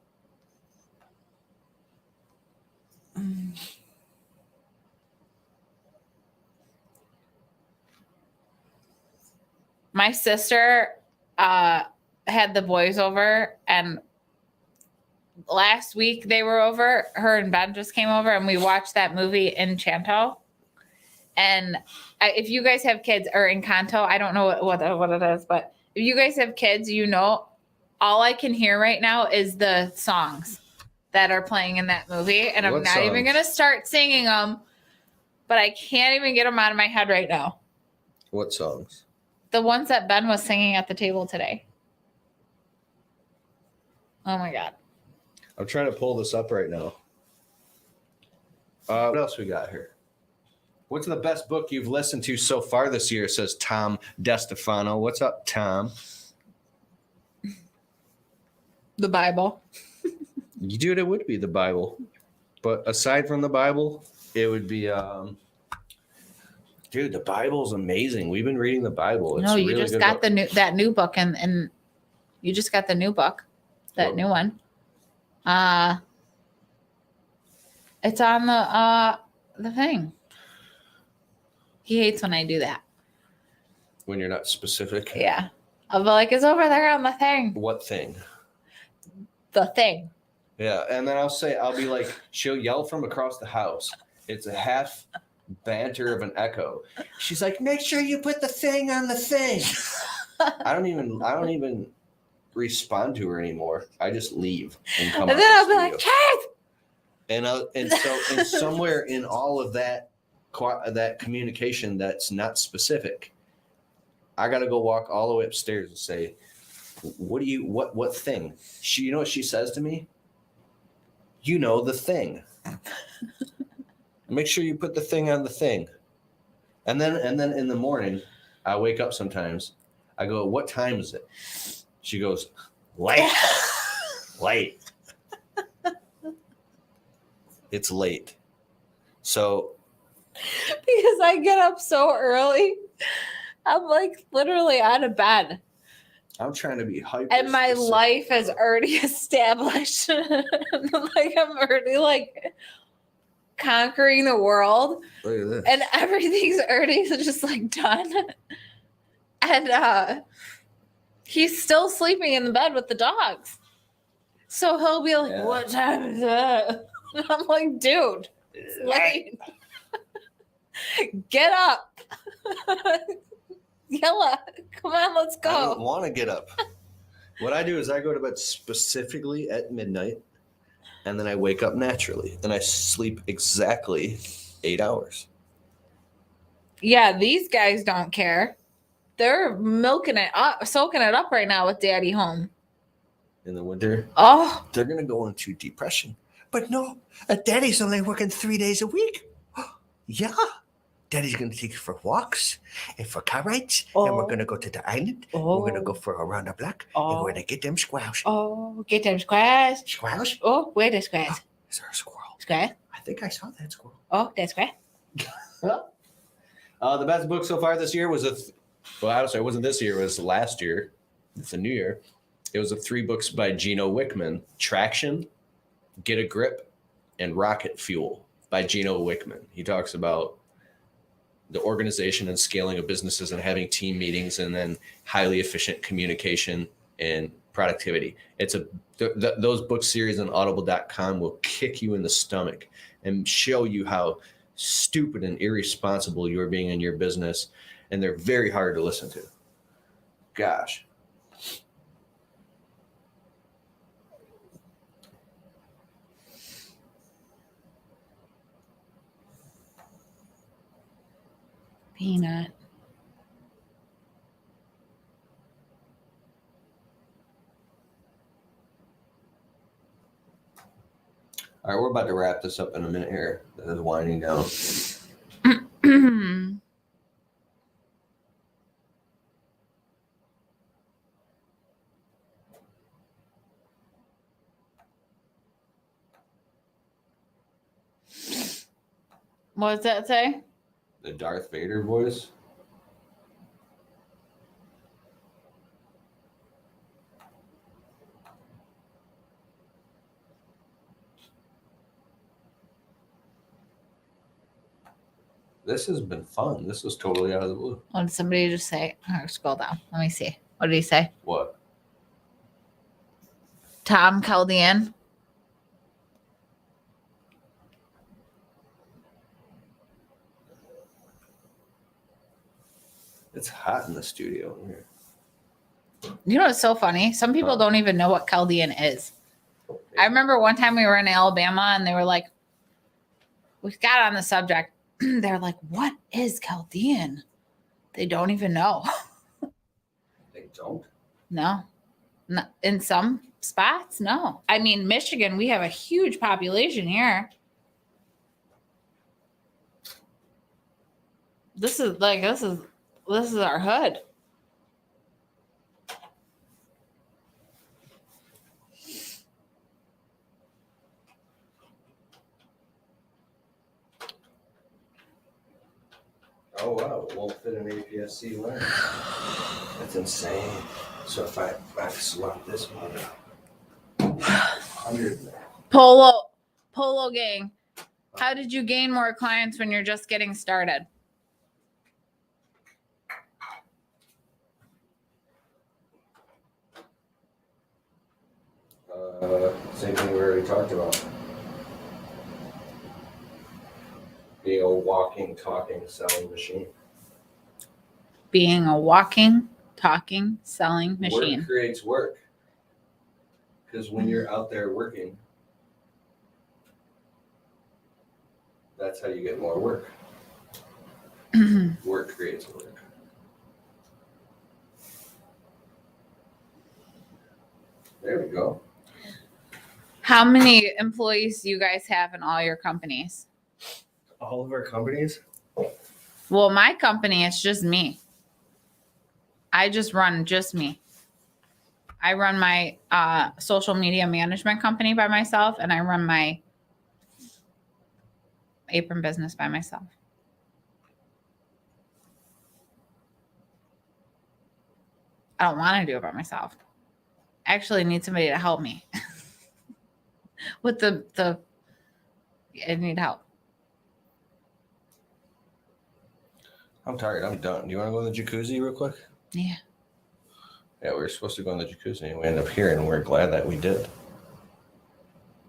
my sister had the boys over, and last week they were over. Her and Ben just came over, and we watched that movie Enchanto. And if you guys have kids, or Encanto, I don't know what it is, but if you guys have kids, all I can hear right now is the songs that are playing in that movie, and I'm What not even songs? gonna start singing them, but I can't even get them out of my head right now. What songs? The ones that Ben was singing at the table today. Oh my God. I'm trying to pull this up right now. What else we got here? What's the best book you've listened to so far this year? Says Tom DeStefano. What's up, Tom? The Bible. Dude, it would be the Bible. But aside from the Bible, it would be dude, the Bible's amazing. We've been reading the Bible. It's No, you really just good got book. that new book, and you just got the new book, that What? new one. It's on the thing. He hates when I do that. When you're not specific. Yeah, I'll be like, it's over there on the thing. What thing? The thing. Yeah, and then I'll be like, she'll yell from across the house. It's a half banter of an echo. She's like, make sure you put the thing on the thing. I don't even respond to her anymore. I just leave and come. And out then the I'll be like, studio. Chad! And somewhere in all of that communication that's not specific, I got to go walk all the way upstairs and say, what thing? You know what she says to me? You know, the thing. Make sure you put the thing on the thing. And then in the morning, I wake up sometimes. I go, what time is it? She goes, late. Late. It's late. So Because I get up so early. I'm like literally out of bed. I'm trying to be hyper. And my specific. life is already established. Like I'm already like conquering the world. Look at this. And everything's already just like done. And he's still sleeping in the bed with the dogs. So he'll be like, Yeah. what time is it? And I'm like, dude, it's late. Get up. Yella, come on, let's I don't go. want to get up. What I do is I go to bed specifically at midnight, and then I wake up naturally, and I sleep exactly 8 hours. Yeah, these guys don't care. They're milking it up, soaking it up right now with daddy home. In the winter, Oh, they're going to go into depression. But no, daddy's only working 3 days a week. Yeah. Daddy's going to take you for walks and for car rides. And we're going to go to the island. We're going to go for a round the block. And we're going to get them squirrels. oh, get them squares. Squirrels? Oh, where the squares? Is there a squirrel? Square. I think I saw that squirrel. Oh, that's square. The best book so far this year was it wasn't this year, it was last year. It's a new year. It was 3 books by Gino Wickman: Traction, Get a Grip, and Rocket Fuel by Gino Wickman. He talks about the organization and scaling of businesses and having team meetings and then highly efficient communication and productivity. Those book series on audible.com will kick you in the stomach and show you how stupid and irresponsible you're being in your business. And they're very hard to listen to. Gosh. Peanut. All right, we're about to wrap this up in a minute here. This is winding down. What does that say? The Darth Vader voice. This has been fun. This was totally out of the blue. What did somebody just say? Scroll down. Let me see. What did he say? What? Tom Chaldean. It's hot in the studio here. You know what's so funny? Some people don't even know what Chaldean is. I remember one time we were in Alabama and they were like, we got on the subject. They're like, what is Chaldean? They don't even know. They don't. No. In some spots, no. I mean, Michigan, we have a huge population here. This is our hood. Oh wow, it won't fit an APS-C lens. That's insane. So if I swap this one out, 100 there. Polo gang. How did you gain more clients when you're just getting started? Same thing we already talked about. Being a walking, talking, selling machine. Being a walking, talking, selling machine. Work creates work. Because when you're out there working, that's how you get more work. Work creates work. There we go. How many employees do you guys have in all your companies? All of our companies? Well, my company, it's just me. I just run just me. I run my social media management company by myself, and I run my apron business by myself. I don't want to do it by myself. I actually need somebody to help me with the I need help. I'm tired. I'm done. Do you want to go in the jacuzzi real quick? Yeah. Yeah, we were supposed to go in the jacuzzi and we ended up here and we're glad that we did.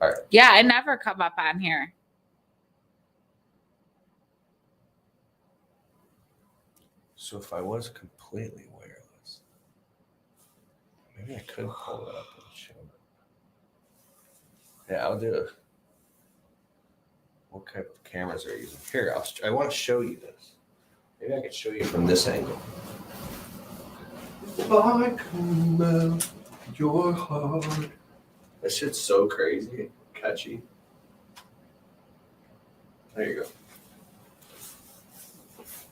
All right. Yeah, I never come up on here. So if I was completely wireless, maybe I could pull it up and show it. Yeah, I'll do it. What type of cameras are you using? Here, I want to show you this. Maybe I could show you from this angle. If I can melt your heart. That shit's so crazy, catchy. There you go.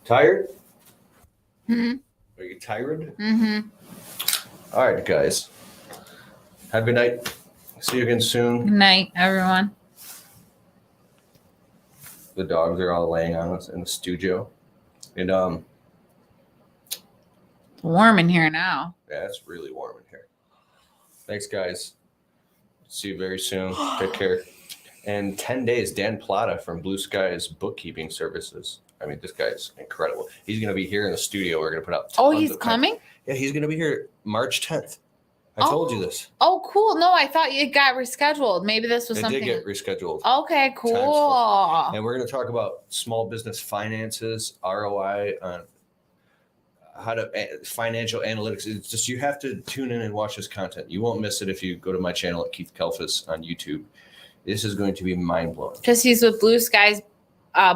Tired? Mm-hmm. Are you tired? Mm-hmm. All right, guys. Have a good night. See you again soon. Good night, everyone. The dogs are all laying on us in the studio. And It's warm in here now. yeah, it's really warm in here. Thanks, guys. See you very soon. Take care. And 10 days, Dan Plata from Blue Skies Bookkeeping Services. I mean, this guy's incredible. He's going to be here in the studio. We're going to put out Oh, tons he's of coming? Yeah, he's going to be here March 10th. I told you this. Oh, cool. No, I thought it got rescheduled. Maybe this was It something. did get rescheduled. Okay, cool. And we're going to talk about small business finances, ROI, how to financial analytics. It's just you have to tune in and watch this content. You won't miss it if you go to my channel at Keith Kelfis on YouTube. This is going to be mind blowing. Because he's with Blue Skies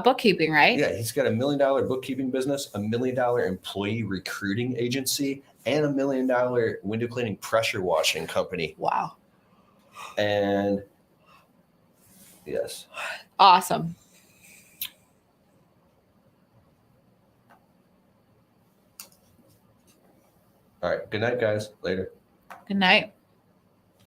Bookkeeping, right? Yeah, he's got $1 million bookkeeping business, $1 million employee recruiting agency, and $1 million window cleaning pressure washing company. Wow. And yes. Awesome. All right. Good night, guys. Later. Good night.